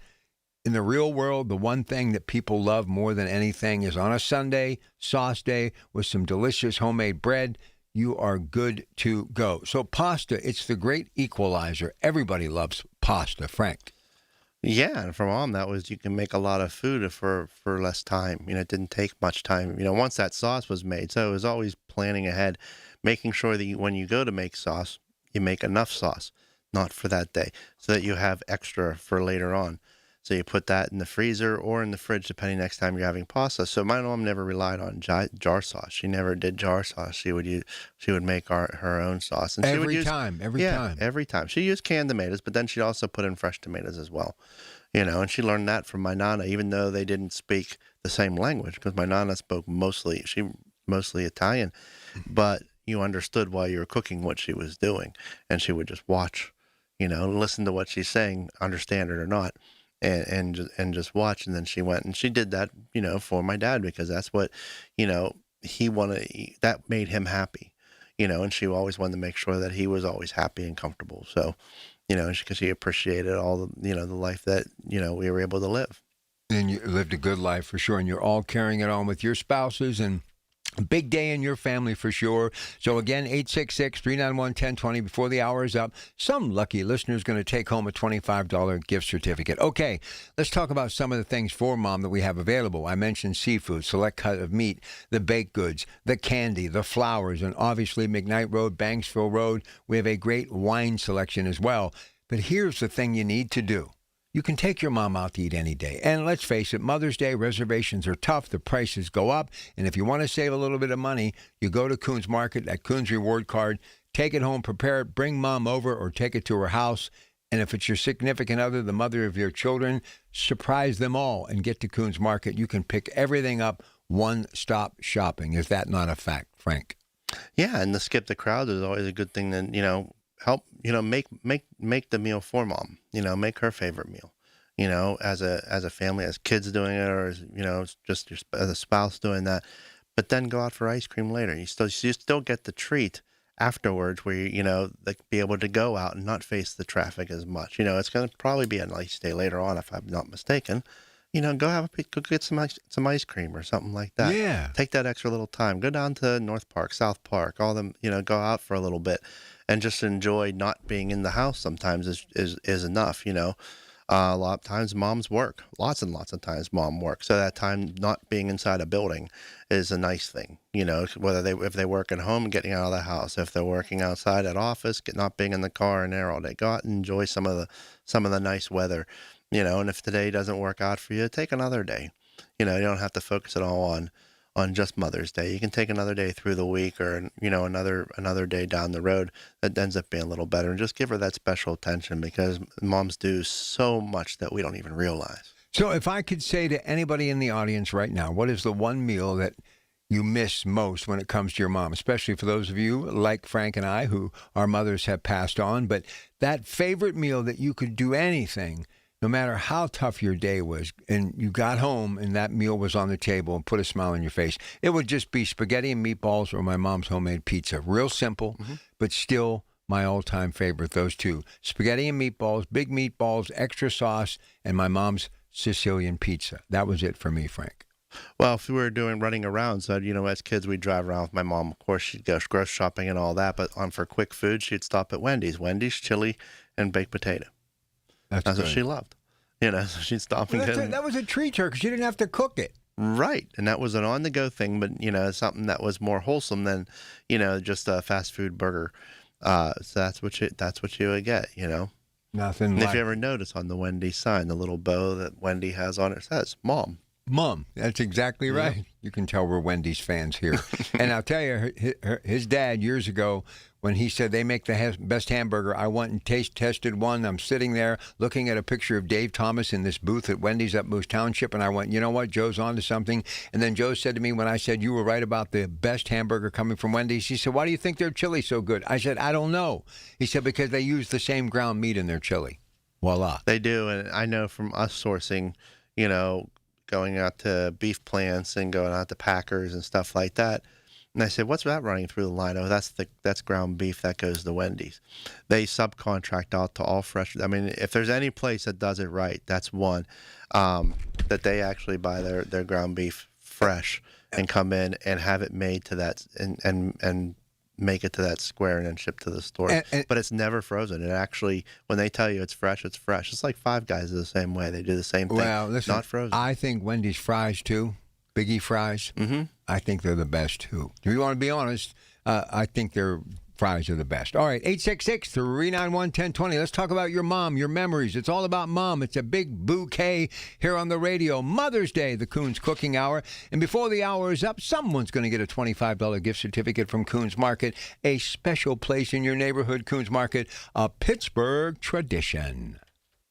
In the real world, the one thing that people love more than anything is on a Sunday, sauce day, with some delicious homemade bread. You are good to go. So pasta, it's the great equalizer. Everybody loves pasta, Frank. Yeah, and for Mom, that was, you can make a lot of food for less time. You know, it didn't take much time, you know, once that sauce was made. So it was always planning ahead, making sure that when you go to make sauce, you make enough sauce, not for that day, so that you have extra for later on. So you put that in the freezer or in the fridge, depending next time you're having pasta. So my mom never relied on jar sauce. She never did jar sauce. She would make her own sauce. And every time. Every time. She used canned tomatoes, but then she'd also put in fresh tomatoes as well. You know, and she learned that from my Nana, even though they didn't speak the same language, because my Nana spoke mostly Italian, but you understood while you were cooking what she was doing. And she would just watch, you know, listen to what she's saying, understand it or not. And just watch. And then she went and she did that, you know, for my dad, because that's what, you know, he wanted, that made him happy, you know, and she always wanted to make sure that he was always happy and comfortable. So, you know, because she appreciated all the, you know, the life that, you know, we were able to live. And you lived a good life for sure. And you're all carrying it on with your spouses, and a big day in your family for sure. So again, 866-391-1020 before the hour is up. Some lucky listener is going to take home a $25 gift certificate. Okay, let's talk about some of the things for Mom that we have available. I mentioned seafood, select cut of meat, the baked goods, the candy, the flowers, and obviously McKnight Road, Banksville Road. We have a great wine selection as well. But here's the thing you need to do. You can take your mom out to eat any day. And let's face it, Mother's Day reservations are tough. The prices go up. And if you want to save a little bit of money, you go to Coons Market, that Coons Reward Card, take it home, prepare it, bring Mom over, or take it to her house. And if it's your significant other, the mother of your children, surprise them all and get to Coons Market. You can pick everything up, one-stop shopping. Is that not a fact, Frank? Yeah, and to skip the crowd is always a good thing that, you know, help, you know, make the meal for Mom, you know, make her favorite meal, you know, as a family, as kids doing it, or as, you know, just as a spouse doing that. But then go out for ice cream later. You still get the treat afterwards, where you know, like, be able to go out and not face the traffic as much. You know, it's going to probably be a nice day later on, if I'm not mistaken. go get some ice cream or something like that. Yeah. Take that extra little time. Go down to North Park, South Park, all them, go out for a little bit and just enjoy not being in the house sometimes is enough, A lot of times moms work. Lots and lots of times mom works. So that time not being inside a building is a nice thing, whether if they work at home, getting out of the house, if they're working outside at office, not being in the car and there all day. Go out and enjoy some of the nice weather, and if today doesn't work out for you, take another day. You don't have to focus it all on just Mother's Day. You can take another day through the week or, another day down the road that ends up being a little better, and just give her that special attention because moms do so much that we don't even realize. So if I could say to anybody in the audience right now, what is the one meal that you miss most when it comes to your mom, especially for those of you like Frank and I who our mothers have passed on, but that favorite meal that you could do anything, no matter how tough your day was, and you got home and that meal was on the table and put a smile on your face, it would just be spaghetti and meatballs or my mom's homemade pizza. Real simple, but still my all-time favorite, those two. Spaghetti and meatballs, big meatballs, extra sauce, and my mom's Sicilian pizza. That was it for me, Frank. Well, if we were running around, so, as kids, we'd drive around with my mom. Of course, she'd go grocery shopping and all that, but for quick food, she'd stop at Wendy's. Wendy's, chili, and baked potato. That's what she loved. So she'd stop and get it. That was a treat to her because you didn't have to cook it. Right. And that was an on-the-go thing, but, something that was more wholesome than, just a fast food burger. So that's what you would get, Nothing and like if you ever notice on the Wendy's sign, the little bow that Wendy has on it says, Mom. Mom. That's exactly right. Yeah. You can tell we're Wendy's fans here. And I'll tell you, his dad years ago, when he said they make the best hamburger, I went and tested one. I'm sitting there looking at a picture of Dave Thomas in this booth at Wendy's up Moose Township, and I went, you know what, Joe's on to something. And then Joe said to me when I said, you were right about the best hamburger coming from Wendy's, he said, why do you think their chili so good? I said, I don't know. He said, because they use the same ground meat in their chili. Voila. They do, and I know from us sourcing, going out to beef plants and going out to Packers and stuff like that. And I said, what's that running through the line? Oh, that's ground beef that goes to Wendy's. They subcontract out to all fresh. I mean, if there's any place that does it right, that's one, that they actually buy their ground beef fresh and come in and have it made to that and make it to that square and then ship to the store. But it's never frozen. It actually, when they tell you it's fresh, it's fresh. It's like Five Guys is the same way. They do the same thing. Well, listen, not frozen. I think Wendy's fries, too, Biggie fries, I think they're the best, too. If you want to be honest, I think their fries are the best. All right, 866-391-1020. Let's talk about your mom, your memories. It's all about mom. It's a big bouquet here on the radio. Mother's Day, the Coons Cooking Hour. And before the hour is up, someone's going to get a $25 gift certificate from Coons Market, a special place in your neighborhood. Coons Market, a Pittsburgh tradition.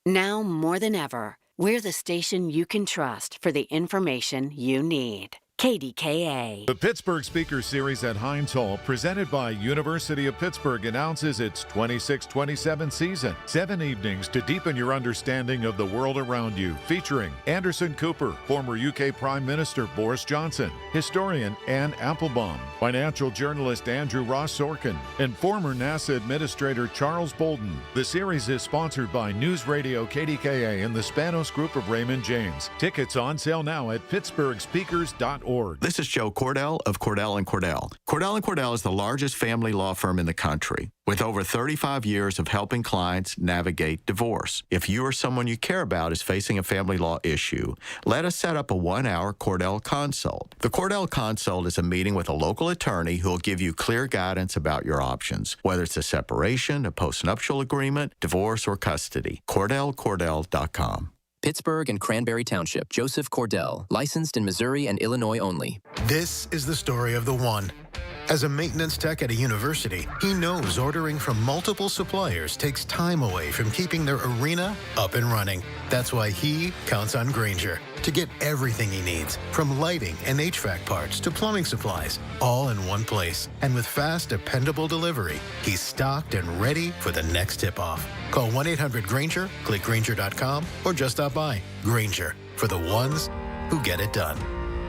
Now more than ever, we're the station you can trust for the information you need. KDKA. The Pittsburgh Speaker Series at Heinz Hall, presented by University of Pittsburgh, announces its 26-27 season. 7 evenings to deepen your understanding of the world around you, featuring Anderson Cooper, former UK Prime Minister Boris Johnson, historian Anne Applebaum, financial journalist Andrew Ross Sorkin, and former NASA Administrator Charles Bolden. The series is sponsored by News Radio KDKA and the Spanos Group of Raymond James. Tickets on sale now at pittsburghspeakers.org. This is Joe Cordell of Cordell & Cordell. Cordell & Cordell is the largest family law firm in the country, with over 35 years of helping clients navigate divorce. If you or someone you care about is facing a family law issue, let us set up a 1-hour Cordell Consult. The Cordell Consult is a meeting with a local attorney who will give you clear guidance about your options, whether it's a separation, a postnuptial agreement, divorce, or custody. CordellCordell.com. Pittsburgh and Cranberry Township. Joseph Cordell, licensed in Missouri and Illinois only. This is the story of the one. As a maintenance tech at a university, he knows ordering from multiple suppliers takes time away from keeping their arena up and running. That's why he counts on Grainger to get everything he needs, from lighting and HVAC parts to plumbing supplies, all in one place. And with fast, dependable delivery, he's stocked and ready for the next tip-off. Call 1-800-GRAINGER, click Grainger.com, or just stop by. Grainger, for the ones who get it done.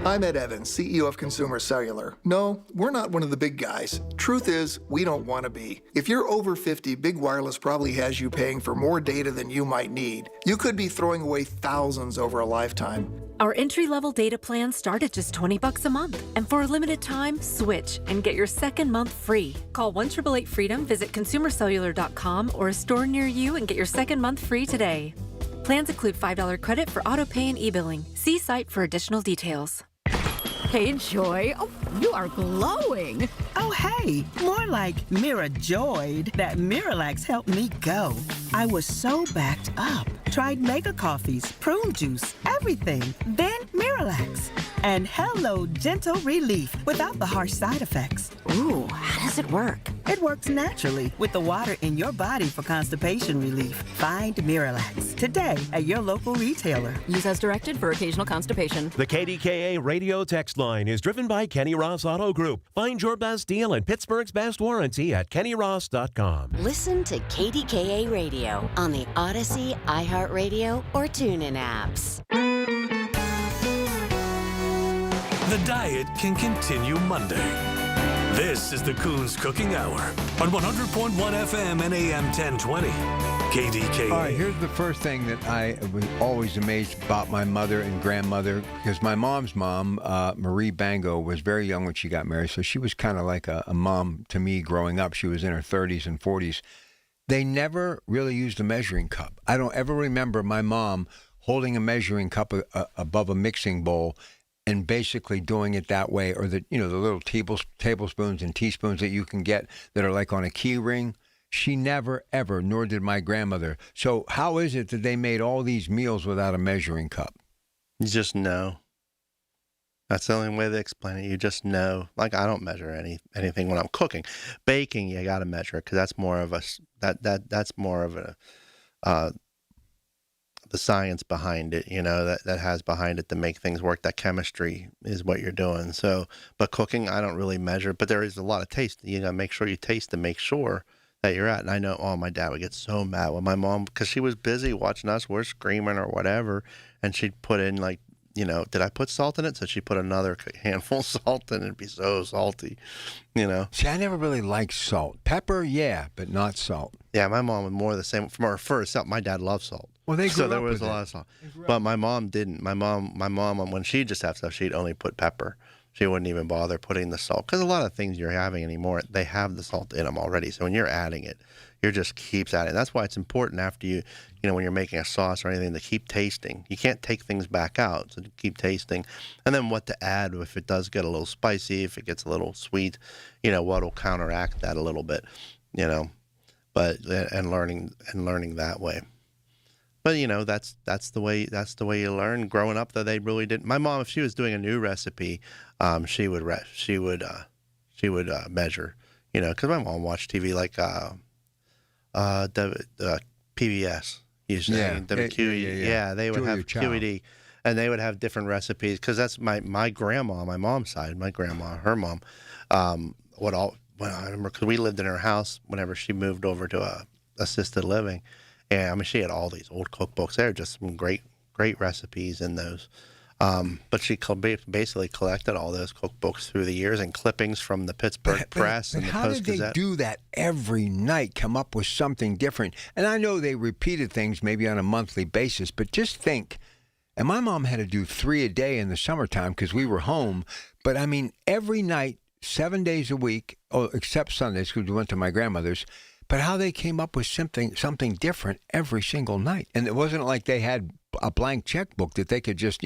I'm Ed Evans, CEO of Consumer Cellular. No, we're not one of the big guys. Truth is, we don't want to be. If you're over 50, Big Wireless probably has you paying for more data than you might need. You could be throwing away thousands over a lifetime. Our entry-level data plans start at just $20 a month. And for a limited time, switch and get your second month free. Call 1-888-FREEDOM, visit consumercellular.com or a store near you and get your second month free today. Plans include $5 credit for auto pay and e-billing. See site for additional details. Hey, Joy. Oh, you are glowing. Oh, hey. More like Mirajoyed. That Miralax helped me go. I was so backed up. Tried mega coffees, prune juice, everything. Then Miralax. And hello, gentle relief without the harsh side effects. Ooh, how does it work? It works naturally with the water in your body for constipation relief. Find Miralax today at your local retailer. Use as directed for occasional constipation. The KDKA radio text line is driven by Kenny Ross Auto Group. Find your best deal and Pittsburgh's best warranty at kennyross.com. Listen to KDKA Radio on the Odyssey, iHeartRadio, or TuneIn apps. The diet can continue Monday. This is the Coons Cooking Hour on 100.1 FM and AM 1020. KDKA. All right, here's the first thing that I was always amazed about my mother and grandmother, because my mom's mom, Marie Bango, was very young when she got married, so she was kind of like a mom to me growing up. She was in her 30s and 40s. They never really used a measuring cup. I don't ever remember my mom holding a measuring cup above a mixing bowl and basically doing it that way, or the little tablespoons and teaspoons that you can get that are like on a key ring. She never, ever, nor did my grandmother. So how is it that they made all these meals without a measuring cup? You just know. That's the only way they explain it. You just know. Like, I don't measure anything when I'm cooking. Baking, you got to measure it, because that's more of that's more of the science behind it, that has behind it to make things work. That chemistry is what you're doing. So, but cooking, I don't really measure, but there is a lot of taste. You got to make sure you taste to make sure that you're at. And I know, my dad would get so mad with my mom because she was busy watching us. We're screaming or whatever. And she'd put in did I put salt in it? So she'd put another handful of salt in it. It'd be so salty, See, I never really liked salt. Pepper, yeah, but not salt. Yeah, my mom was more the same. From her first salt, my dad loved salt. Well, they grew so there up was with a it. lot of salt. But my mom didn't. My mom, when she'd just have stuff, she'd only put pepper. She wouldn't even bother putting the salt. Because a lot of things you're having anymore, they have the salt in them already. So when you're adding it, you just keeps adding. That's why it's important after when you're making a sauce or anything, to keep tasting. You can't take things back out, so to keep tasting. And then what to add if it does get a little spicy, if it gets a little sweet, what will counteract that a little bit, But and learning that way. But that's the way you learn. Growing up, though, they really didn't. My mom, if she was doing a new recipe, she would measure. Because my mom watched TV like PBS usually. WQED. Yeah, they would have QED, and they would have different recipes. Because that's my grandma, my mom's side, my grandma, her mom. Well, I remember because we lived in her house whenever she moved over to assisted living. And she had all these old cookbooks. There were just some great recipes in those. But she basically collected all those cookbooks through the years and clippings from the Pittsburgh Press and the Post-Gazette. How did they do that every night, come up with something different? And I know they repeated things maybe on a monthly basis, but just think, and my mom had to do 3 a day in the summertime because we were home. But every night, 7 days a week, except Sundays because we went to my grandmother's. But how they came up with something different every single night. And it wasn't like they had a blank checkbook that they could just,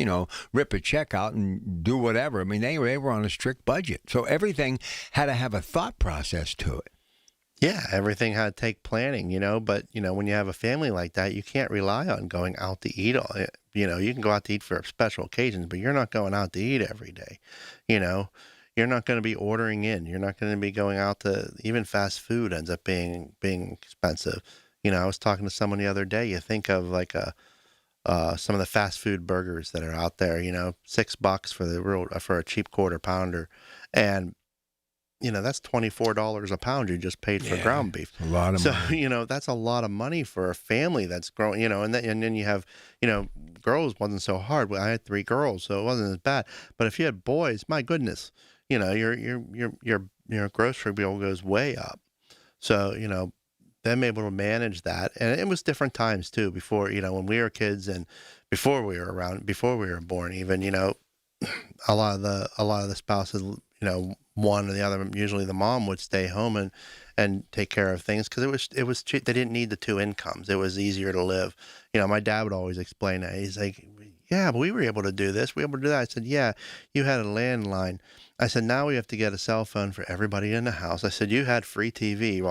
rip a check out and do whatever. They were on a strict budget. So everything had to have a thought process to it. Yeah, everything had to take planning, But, when you have a family like that, you can't rely on going out to eat. You can go out to eat for special occasions, but you're not going out to eat every day, You're not going to be ordering in. You're not going to be going out to, even fast food ends up being expensive. I was talking to someone the other day. You think of like some of the fast food burgers that are out there. $6 for a cheap quarter pounder, and that's $24 a pound you just paid for ground beef. A lot of money. So, that's a lot of money for a family that's growing, and then you have, girls wasn't so hard. Well, I had 3 girls, so it wasn't as bad. But if you had boys, my goodness, your grocery bill goes way up. So, them able to manage that. And it was different times too, before, when we were kids and before we were born even, a lot of the spouses, one or the other, usually the mom would stay home and take care of things because it was cheap. They didn't need the 2 incomes. It was easier to live. My dad would always explain that. He's like, yeah, but we were able to do this. We were able to do that. I said, yeah, you had a landline. I said, now we have to get a cell phone for everybody in the house. I said, you had free TV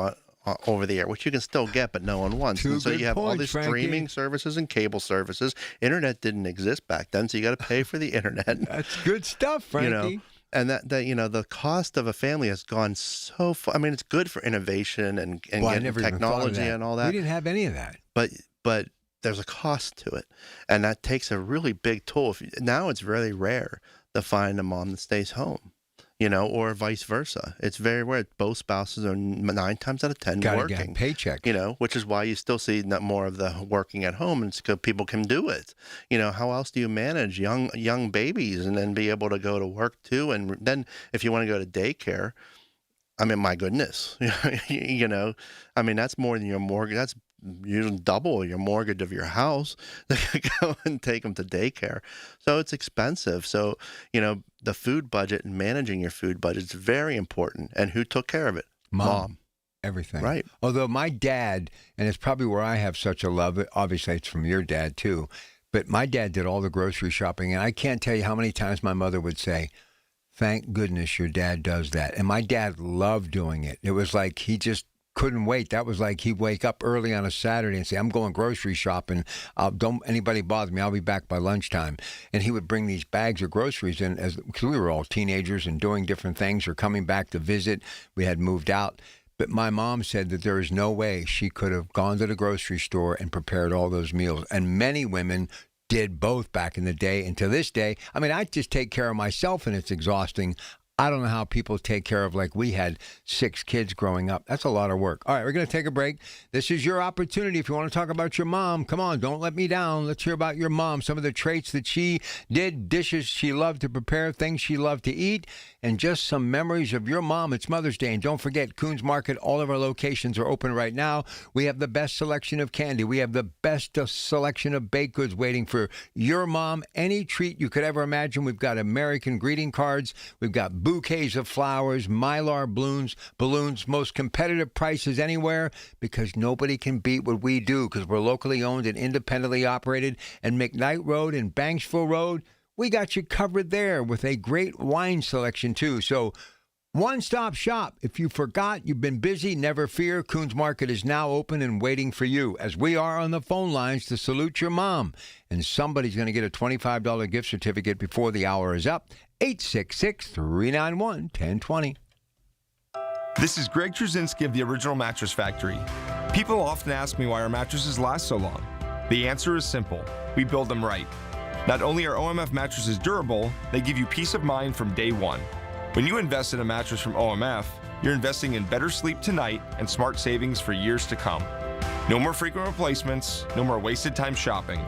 over the air, which you can still get, but no one wants. And so you have all these streaming services and cable services. Internet didn't exist back then, so you got to pay for the internet. That's good stuff, Frankie. And that the cost of a family has gone so far. I mean, it's good for innovation and getting technology and all that. We didn't have any of that. But there's a cost to it, and that takes a really big toll. Now it's really rare to find a mom that stays home. Or vice versa. It's very rare. Both spouses are 9 times out of 10 Gotta working. Get a paycheck. Which is why you still see more of the working at home, and it's because people can do it. How else do you manage young babies and then be able to go to work too? And then if you want to go to daycare, I mean, my goodness, I mean, that's more than your mortgage. That's usually double your mortgage of your house to go and take them to daycare. So it's expensive. So, the food budget and managing your food budget is very important. And who took care of it? Mom. Everything. Right. Although my dad, and it's probably where I have such a love, obviously it's from your dad too, but my dad did all the grocery shopping. And I can't tell you how many times my mother would say, thank goodness your dad does that. And my dad loved doing it. It was like he just couldn't wait. That was like he'd wake up early on a Saturday and say, I'm going grocery shopping. Don't anybody bother me. I'll be back by lunchtime. And he would bring these bags of groceries in because we were all teenagers and doing different things or coming back to visit. We had moved out. But my mom said that there is no way she could have gone to the grocery store and prepared all those meals. And many women did both back in the day. And to this day, I mean, I just take care of myself and it's exhausting. I don't know how people take care of, like we had 6 kids growing up. That's a lot of work. All right, we're going to take a break. This is your opportunity. If you want to talk about your mom, come on, don't let me down. Let's hear about your mom, some of the traits that she did, dishes she loved to prepare, things she loved to eat, and just some memories of your mom. It's Mother's Day. And don't forget, Coons Market, all of our locations are open right now. We have the best selection of candy. We have the best selection of baked goods waiting for your mom. Any treat you could ever imagine. We've got American greeting cards. We've got bouquets of flowers, Mylar balloons, most competitive prices anywhere because nobody can beat what we do because we're locally owned and independently operated. And McKnight Road and Banksville Road, we got you covered there with a great wine selection too. So one-stop shop. If you forgot, you've been busy, never fear. Coons Market is now open and waiting for you as we are on the phone lines to salute your mom. And somebody's going to get a $25 gift certificate before the hour is up. 866-391-1020. This is Greg Trusinski of the Original Mattress Factory. People often ask me why our mattresses last so long. The answer is simple. We build them right. Not only are OMF mattresses durable, they give you peace of mind from day one. When you invest in a mattress from OMF, you're investing in better sleep tonight and smart savings for years to come. No more frequent replacements, no more wasted time shopping.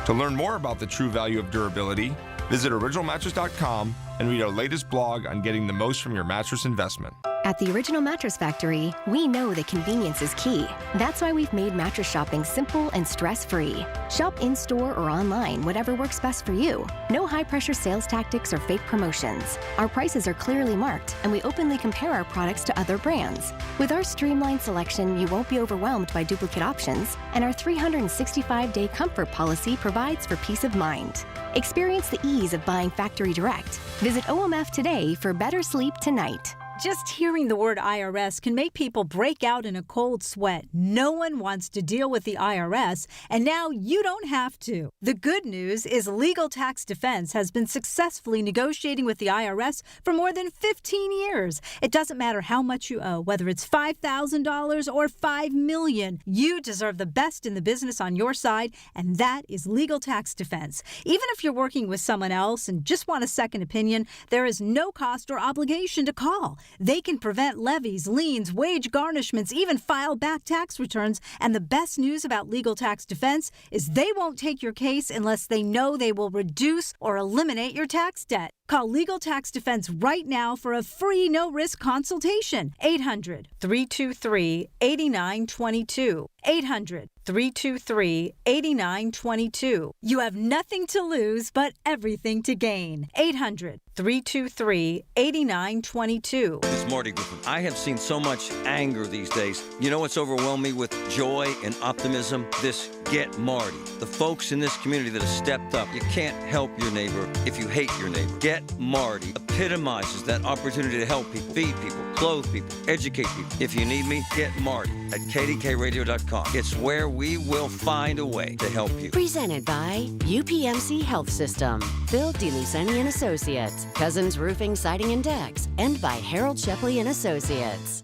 To learn more about the true value of durability, visit originalmattress.com and read our latest blog on getting the most from your mattress investment. At the Original Mattress Factory, we know that convenience is key. That's why we've made mattress shopping simple and stress-free. Shop in-store or online, whatever works best for you. No high-pressure sales tactics or fake promotions. Our prices are clearly marked, and we openly compare our products to other brands. With our streamlined selection, you won't be overwhelmed by duplicate options, and our 365-day comfort policy provides for peace of mind. Experience the ease of buying factory direct. Visit OMF today for better sleep tonight. Just hearing the word IRS can make people break out in a cold sweat. No one wants to deal with the IRS, and now you don't have to. The good news is Legal Tax Defense has been successfully negotiating with the IRS for more than 15 years. It doesn't matter how much you owe, whether it's $5,000 or $5 million. You deserve the best in the business on your side, and that is Legal Tax Defense. Even if you're working with someone else and just want a second opinion, there is no cost or obligation to call. They can prevent levies, liens, wage garnishments, even file back tax returns. And the best news about Legal Tax Defense is they won't take your case unless they know they will reduce or eliminate your tax debt. Call Legal Tax Defense right now for a free no-risk consultation. 800-323-8922. 800-323-8922. You have nothing to lose but everything to gain. 800-323-8922. This is Marty Griffin. I have seen so much anger these days. You know what's overwhelmed me with joy and optimism? This Get Marty. The folks in this community that have stepped up. You can't help your neighbor if you hate your neighbor. Get Marty epitomizes that opportunity to help people, feed people, clothe people, educate people. If you need me, get Marty at KDKRadio.com. It's where we will find a way to help you. Presented by UPMC Health System, Phil DeLuceni and Associates, Cousins Roofing, Siding and Decks, and by Harold Shepley and Associates.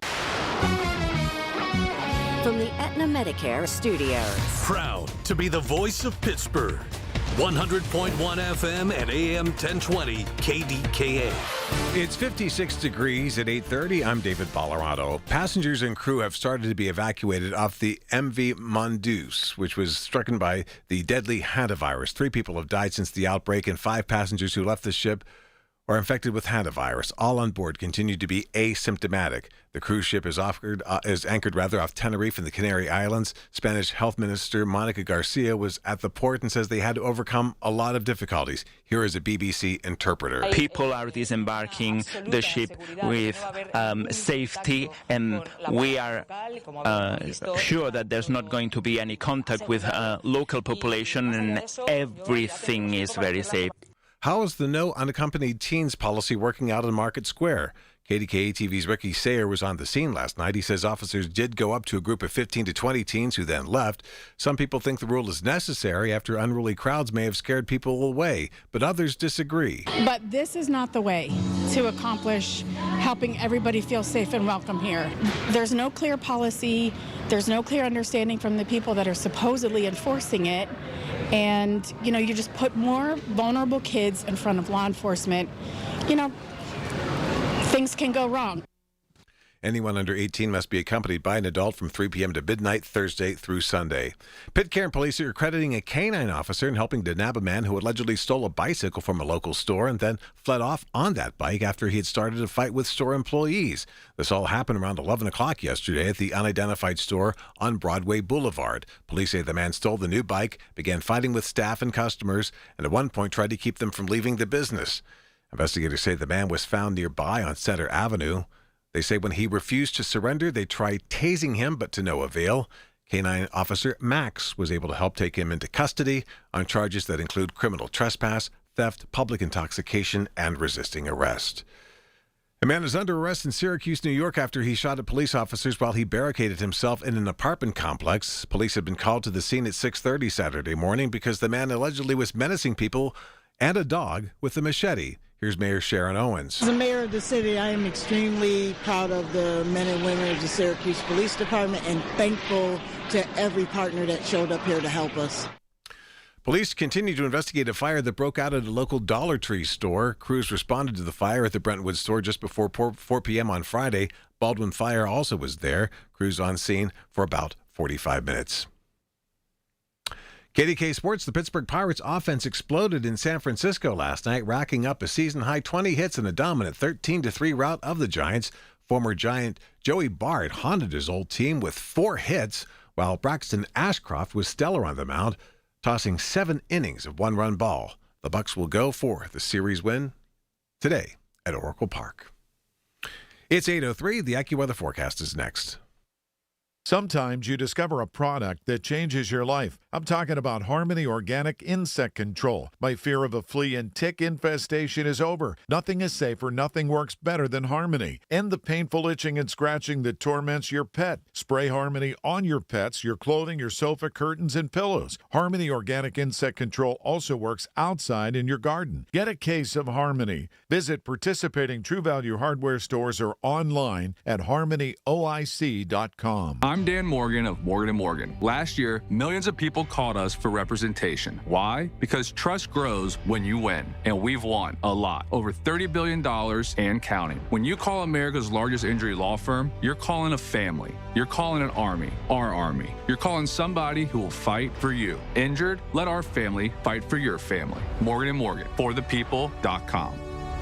From the Aetna Medicare Studios. Proud to be the voice of Pittsburgh. 100.1 FM and AM 1020 KDKA. It's 56 degrees at 8:30. I'm David Ballarado. Passengers and crew have started to be evacuated off the MV Mondoose, which was stricken by the deadly hantavirus. 3 people have died since the outbreak, and 5 passengers who left the ship are infected with hantavirus. All on board continue to be asymptomatic. The cruise ship is anchored off Tenerife in the Canary Islands. Spanish Health Minister Monica Garcia was at the port and says they had to overcome a lot of difficulties. Here is a BBC interpreter. People are disembarking the ship with safety, and we are sure that there's not going to be any contact with local population, and everything is very safe. How is the no unaccompanied teens policy working out in Market Square? KDKA-TV's Ricky Sayer was on the scene last night. He says officers did go up to a group of 15 to 20 teens who then left. Some people think the rule is necessary after unruly crowds may have scared people away, but others disagree. But this is not the way to accomplish helping everybody feel safe and welcome here. There's no clear policy. There's no clear understanding from the people that are supposedly enforcing it. And, you just put more vulnerable kids in front of law enforcement. Things can go wrong. Anyone under 18 must be accompanied by an adult from 3 p.m. to midnight, Thursday through Sunday. Pitcairn police are crediting a canine officer in helping to nab a man who allegedly stole a bicycle from a local store and then fled off on that bike after he had started a fight with store employees. This all happened around 11 o'clock yesterday at the unidentified store on Broadway Boulevard. Police say the man stole the new bike, began fighting with staff and customers, and at one point tried to keep them from leaving the business. Investigators say the man was found nearby on Center Avenue. They say when he refused to surrender, they tried tasing him, but to no avail. Canine officer Max was able to help take him into custody on charges that include criminal trespass, theft, public intoxication, and resisting arrest. A man is under arrest in Syracuse, New York, after he shot at police officers while he barricaded himself in an apartment complex. Police had been called to the scene at 6:30 Saturday morning because the man allegedly was menacing people and a dog with a machete. Here's Mayor Sharon Owens. As the mayor of the city, I am extremely proud of the men and women of the Syracuse Police Department and thankful to every partner that showed up here to help us. Police continue to investigate a fire that broke out at a local Dollar Tree store. Crews responded to the fire at the Brentwood store just before 4 p.m. on Friday. Baldwin Fire also was there. Crews on scene for about 45 minutes. KDK Sports, the Pittsburgh Pirates offense exploded in San Francisco last night, racking up a season-high 20 hits and a dominant 13-3 rout of the Giants. Former Giant Joey Bart haunted his old team with 4 hits, while Braxton Ashcroft was stellar on the mound, tossing 7 innings of 1-run ball. The Bucs will go for the series win today at Oracle Park. It's 8:03. The AccuWeather forecast is next. Sometimes you discover a product that changes your life. I'm talking about Harmony Organic Insect Control. My fear of a flea and tick infestation is over. Nothing is safer, nothing works better than Harmony. End the painful itching and scratching that torments your pet. Spray Harmony on your pets, your clothing, your sofa, curtains, and pillows. Harmony Organic Insect Control also works outside in your garden. Get a case of Harmony. Visit participating True Value hardware stores or online at harmonyoic.com. I'm Dan Morgan of Morgan & Morgan. Last year, millions of people people called us for representation. Why? Because trust grows when you win, and we've won a lot. Over $30 billion and counting. When you call America's largest injury law firm, you're calling a family. You're calling an army, our army. You're calling somebody who will fight for you. Injured? Let our family fight for your family. Morgan & Morgan, forthepeople.com.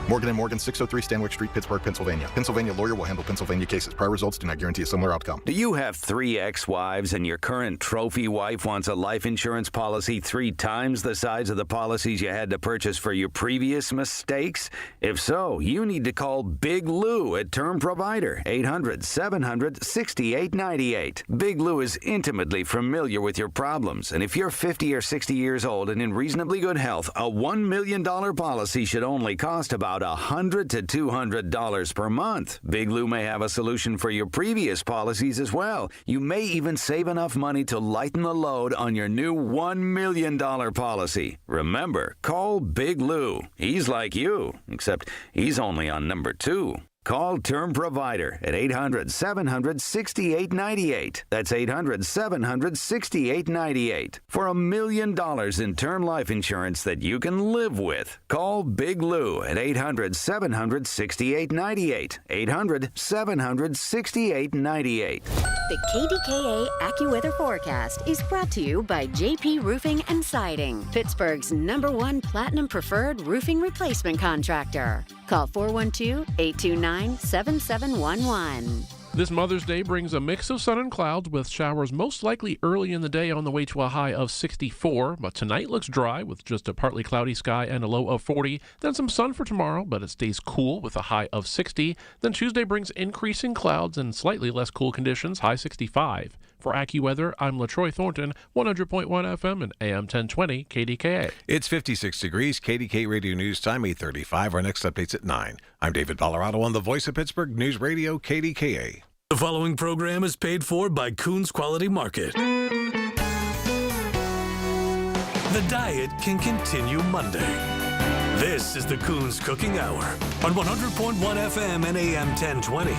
Morgan & Morgan, 603 Stanwyck Street, Pittsburgh, Pennsylvania. Pennsylvania lawyer will handle Pennsylvania cases. Prior results do not guarantee a similar outcome. Do you have 3 ex-wives and your current trophy wife wants a life insurance policy 3 times the size of the policies you had to purchase for your previous mistakes? If so, you need to call Big Lou at Term Provider, 800-700-6898. Big Lou is intimately familiar with your problems, and if you're 50 or 60 years old and in reasonably good health, a $1 million policy should only cost about $100 to $200 per month. Big Lou may have a solution for your previous policies as well. You may even save enough money to lighten the load on your new $1 million policy. Remember, call Big Lou. He's like you, except he's only on number 2. Call Term Provider at 800-700-6898. That's 800-700-6898. For $1 million in term life insurance that you can live with. Call Big Lou at 800-700-6898. 800-700-6898. The KDKA AccuWeather forecast is brought to you by JP Roofing and Siding, Pittsburgh's #1 Platinum Preferred Roofing Replacement Contractor. Call 412-829-7711. This Mother's Day brings a mix of sun and clouds with showers most likely early in the day on the way to a high of 64. But tonight looks dry with just a partly cloudy sky and a low of 40. Then some sun for tomorrow, but it stays cool with a high of 60. Then Tuesday brings increasing clouds and slightly less cool conditions, high 65. For AccuWeather, I'm LaTroy Thornton, 100.1 FM and AM 1020 KDKA. It's 56 degrees. KDKA Radio News Time, 8:35. Our next update's at 9. I'm David Colorado on the Voice of Pittsburgh News Radio, KDKA. The following program is paid for by Coons Quality Market. The diet can continue Monday. This is the Coons Cooking Hour on 100.1 FM and AM 1020.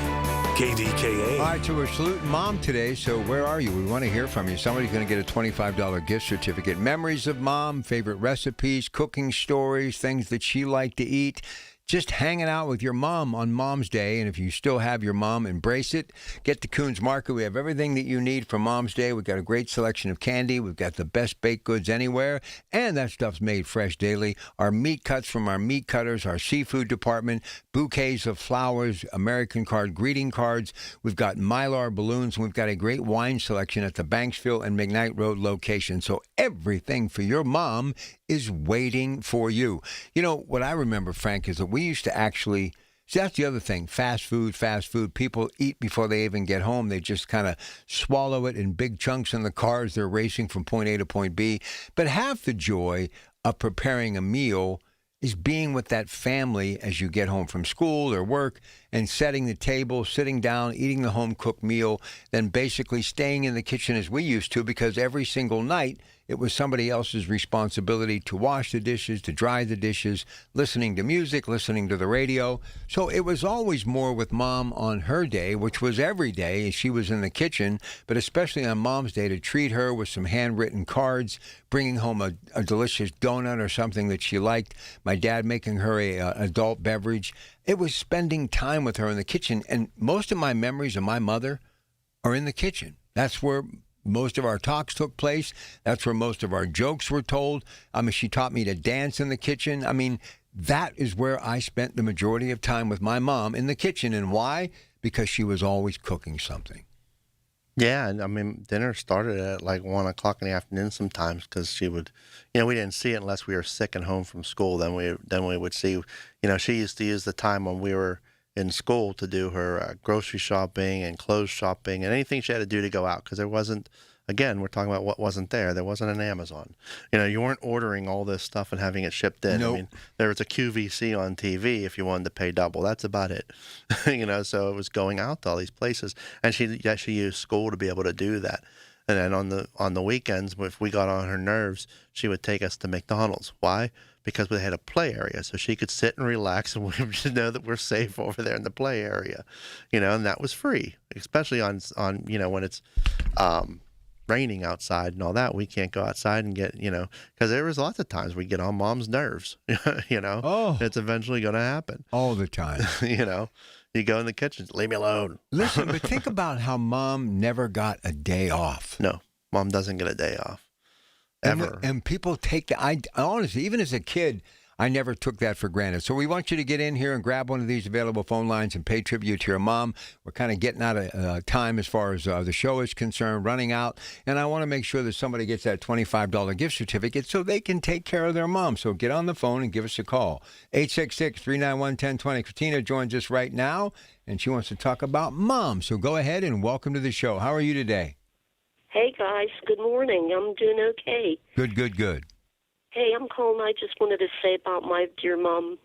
KDKA. All right, so we're saluting Mom today, so where are you? We want to hear from you. Somebody's going to get a $25 gift certificate. Memories of Mom, favorite recipes, cooking stories, things that she liked to eat. Just hanging out with your mom on Mom's Day, and if you still have your mom, embrace it. Get to Coons Market. We have everything that you need for Mom's Day. We've got a great selection of candy. We've got the best baked goods anywhere, and that stuff's made fresh daily. Our meat cuts from our meat cutters, our seafood department, bouquets of flowers, American card greeting cards. We've got Mylar balloons, and we've got a great wine selection at the Banksville and McKnight Road location. So everything for your mom is waiting for you. You know, what I remember, Frank, is that we used to actually, see, that's the other thing, fast food. People eat before they even get home. They just kind of swallow it in big chunks in the car as they're racing from point A to point B. But half the joy of preparing a meal is being with that family as you get home from school or work and setting the table, sitting down, eating the home-cooked meal, then basically staying in the kitchen as we used to, because every single night it was somebody else's responsibility to wash the dishes, to dry the dishes, listening to music, listening to the radio. So it was always more with Mom on her day, which was every day as she was in the kitchen, but especially on Mom's Day, to treat her with some handwritten cards, bringing home a delicious donut or something that she liked, my dad making her an adult beverage. It was spending time with her in the kitchen, and most of my memories of my mother are in the kitchen. That's where most of our talks took place. That's where most of our jokes were told. I mean, she taught me to dance in the kitchen. I mean, that is where I spent the majority of time with my mom, in the kitchen. And why? Because she was always cooking something. Yeah, and I mean, dinner started at like 1 o'clock in the afternoon sometimes, because she would, we didn't see it unless we were sick and home from school. Then we would see, she used to use the time when we were in school to do her grocery shopping and clothes shopping and anything she had to do to go out, because there wasn't, again, we're talking about what wasn't there. There wasn't an Amazon. You weren't ordering all this stuff and having it shipped in. Nope. I mean, there was a QVC on TV if you wanted to pay double. That's about it. So it was going out to all these places, and she used school to be able to do that. And then on the weekends, if we got on her nerves, she would take us to McDonald's. Why? Because we had a play area, so she could sit and relax, and we should know that we're safe over there in the play area, and that was free, especially on when it's, raining outside and all that, we can't go outside and get, because there was lots of times we get on Mom's nerves, Oh. It's eventually going to happen. All the time. You go in the kitchen, leave me alone. Listen, but think about how Mom never got a day off. No, Mom doesn't get a day off. Ever. And people take that. Honestly, even as a kid, I never took that for granted. So we want you to get in here and grab one of these available phone lines and pay tribute to your mom. We're kind of getting out of time as far as the show is concerned, running out. And I want to make sure that somebody gets that $25 gift certificate so they can take care of their mom. So get on the phone and give us a call. 866-391-1020. Christina joins us right now, and she wants to talk about mom. So go ahead and welcome to the show. How are you today? Hey, guys. Good morning. I'm doing okay. Good. Hey, I'm calling. I just wanted to say about my dear mom.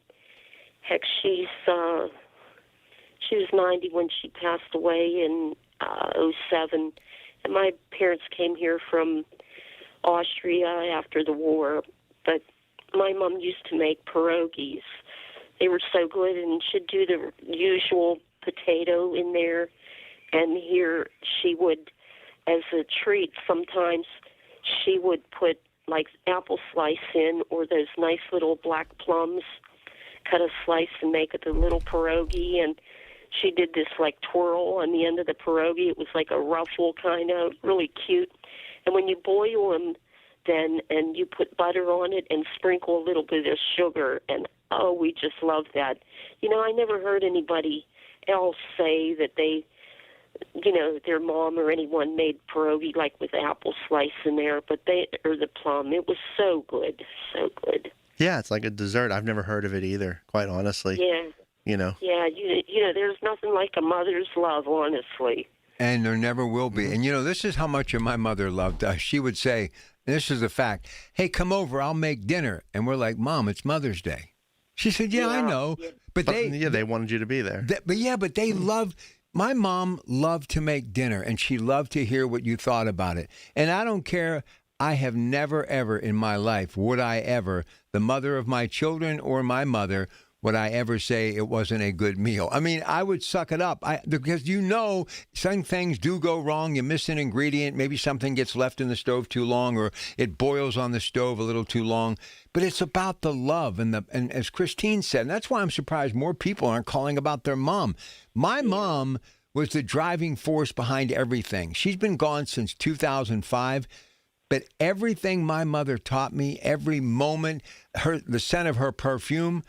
Heck, she was 90 when she passed away in 2007. And my parents came here from Austria after the war. But my mom used to make pierogies. They were so good, and she'd do the usual potato in there. And here she would, as a treat, sometimes she would put like apple slice in, or those nice little black plums, cut a slice and make it a little pierogi. And she did this like twirl on the end of the pierogi. It was like a ruffle kind of, really cute. And when you boil them then, and you put butter on it and sprinkle a little bit of sugar, and oh, we just love that. I never heard anybody else say that they, their mom or anyone made pierogi like with apple slice in there, or the plum. It was so good, so good. Yeah, it's like a dessert. I've never heard of it either, quite honestly. Yeah. Yeah, there's nothing like a mother's love, honestly. And there never will be. And, this is how much my mother loved us. She would say, this is a fact, hey, come over, I'll make dinner. And we're like, Mom, it's Mother's Day. She said, yeah, I know. Yeah. But they wanted you to be there. But they loved... My mom loved to make dinner, and she loved to hear what you thought about it. And I don't care. I have never, ever in my life, the mother of my children or my mother, would I ever say it wasn't a good meal. I mean, I would suck it up because some things do go wrong. You miss an ingredient. Maybe something gets left in the stove too long, or it boils on the stove a little too long. But it's about the love and as Christine said, and that's why I'm surprised more people aren't calling about their mom. My mom was the driving force behind everything. She's been gone since 2005. But everything my mother taught me, every moment, the scent of her perfume,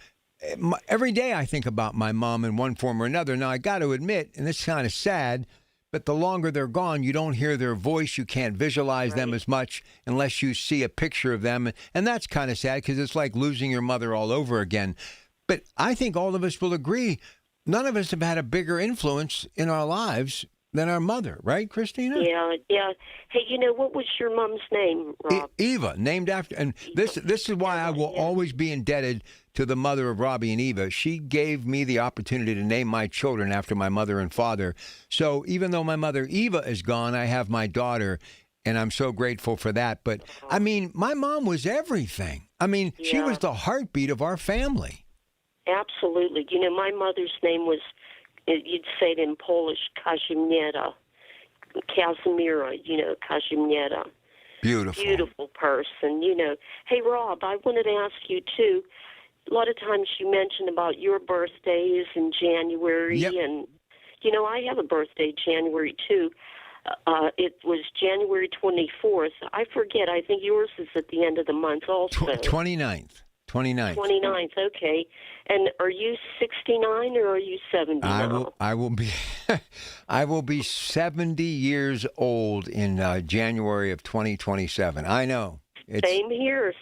every day I think about my mom in one form or another. Now, I got to admit, and it's kind of sad, but the longer they're gone, you don't hear their voice. You can't visualize them as much unless you see a picture of them. And that's kind of sad because it's like losing your mother all over again. But I think all of us will agree, none of us have had a bigger influence in our lives than our mother, right, Christina? Yeah. Hey, what was your mom's name, Rob? Eva, named after, and this is why I will always be indebted to the mother of Robbie and Eva. She gave me the opportunity to name my children after my mother and father. So even though my mother Eva is gone, I have my daughter, and I'm so grateful for that. But I mean, my mom was everything. I mean, she was the heartbeat of our family. Absolutely. My mother's name was, you'd say it in Polish, Kazimiera. Casimira, Kazimiera. Beautiful person, Hey, Rob, I wanted to ask you, too, a lot of times you mention about your birthdays in January, and, I have a birthday January, too. It was January 24th. I forget. I think yours is at the end of the month also. 29th. 29th, okay. And are you 69 or are you 70 now? I will be I will be 70 years old in January of 2027. I know. Same here.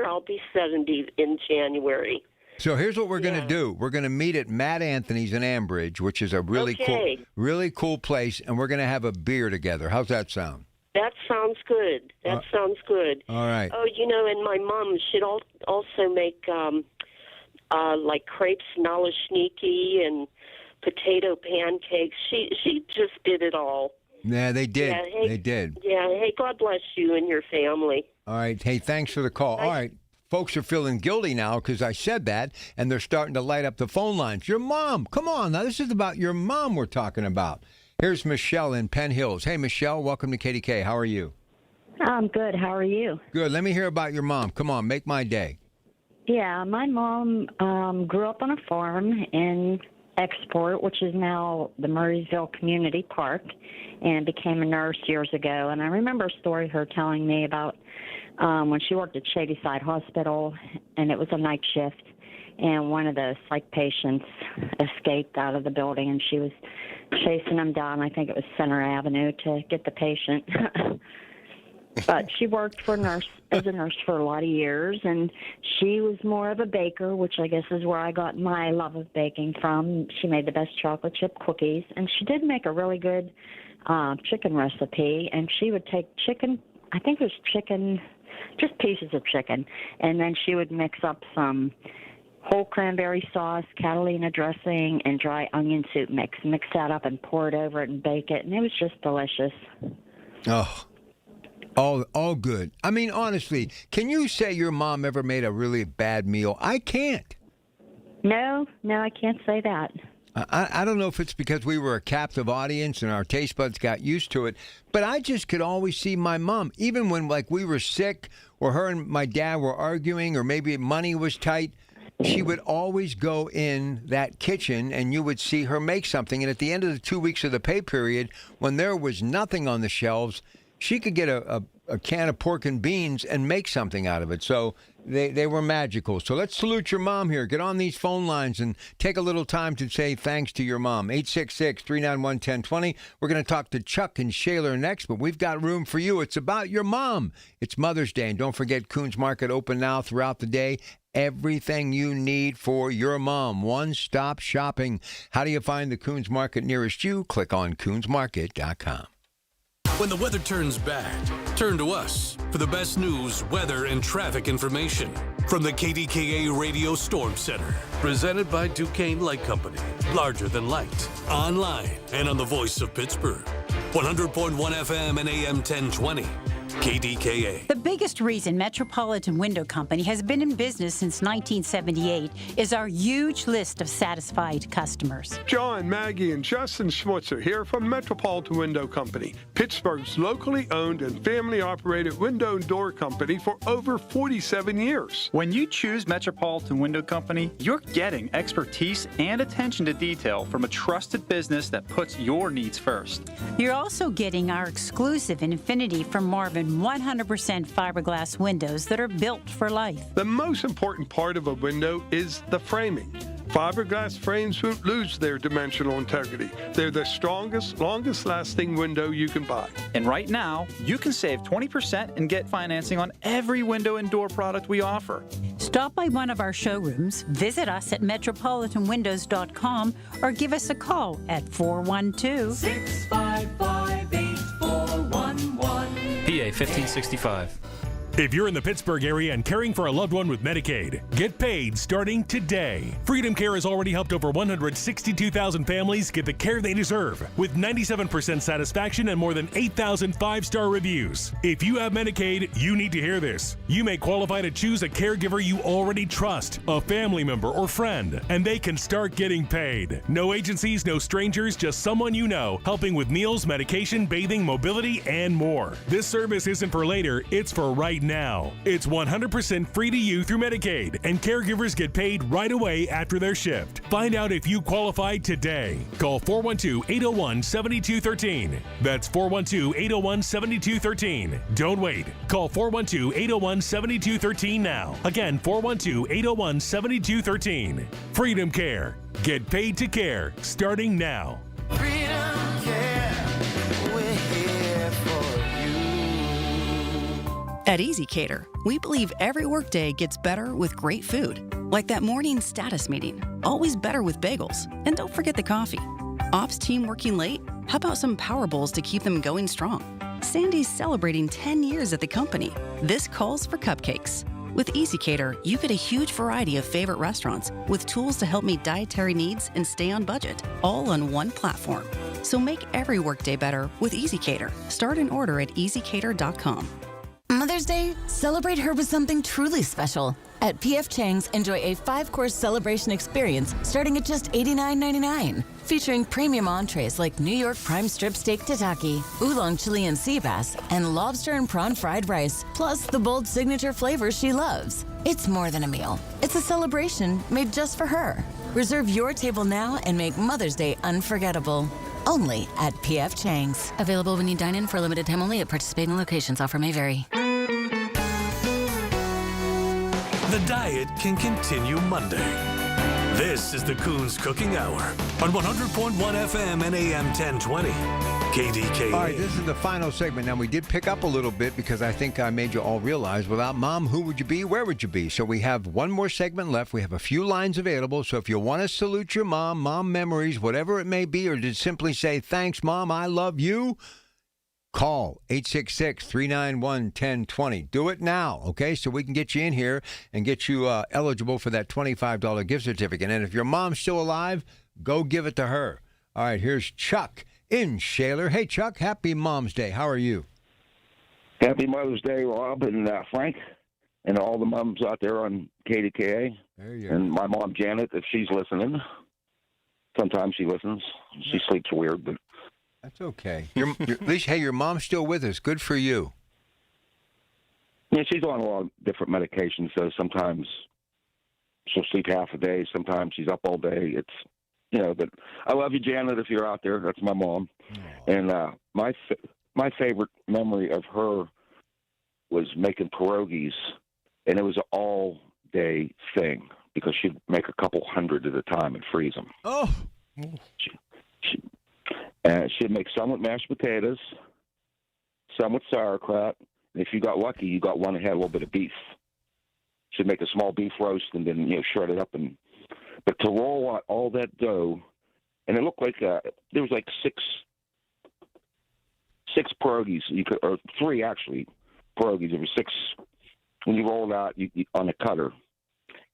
I'll be 70 in January. So here's what we're going to do. We're going to meet at Matt Anthony's in Ambridge, which is a really cool place, and we're going to have a beer together. How's that sound? That sounds good. Sounds good. All right. Oh, and my mom should also make like crepes naleshniki and potato pancakes. She just did it all. Yeah, they did. They did. Yeah. Hey, God bless you and your family. All right. Hey, thanks for the call. All right. Folks are feeling guilty now because I said that, and they're starting to light up the phone lines. Your mom. Come on. Now, this is about your mom we're talking about. Here's Michelle in Penn Hills. Hey, Michelle, welcome to KDK. How are you? I'm good. How are you? Good. Let me hear about your mom. Come on, make my day. Yeah, my mom grew up on a farm in Export, which is now the Murraysville Community Park, and became a nurse years ago. And I remember a story her telling me about when she worked at Shadyside Hospital, and it was a night shift, and one of the psych patients escaped out of the building, and she was chasing him down, I think it was Center Avenue, to get the patient. But she worked as a nurse for a lot of years, and she was more of a baker, which I guess is where I got my love of baking from. She made the best chocolate chip cookies, and she did make a really good chicken recipe, and she would take chicken, I think it was chicken, just pieces of chicken, and then she would mix up some whole cranberry sauce, Catalina dressing, and dry onion soup mix that up and pour it over it and bake it, and it was just delicious. Oh, all good. I mean, honestly, can you say your mom ever made a really bad meal? I can't. No, I can't say that. I don't know if it's because we were a captive audience and our taste buds got used to it, but I just could always see my mom, even when like we were sick or her and my dad were arguing or maybe money was tight, she would always go in that kitchen and you would see her make something. And at the end of the 2 weeks of the pay period, when there was nothing on the shelves, she could get a can of pork and beans and make something out of it. So they were magical. So let's salute your mom here. Get on these phone lines and take a little time to say thanks to your mom. 866-391-1020. We're going to talk to Chuck and Shaler next, but we've got room for you. It's about your mom. It's Mother's Day. And don't forget, Coons Market open now throughout the day. Everything you need for your mom. One-stop shopping. How do you find the Coons Market nearest you? Click on coonsmarket.com. When the weather turns bad, turn to us for the best news, weather, and traffic information from the KDKA Radio Storm Center. Presented by Duquesne Light Company. Larger than light. Online and on the voice of Pittsburgh. 100.1 FM and AM 1020. KDKA. The biggest reason Metropolitan Window Company has been in business since 1978 is our huge list of satisfied customers. John, Maggie, and Justin Schmutzer here from Metropolitan Window Company, Pittsburgh's locally owned and family-operated window and door company for over 47 years. When you choose Metropolitan Window Company, you're getting expertise and attention to detail from a trusted business that puts your needs first. You're also getting our exclusive Infinity from Marvin 100% fiberglass windows that are built for life. The most important part of a window is the framing. Fiberglass frames won't lose their dimensional integrity. They're the strongest, longest-lasting window you can buy. And right now, you can save 20% and get financing on every window and door product we offer. Stop by one of our showrooms, visit us at metropolitanwindows.com, or give us a call at 412-655-8411. PA 1565. If you're in the Pittsburgh area and caring for a loved one with Medicaid, get paid starting today. Freedom Care has already helped over 162,000 families get the care they deserve, with 97% satisfaction and more than 8,000 five-star reviews. If you have Medicaid, you need to hear this. You may qualify to choose a caregiver you already trust, a family member or friend, and they can start getting paid. No agencies, no strangers, just someone you know, helping with meals, medication, bathing, mobility, and more. This service isn't for later, it's for right now. It's 100% free to you through Medicaid, and caregivers get paid right away after their shift. Find out if you qualify today. Call 412-801-7213. That's 412-801-7213. Don't wait. Call 412-801-7213 now. Again, 412-801-7213. Freedom Care. Get paid to care starting now. Freedom Care. We're here for you. At EasyCater, we believe every workday gets better with great food. Like that morning status meeting, always better with bagels. And don't forget the coffee. Ops team working late? How about some power bowls to keep them going strong? Sandy's celebrating 10 years at the company. This calls for cupcakes. With EasyCater, you get a huge variety of favorite restaurants with tools to help meet dietary needs and stay on budget, all on one platform. So make every workday better with EasyCater. Start an order at easycater.com. Mother's Day, celebrate her with something truly special. At P.F. Chang's, enjoy a 5-course celebration experience starting at just $89.99. Featuring premium entrees like New York prime strip steak tataki, oolong Chilean sea bass, and lobster and prawn fried rice, plus the bold signature flavors she loves. It's more than a meal. It's a celebration made just for her. Reserve your table now and make Mother's Day unforgettable. Only at P.F. Chang's. Available when you dine in for a limited time only at participating locations. Offer may vary. The diet can continue Monday. This is the Coons Cooking Hour on 100.1 FM and AM 1020. KDKA. All right, this is the final segment. Now, we did pick up a little bit because I think I made you all realize without Mom, who would you be? Where would you be? So we have one more segment left. We have a few lines available. So if you want to salute your mom, mom memories, whatever it may be, or just simply say, thanks, Mom, I love you, call 866-391-1020. Do it now, okay? So we can get you in here and get you eligible for that $25 gift certificate. And if your mom's still alive, go give it to her. All right, here's Chuck in Shaler. Hey, Chuck, happy Mom's Day. How are you? Happy Mother's Day, Rob and Frank, and all the moms out there on KDKA. There you and my mom, Janet, if she's listening. Sometimes she listens. She sleeps weird, but that's okay. At least, hey, your mom's still with us. Good for you. yeah, she's on a lot of different medications, so sometimes she'll sleep half a day. Sometimes she's up all day. It's, but I love you, Janet, if you're out there. That's my mom. And my favorite memory of her was making pierogies, and it was an all-day thing because she'd make a couple hundred at a time and freeze them. Oh. She'd make some with mashed potatoes, some with sauerkraut, and if you got lucky, you got one that had a little bit of beef. She'd make a small beef roast and then, shred it up. But to roll out all that dough, and it looked like there was like six pierogies, or 3 actually pierogies. There were 6 when you rolled out on a cutter,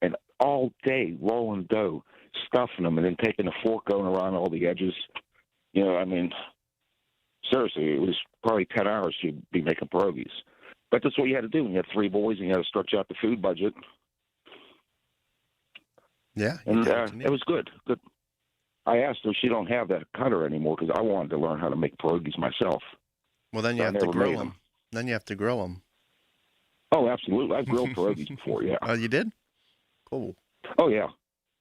and all day rolling dough, stuffing them, and then taking a fork going around all the edges. Seriously, it was probably 10 hours you'd be making pierogies. But that's what you had to do when you had 3 boys and you had to stretch out the food budget. Yeah. And it was good. Good. I asked her if she don't have that cutter anymore because I wanted to learn how to make pierogies myself. Well, then you have to grill them. Then you have to grill them. Oh, absolutely. I've grilled pierogies before, yeah. Oh, you did? Cool. Oh, yeah.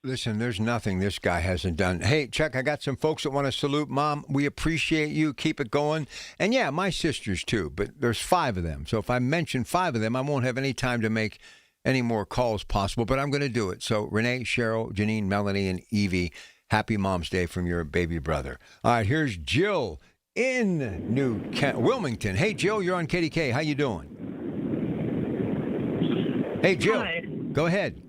Listen, there's nothing this guy hasn't done. Hey, Chuck, I got some folks that want to salute Mom. We appreciate you. Keep it going. And, yeah, my sisters, too, but there's 5 of them. So if I mention 5 of them, I won't have any time to make any more calls possible, but I'm going to do it. So Renee, Cheryl, Janine, Melanie, and Evie, happy Mom's Day from your baby brother. All right, here's Jill in Wilmington. Hey, Jill, you're on KDK. How you doing? Hey, Jill. Hi. Go ahead.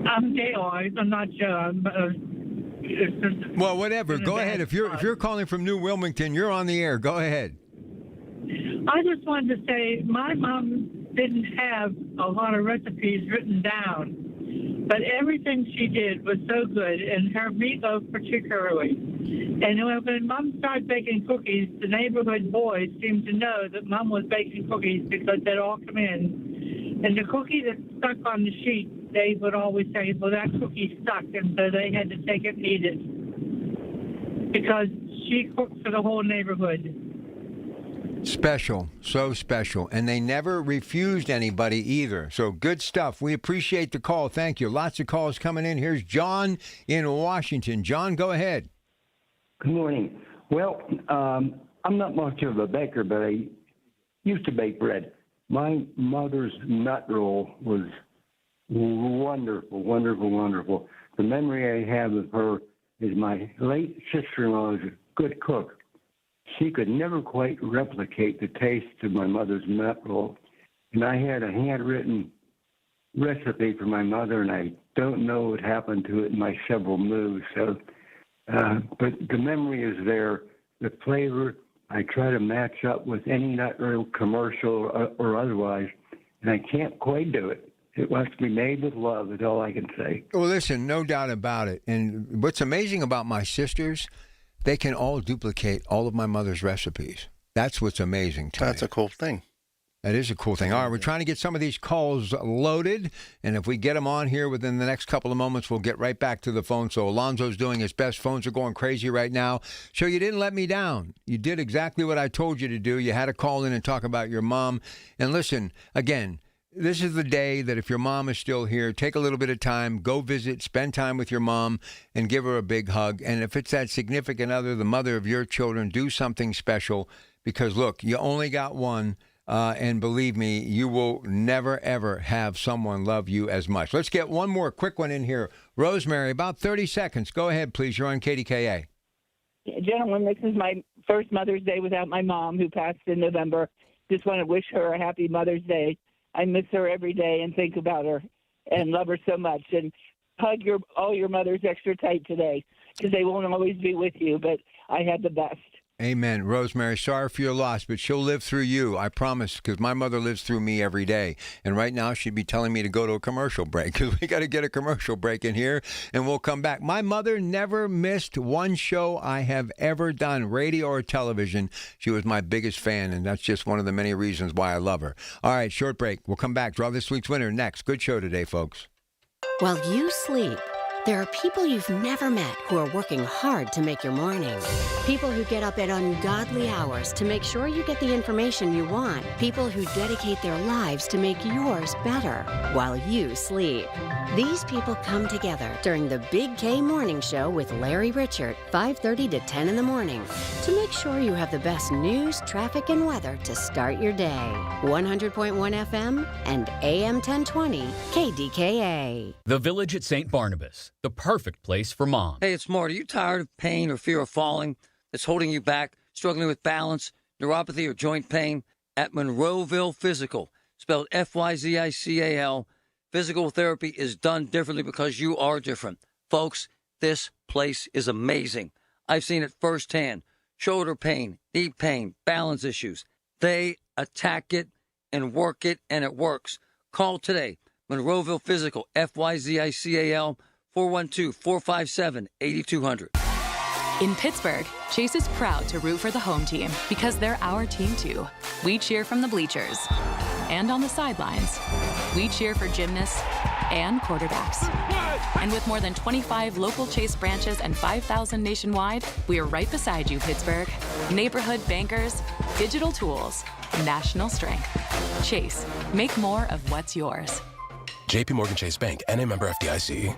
I'm Gail. I'm not Joe. Well, whatever. Go ahead. If you're calling from New Wilmington, you're on the air. Go ahead. I just wanted to say my mom didn't have a lot of recipes written down, but everything she did was so good, and her meatloaf particularly. And when Mom started baking cookies, the neighborhood boys seemed to know that Mom was baking cookies because they'd all come in. And the cookie that stuck on the sheet, they would always say, well, that cookie stuck, and so they had to take it and eat it. Because she cooked for the whole neighborhood. Special, so special. And they never refused anybody either. So good stuff. We appreciate the call. Thank you. Lots of calls coming in. Here's John in Washington. John, go ahead. Good morning. Well, I'm not much of a baker, but I used to bake bread. My mother's nut roll was wonderful, wonderful, wonderful. The memory I have of her is my late sister-in-law was a good cook. She could never quite replicate the taste of my mother's nut roll. And I had a handwritten recipe for my mother, and I don't know what happened to it in my several moves. So, but the memory is there. The flavor, I try to match up with any nut roll commercial or otherwise, and I can't quite do it. It must be made with love, is all I can say. Well, listen, no doubt about it. And what's amazing about my sisters, they can all duplicate all of my mother's recipes. That's what's amazing to me. That's a cool thing. That is a cool thing. All right, we're trying to get some of these calls loaded, and if we get them on here within the next couple of moments, we'll get right back to the phone. So Alonzo's doing his best. Phones are going crazy right now. So you didn't let me down. You did exactly what I told you to do. You had to call in and talk about your mom. And listen, again, this is the day that if your mom is still here, take a little bit of time, go visit, spend time with your mom, and give her a big hug. And if it's that significant other, the mother of your children, do something special because, look, you only got one. And believe me, you will never, ever have someone love you as much. Let's get one more quick one in here. Rosemary, about 30 seconds. Go ahead, please. You're on KDKA. Gentlemen, this is my first Mother's Day without my mom, who passed in November. Just want to wish her a happy Mother's Day. I miss her every day and think about her and love her so much. And hug all your mothers extra tight today because they won't always be with you, but I had the best. Amen. Rosemary, sorry for your loss, but she'll live through you, I promise, because my mother lives through me every day. And right now she'd be telling me to go to a commercial break because we got to get a commercial break in here, and we'll come back. My mother never missed one show I have ever done, radio or television. She was my biggest fan, and that's just one of the many reasons why I love her. All right, short break. We'll come back. Draw this week's winner next. Good show today, folks. While you sleep, there are people you've never met who are working hard to make your morning. People who get up at ungodly hours to make sure you get the information you want. People who dedicate their lives to make yours better while you sleep. These people come together during the Big K Morning Show with Larry Richert, 5:30 to 10 in the morning, to make sure you have the best news, traffic, and weather to start your day. 100.1 FM and AM 1020 KDKA. The Village at St. Barnabas, the perfect place for mom. Hey, it's Marty. Are you tired of pain or fear of falling that's holding you back, struggling with balance, neuropathy, or joint pain? At Monroeville Physical, spelled F-Y-Z-I-C-A-L, physical therapy is done differently because you are different. Folks, this place is amazing. I've seen it firsthand. Shoulder pain, knee pain, balance issues. They attack it and work it, and it works. Call today. Monroeville Physical, F-Y-Z-I-C-A-L, 412-457-8200. In Pittsburgh, Chase is proud to root for the home team because they're our team too. We cheer from the bleachers and on the sidelines. We cheer for gymnasts and quarterbacks. And with more than 25 local Chase branches and 5,000 nationwide, we are right beside you, Pittsburgh. Neighborhood bankers, digital tools, national strength. Chase, make more of what's yours. JP Morgan Chase Bank, N.A. member FDIC.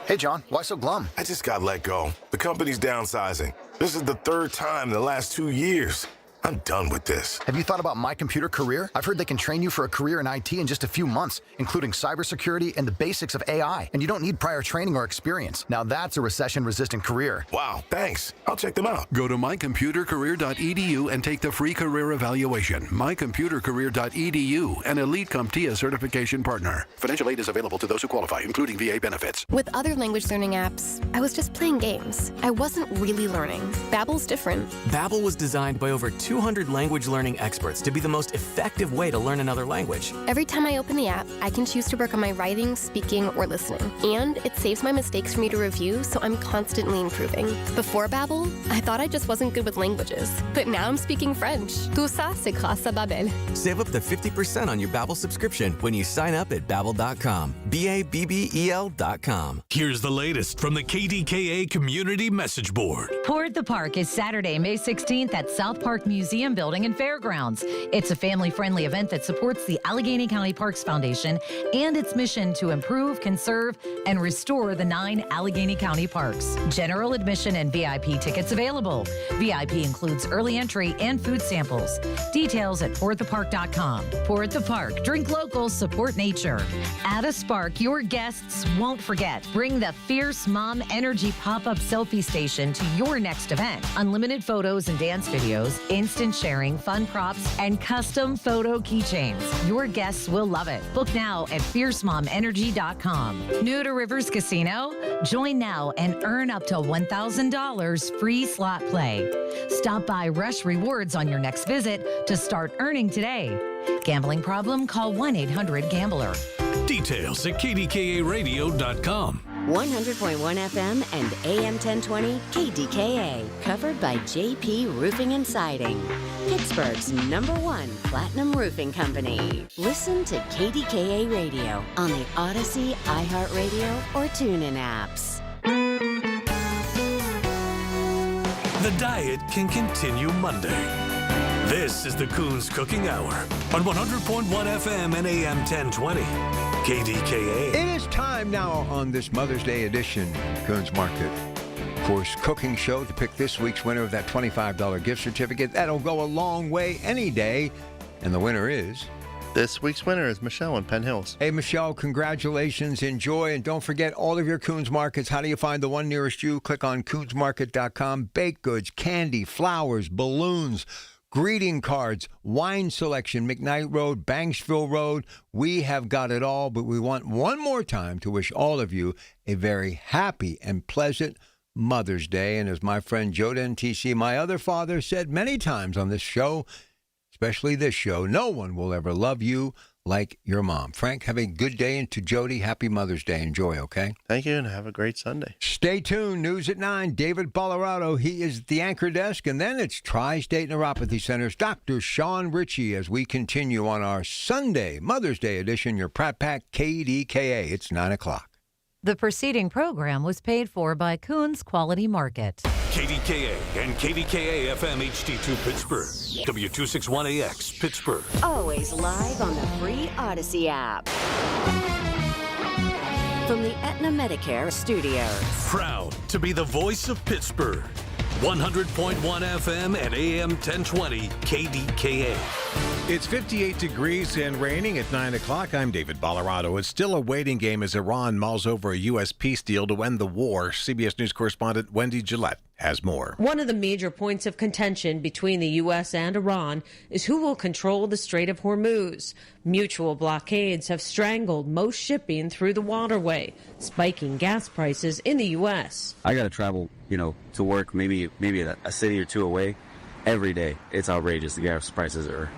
Hey, John, why so glum? I just got let go. The company's downsizing. This is the third time in the last 2 years. I'm done with this. Have you thought about My Computer Career? I've heard they can train you for a career in IT in just a few months, including cybersecurity and the basics of AI. And you don't need prior training or experience. Now that's a recession-resistant career. Wow, thanks. I'll check them out. Go to mycomputercareer.edu and take the free career evaluation. mycomputercareer.edu, an Elite CompTIA certification partner. Financial aid is available to those who qualify, including VA benefits. With other language learning apps, I was just playing games. I wasn't really learning. Babbel's different. Babbel was designed by over 200 language learning experts to be the most effective way to learn another language. Every time I open the app, I can choose to work on my writing, speaking, or listening. And it saves my mistakes for me to review, so I'm constantly improving. Before Babbel, I thought I just wasn't good with languages. But now I'm speaking French. Tout ça, c'est grâce à Babbel. Save up to 50% on your Babbel subscription when you sign up at Babbel.com. BABBEL.com. Here's the latest from the KDKA Community Message Board. Toward the Park is Saturday, May 16th at South Park Museum Building and Fairgrounds. It's a family-friendly event that supports the Allegheny County Parks Foundation and its mission to improve, conserve, and restore the 9 Allegheny County parks. General admission and VIP tickets available. VIP includes early entry and food samples. Details at PortThePark.com. Port the Park. Drink local, support nature. Add a spark your guests won't forget. Bring the Fierce Mom Energy pop-up selfie station to your next event. Unlimited photos and dance videos, instant sharing, fun props, and custom photo keychains. Your guests will love it. Book now at FierceMomEnergy.com. New to Rivers Casino? Join now and earn up to $1,000 free slot play. Stop by Rush Rewards on your next visit to start earning today. Gambling problem? Call 1-800-GAMBLER. Details at KDKARadio.com. 100.1 FM and AM 1020 KDKA. Covered by JP Roofing and Siding. Pittsburgh's #1 platinum roofing company. Listen to KDKA Radio on the Odyssey, iHeartRadio, or TuneIn apps. The diet can continue Monday. This is the Coons Cooking Hour on 100.1 FM and AM 1020. KDKA. It is time now on this Mother's Day edition of Coons Market Course Cooking Show to pick this week's winner of that $25 gift certificate. That'll go a long way any day. And the winner is... This week's winner is Michelle in Penn Hills. Hey, Michelle, congratulations. Enjoy. And don't forget all of your Coons Markets. How do you find the one nearest you? Click on coonsmarket.com. Baked goods, candy, flowers, balloons, greeting cards, wine selection, McKnight Road, Banksville Road. We have got it all, but we want one more time to wish all of you a very happy and pleasant Mother's Day. And as my friend Joe Dentisi, my other father, said many times on this show, especially this show, no one will ever love you like your mom. Frank, have a good day, and to Jody, happy Mother's Day. Enjoy, okay? Thank you, and have a great Sunday. Stay tuned. News at 9. David Bolorado, he is at the anchor desk, and then it's Tri-State Neuropathy Center's Dr. Sean Ritchie as we continue on our Sunday Mother's Day edition, your Pratt Pack KDKA. It's 9 o'clock. The preceding program was paid for by Coons Quality Market. KDKA and KDKA-FM HD2 Pittsburgh. W261AX Pittsburgh. Always live on the free Odyssey app. From the Aetna Medicare studios. Proud to be the voice of Pittsburgh. 100.1 FM and AM 1020 KDKA. It's 58 degrees and raining at 9 o'clock. I'm David Bolorado. It's still a waiting game as Iran mulls over a U.S. peace deal to end the war. CBS News correspondent Wendy Gillette has more. One of the major points of contention between the U.S. and Iran is who will control the Strait of Hormuz. Mutual blockades have strangled most shipping through the waterway, spiking gas prices in the U.S. I got to travel, to work maybe a city or two away every day. It's outrageous. The gas prices are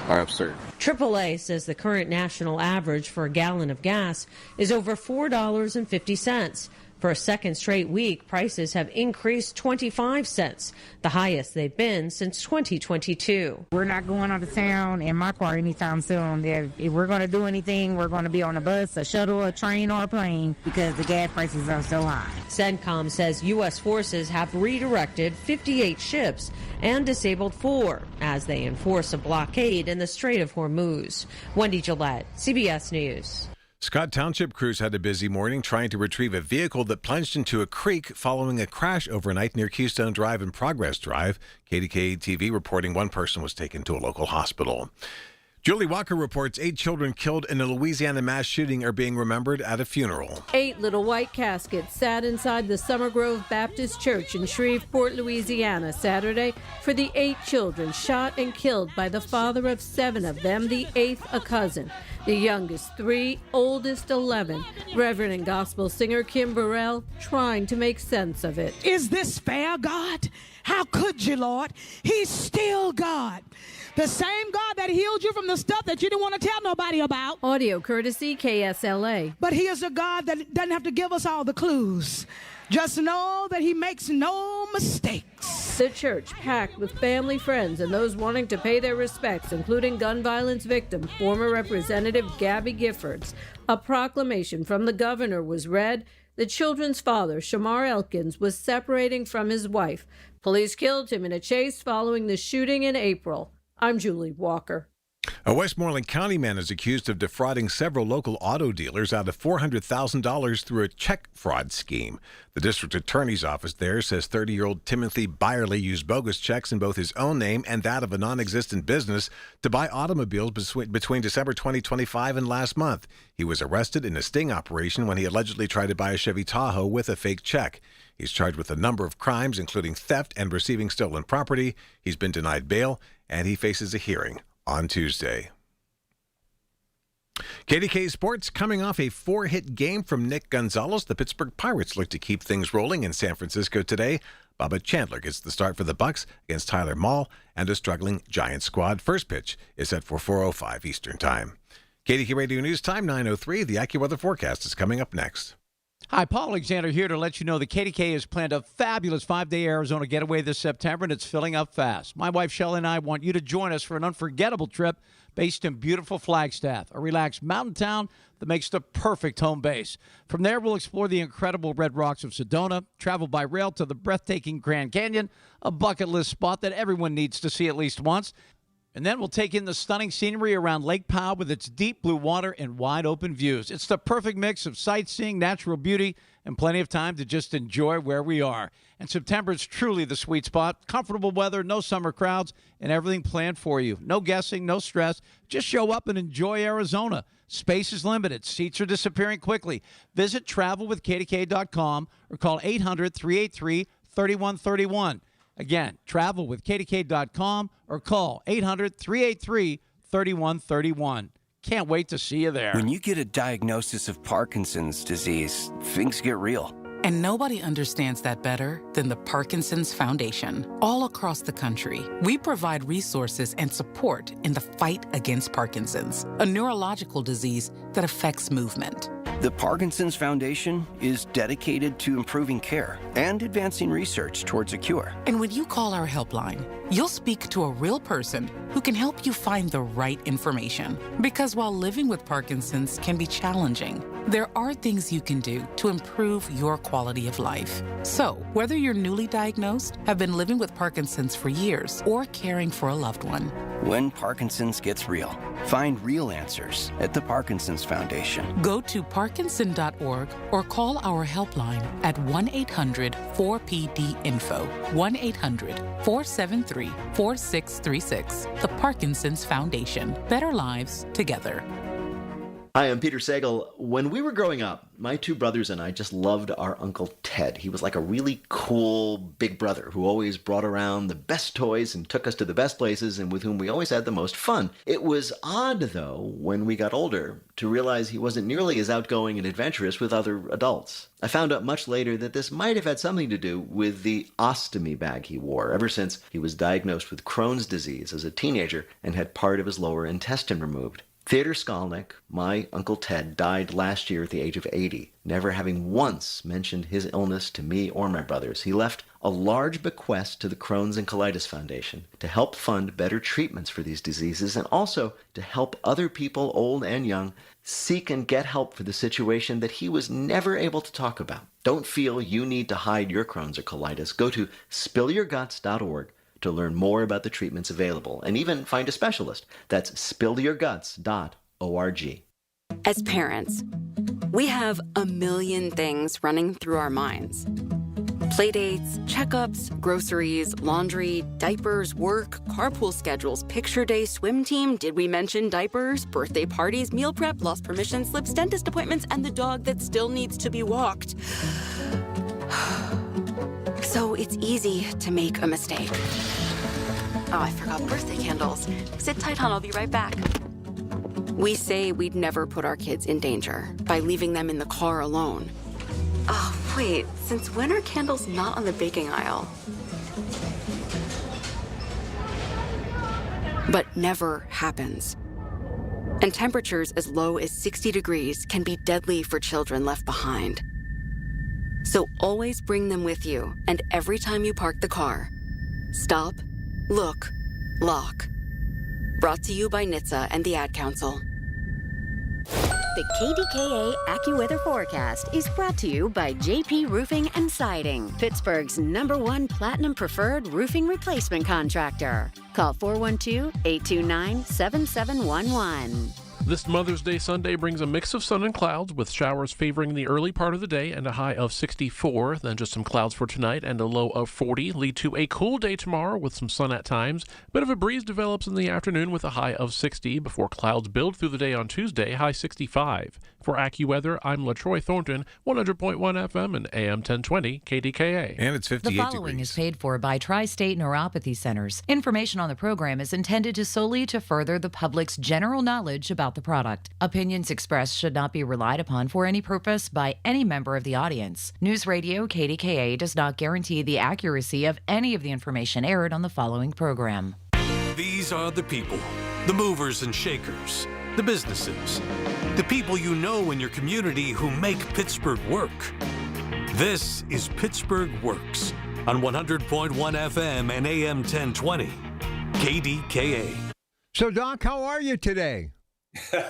absurd. AAA says the current national average for a gallon of gas is over $4.50. For a second straight week, prices have increased 25 cents, the highest they've been since 2022. We're not going out of town in my car anytime soon. If we're going to do anything, we're going to be on a bus, a shuttle, a train, or a plane because the gas prices are so high. CENTCOM says U.S. forces have redirected 58 ships and disabled 4 as they enforce a blockade in the Strait of Hormuz. Wendy Gillette, CBS News. Scott Township crews had a busy morning trying to retrieve a vehicle that plunged into a creek following a crash overnight near Keystone Drive and Progress Drive. KDKA-TV reporting one person was taken to a local hospital. Julie Walker reports 8 children killed in a Louisiana mass shooting are being remembered at a funeral. 8 little white caskets sat inside the Summer Grove Baptist Church in Shreveport, Louisiana, Saturday for the 8 children shot and killed by the father of 7 of them, the 8th a cousin. The youngest 3, oldest 11. Reverend and gospel singer Kim Burrell trying to make sense of it. Is this fair, God? How could you, Lord? He's still God. The same God that healed you from the stuff that you didn't want to tell nobody about. Audio courtesy KSLA. But he is a God that doesn't have to give us all the clues. Just know that he makes no mistakes. The church packed with family, friends, and those wanting to pay their respects, including gun violence victim, former Representative Gabby Giffords. A proclamation from the governor was read. The children's father, Shamar Elkins, was separating from his wife. Police killed him in a chase following the shooting in April. I'm Julie Walker. A Westmoreland County man is accused of defrauding several local auto dealers out of $400,000 through a check fraud scheme. The district attorney's office there says 30-year-old Timothy Byerly used bogus checks in both his own name and that of a non-existent business to buy automobiles between December 2025 and last month. He was arrested in a sting operation when he allegedly tried to buy a Chevy Tahoe with a fake check. He's charged with a number of crimes, including theft and receiving stolen property. He's been denied bail, and he faces a hearing on Tuesday. KDK Sports coming off a 4-hit game from Nick Gonzalez. The Pittsburgh Pirates look to keep things rolling in San Francisco today. Bubba Chandler gets the start for the Bucks against Tyler Mahle and a struggling Giants squad. First pitch is set for 4:05 Eastern Time. KDK Radio News Time 9:03. The AccuWeather forecast is coming up next. Hi, Paul Alexander here to let you know that KDKA has planned a fabulous 5-day Arizona getaway this September, and it's filling up fast. My wife, Shelley, and I want you to join us for an unforgettable trip based in beautiful Flagstaff, a relaxed mountain town that makes the perfect home base. From there, we'll explore the incredible red rocks of Sedona, travel by rail to the breathtaking Grand Canyon, a bucket list spot that everyone needs to see at least once. And then we'll take in the stunning scenery around Lake Powell with its deep blue water and wide open views. It's the perfect mix of sightseeing, natural beauty, and plenty of time to just enjoy where we are. And September is truly the sweet spot. Comfortable weather, no summer crowds, and everything planned for you. No guessing, no stress. Just show up and enjoy Arizona. Space is limited. Seats are disappearing quickly. Visit travelwithkdk.com or call 800-383-3131. Again, travel with KDK.com or call 800-383-3131. Can't wait to see you there. When you get a diagnosis of Parkinson's disease, things get real. And nobody understands that better than the Parkinson's Foundation. All across the country, we provide resources and support in the fight against Parkinson's, a neurological disease that affects movement. The Parkinson's Foundation is dedicated to improving care and advancing research towards a cure. And when you call our helpline, you'll speak to a real person who can help you find the right information. Because while living with Parkinson's can be challenging, there are things you can do to improve your quality of life. So, whether you're newly diagnosed, have been living with Parkinson's for years, or caring for a loved one, when Parkinson's gets real, find real answers at the Parkinson's Foundation. Go to parkinson.org or call our helpline at 1-800-4PD-INFO, 1-800-473-4636. The Parkinson's Foundation. Better lives together. Hi, I'm Peter Sagal. When we were growing up, my two brothers and I just loved our Uncle Ted. He was like a really cool big brother who always brought around the best toys and took us to the best places and with whom we always had the most fun. It was odd, though, when we got older, to realize he wasn't nearly as outgoing and adventurous with other adults. I found out much later that this might have had something to do with the ostomy bag he wore ever since he was diagnosed with Crohn's disease as a teenager and had part of his lower intestine removed. Theodor Skolnick, my Uncle Ted, died last year at the age of 80, never having once mentioned his illness to me or my brothers. He left a large bequest to the Crohn's and Colitis Foundation to help fund better treatments for these diseases and also to help other people, old and young, seek and get help for the situation that he was never able to talk about. Don't feel you need to hide your Crohn's or colitis. Go to spillyourguts.org to learn more about the treatments available and even find a specialist. That's spillyourguts.org. As parents, we have a million things running through our minds. Playdates, checkups, groceries, laundry, diapers, work, carpool schedules, picture day, swim team, did we mention diapers, birthday parties, meal prep, lost permission slips, dentist appointments, and the dog that still needs to be walked. So it's easy to make a mistake. Oh, I forgot birthday candles. Sit tight, hon, I'll be right back. We say we'd never put our kids in danger by leaving them in the car alone. Oh, wait, since when are candles not on the baking aisle? But never happens. And temperatures as low as 60 degrees can be deadly for children left behind. So always bring them with you, and every time you park the car, stop, look, lock. Brought to you by NHTSA and the Ad Council. The KDKA AccuWeather forecast is brought to you by JP Roofing and Siding, Pittsburgh's #1 Platinum Preferred Roofing Replacement Contractor. Call 412-829-7711. This Mother's Day Sunday brings a mix of sun and clouds with showers favoring the early part of the day and a high of 64. Then just some clouds for tonight and a low of 40 lead to a cool day tomorrow with some sun at times. A bit of a breeze develops in the afternoon with a high of 60 before clouds build through the day on Tuesday, high 65. For AccuWeather, I'm LaTroy Thornton, 100.1 FM and AM 1020 KDKA. And it's 58 The following is paid for by Tri-State Neuropathy Centers. Information on the program is intended solely to further the public's general knowledge about the product. Opinions expressed should not be relied upon for any purpose by any member of the audience. News Radio KDKA does not guarantee the accuracy of any of the information aired on the following program. These are the people, the movers and shakers, the businesses, the people you know in your community who make Pittsburgh work. This is Pittsburgh Works on 100.1 FM and AM 1020, KDKA. So, Doc, how are you today?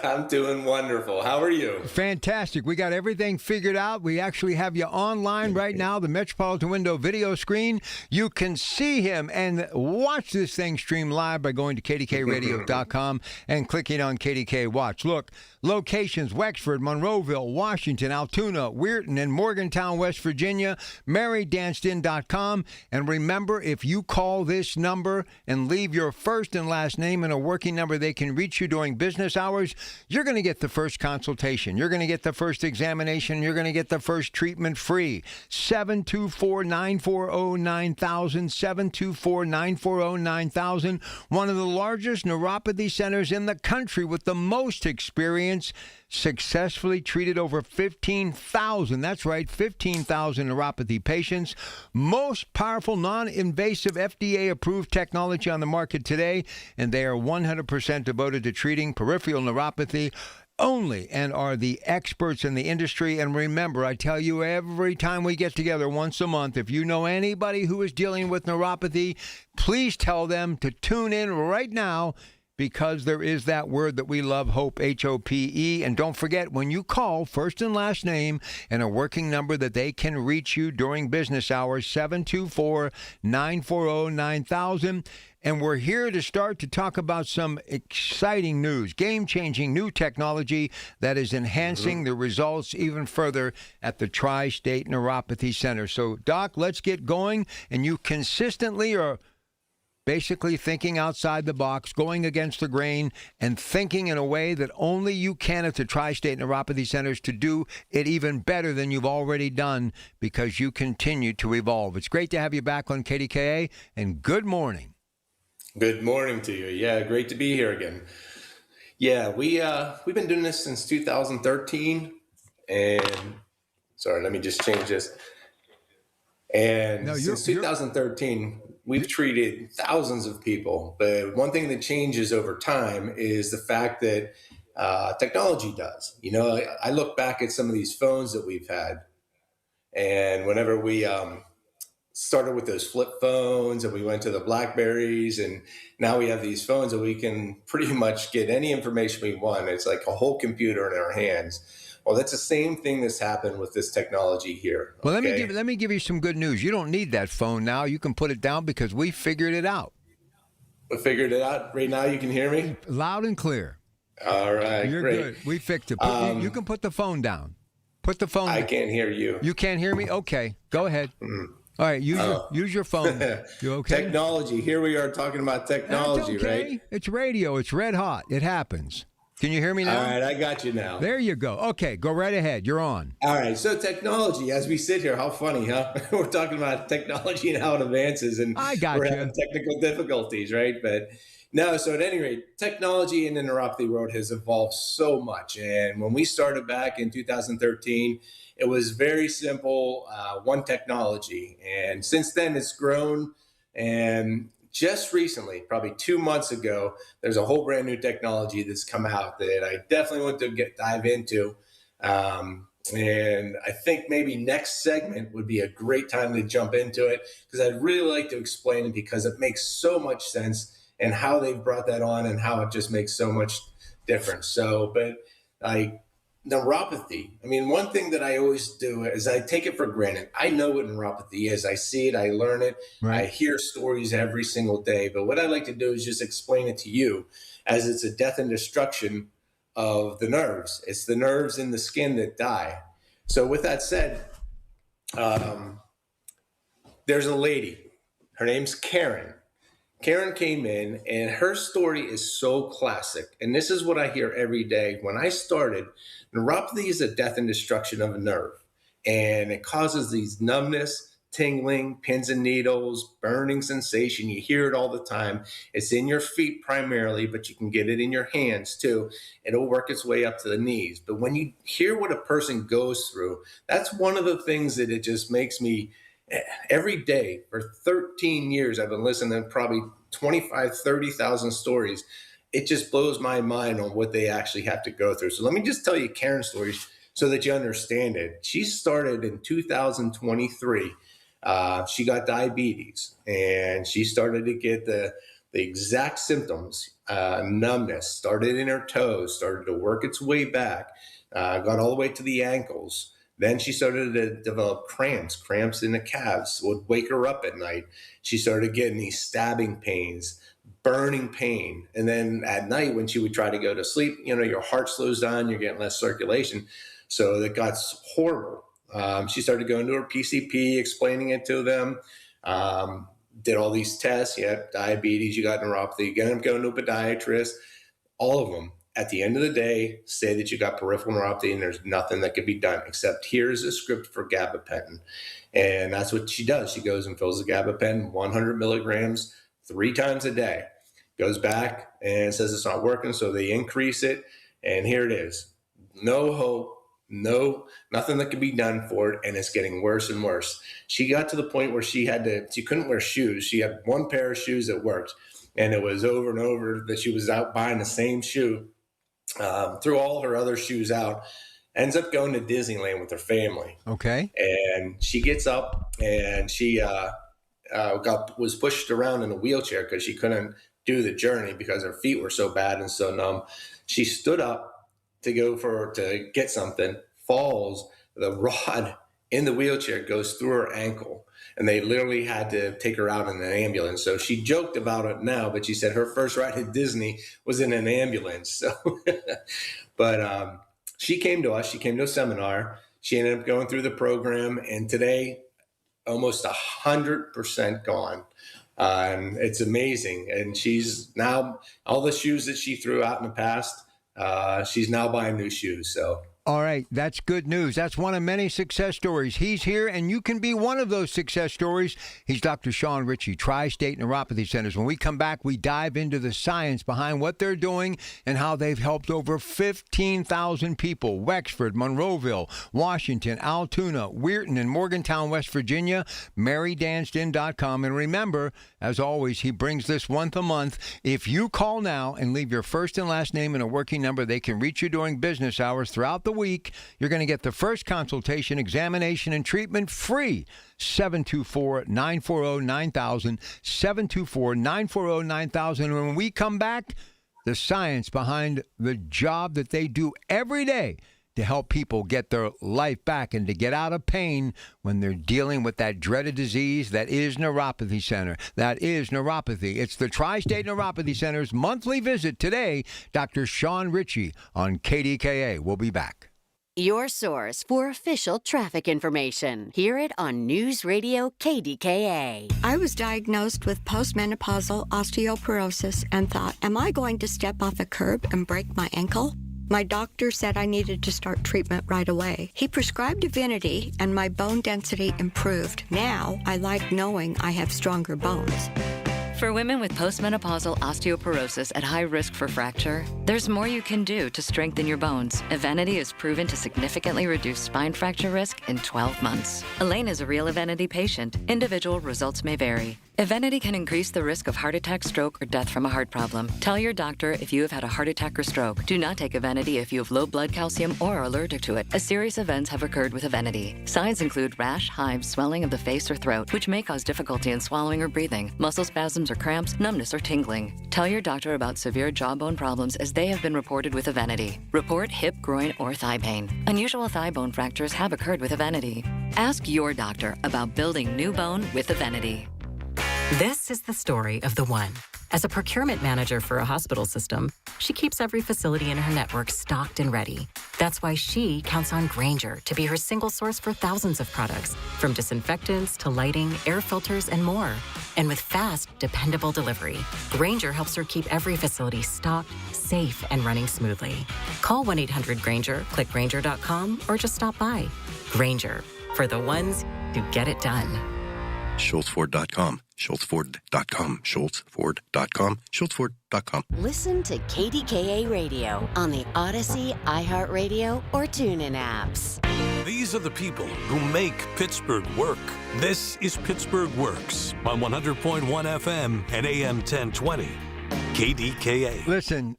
I'm doing wonderful. How are you? Fantastic. We got everything figured out. We actually have you online right now, the Metropolitan Window video screen. You can see him and watch this thing stream live by going to kdkradio.com and clicking on KDK Watch. Look, locations: Wexford, Monroeville, Washington, Altoona, Weirton, and Morgantown, West Virginia, marydancedin.com. And remember, if you call this number and leave your first and last name and a working number, they can reach you during business hours. You're going to get the first consultation. You're going to get the first examination. You're going to get the first treatment free. 724-940-9000, 724-940-9000. One of the largest neuropathy centers in the country with the most experience. Successfully treated over 15,000, that's right, 15,000 neuropathy patients. Most powerful, non-invasive, FDA-approved technology on the market today, and they are 100% devoted to treating peripheral neuropathy only and are the experts in the industry. And remember, I tell you every time we get together once a month, if you know anybody who is dealing with neuropathy, please tell them to tune in right now, because there is that word that we love, HOPE, H-O-P-E. And don't forget, when you call, first and last name and a working number that they can reach you during business hours, 724-940-9000. And we're here to start to talk about some exciting news, game-changing new technology that is enhancing the results even further at the Tri-State Neuropathy Center. So, Doc, let's get going. And you consistently are basically thinking outside the box, going against the grain, and thinking in a way that only you can at the Tri-State Neuropathy Centers to do it even better than you've already done, because you continue to evolve. It's great to have you back on KDKA, and good morning. Good morning to you. Yeah, great to be here again. Yeah, we've been doing this since 2013, and sorry, let me just change this. And since 2013, we've treated thousands of people. But one thing that changes over time is the fact that technology does. You know, I look back at some of these phones that we've had, and whenever we started with those flip phones and we went to the Blackberries, and now we have these phones that we can pretty much get any information we want. It's like a whole computer in our hands. Well, that's the same thing that's happened with this technology here. Well, let me give you some good news. You don't need that phone now. You can put it down because we figured it out. We figured it out. Right now, you can hear me? Loud and clear. All right, You're great. good. We fixed it. You can put the phone down. Put the phone down. I can't hear you. You can't hear me? Okay, go ahead. All right, use your phone. You okay? Technology. Here we are talking about technology, That's okay. right? It's radio. It's red hot. It happens. Can you hear me now? All right, I got you now. There you go. Okay, go right ahead. You're on. All right, so technology, as we sit here, how funny, huh? We're talking about technology and how it advances, and we're having technical difficulties, right? But no, so at any rate, technology in the neuropathy world has evolved so much. And when we started back in 2013, it was very simple, one technology. And since then, it's grown. And just recently, probably 2 months ago, there's a whole brand new technology that's come out that I definitely want to dive into. And I think maybe next segment would be a great time to jump into it, because I'd really like to explain it, because it makes so much sense, and how they've brought that on and how it just makes so much difference. So, but neuropathy, I mean, one thing that I always do is I take it for granted. I know what neuropathy is. I see it. I learn it. Right. I hear stories every single day. But what I like to do is just explain it to you, as it's a death and destruction of the nerves. It's the nerves in the skin that die. So with that said, there's a lady. Her name's Karen. Karen came in, and her story is so classic. And this is what I hear every day. When I started, neuropathy is a death and destruction of a nerve. And it causes these numbness, tingling, pins and needles, burning sensation. You hear it all the time. It's in your feet primarily, but you can get it in your hands too. It'll work its way up to the knees. But when you hear what a person goes through, that's one of the things that it just makes me, every day for 13 years, I've been listening to probably 25, 30,000 stories. it just blows my mind on what they actually have to go through. So let me just tell you Karen's story so that you understand it. She started in 2023. She got diabetes, and she started to get the exact symptoms. Numbness started in her toes, started to work its way back, got all the way to the ankles. Then she started to develop cramps in the calves, would wake her up at night. She started getting these stabbing pains, burning pain. And then at night when she would try to go to sleep, your heart slows down, you're getting less circulation. So that got horrible. She started going to her PCP, explaining it to them, did all these tests. You had diabetes, you got neuropathy, you ended up going to a podiatrist, all of them. At the end of the day, say that you got peripheral neuropathy and there's nothing that can be done except here's a script for gabapentin. And that's what she does. She goes and fills the gabapentin, 100 milligrams, 3 times a day. Goes back and says it's not working, so they increase it. And here it is. No hope, nothing that can be done for it, and it's getting worse and worse. She got to the point where she couldn't wear shoes. She had one pair of shoes that worked, and it was over and over that she was out buying the same shoe. Threw all her other shoes out, ends up going to Disneyland with her family. Okay. And she gets up and she was pushed around in a wheelchair because she couldn't do the journey because her feet were so bad and so numb. She stood up to get something, falls, the rod in the wheelchair goes through her ankle, and they literally had to take her out in an ambulance. So she joked about it now, but she said her first ride at Disney was in an ambulance. So, but she came to us. She came to a seminar. She ended up going through the program, and today, almost 100% gone. And it's amazing. And she's now, all the shoes that she threw out in the past, she's now buying new shoes. So. All right, that's good news. That's one of many success stories. He's here, and you can be one of those success stories. He's Dr. Sean Ritchie, Tri-State Neuropathy Centers. When we come back, we dive into the science behind what they're doing and how they've helped over 15,000 people. Wexford, Monroeville, Washington, Altoona, Weirton, and Morgantown, West Virginia. MaryDansden.com. And remember, as always, he brings this once a month. If you call now and leave your first and last name and a working number, they can reach you during business hours throughout the week. You're going to get the first consultation, examination, and treatment free. 724-940-9000, 724-940-9000. And when we come back, the science behind the job that they do every day to help people get their life back and to get out of pain when they're dealing with that dreaded disease that is neuropathy center. That is neuropathy. It's the Tri-State Neuropathy Center's monthly visit today. Dr. Sean Ritchie on KDKA. We'll be back. Your source for official traffic information. Hear it on News Radio KDKA. I was diagnosed with postmenopausal osteoporosis and thought, am I going to step off a curb and break my ankle? My doctor said I needed to start treatment right away. He prescribed Divinity, and my bone density improved. Now, I like knowing I have stronger bones. For women with postmenopausal osteoporosis at high risk for fracture, there's more you can do to strengthen your bones. Evenity is proven to significantly reduce spine fracture risk in 12 months. Elaine is a real Evenity patient. Individual results may vary. Evenity can increase the risk of heart attack, stroke, or death from a heart problem. Tell your doctor if you have had a heart attack or stroke. Do not take Evenity if you have low blood calcium or are allergic to it, as serious events have occurred with Evenity. Signs include rash, hives, swelling of the face or throat, which may cause difficulty in swallowing or breathing, muscle spasms or cramps, numbness or tingling. Tell your doctor about severe jawbone problems, as they have been reported with Evenity. Report hip, groin, or thigh pain. Unusual thigh bone fractures have occurred with Evenity. Ask your doctor about building new bone with Evenity. This is the story of the one. As a procurement manager for a hospital system, she keeps every facility in her network stocked and ready. That's why she counts on Grainger to be her single source for thousands of products, from disinfectants to lighting, air filters, and more. And with fast, dependable delivery, Grainger helps her keep every facility stocked, safe, and running smoothly. Call 1-800-GRAINGER, click Grainger.com, or just stop by. Grainger, for the ones who get it done. SchultzFord.com, SchultzFord.com, SchultzFord.com, SchultzFord.com. Listen to KDKA Radio on the Odyssey, iHeartRadio, or TuneIn apps. These are the people who make Pittsburgh work. This is Pittsburgh Works on 100.1 FM and AM 1020. KDKA. Listen,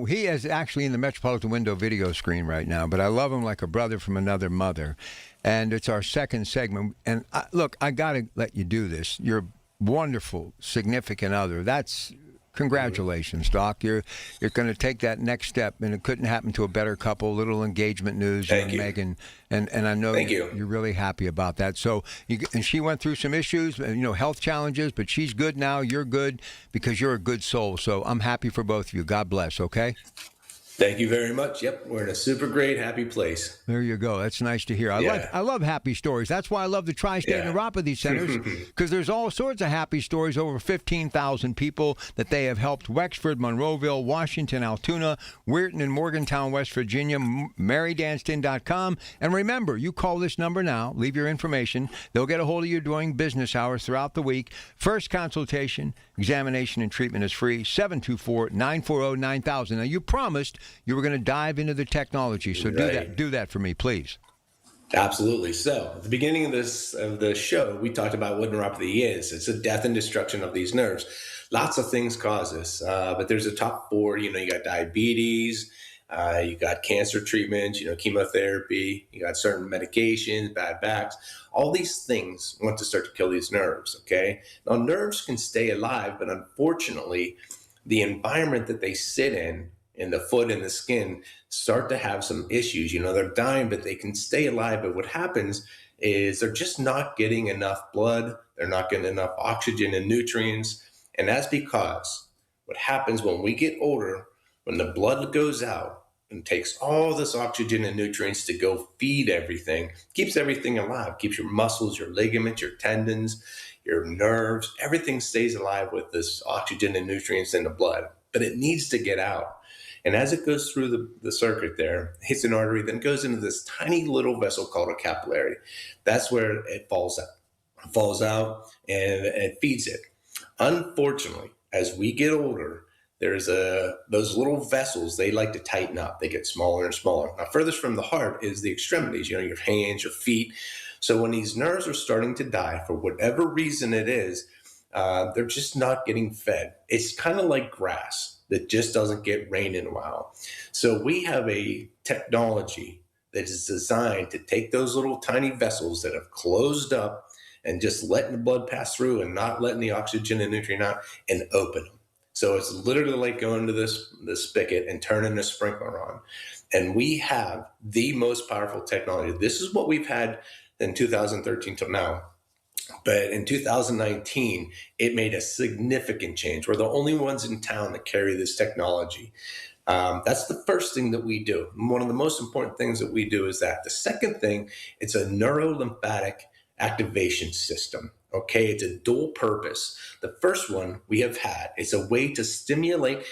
he is actually in the Metropolitan Window video screen right now, but I love him like a brother from another mother. And it's our second segment. And look, I got to let you do this. You're a wonderful, significant other. Congratulations, Doc. You're going to take that next step, and it couldn't happen to a better couple. Little engagement news, you and Megan, and I know you're really happy about that. So, and she went through some issues, health challenges, but she's good now. You're good because you're a good soul. So I'm happy for both of you. God bless. Okay. Thank you very much. Yep, we're in a super great, happy place. There you go. That's nice to hear. I love happy stories. That's why I love the Tri-State Neuropathy Centers, because there's all sorts of happy stories. Over 15,000 people that they have helped. Wexford, Monroeville, Washington, Altoona, Weirton, and Morgantown, West Virginia. MaryDanston.com. And remember, you call this number now. Leave your information. They'll get a hold of you during business hours throughout the week. First consultation, examination, and treatment is free. 724-940-9000. Now, you promised you were going to dive into the technology, so do that for me, please. Absolutely. So at the beginning of the show, we talked about what neuropathy is. It's a death and destruction of these nerves. Lots of things cause this, but there's a top four. You got diabetes, you got cancer treatments, chemotherapy, you got certain medications, bad backs. All these things want to start to kill these nerves. Okay. Now nerves can stay alive, but unfortunately, the environment that they sit in the foot and the skin start to have some issues. They're dying, but they can stay alive. But what happens is they're just not getting enough blood. They're not getting enough oxygen and nutrients. And that's because what happens when we get older, when the blood goes out and takes all this oxygen and nutrients to go feed everything, keeps everything alive, keeps your muscles, your ligaments, your tendons, your nerves, everything stays alive with this oxygen and nutrients in the blood. But it needs to get out. And as it goes through the circuit there, hits an artery, then goes into this tiny little vessel called a capillary. That's where it falls out. It falls out and it feeds it. Unfortunately, as we get older, there's those little vessels, they like to tighten up. They get smaller and smaller. Now, furthest from the heart is the extremities, your hands, your feet. So when these nerves are starting to die, for whatever reason it is, they're just not getting fed. It's kind of like grass that just doesn't get rain in a while. So we have a technology that is designed to take those little tiny vessels that have closed up and just letting the blood pass through and not letting the oxygen and nutrient out and open them. So it's literally like going to this spigot and turning the sprinkler on. And we have the most powerful technology. This is what we've had in 2013 till now. But in 2019, it made a significant change. We're the only ones in town that carry this technology. That's the first thing that we do. One of the most important things that we do is that. The second thing, it's a neurolymphatic activation system. Okay, it's a dual purpose. The first one we have had, it's a way to stimulate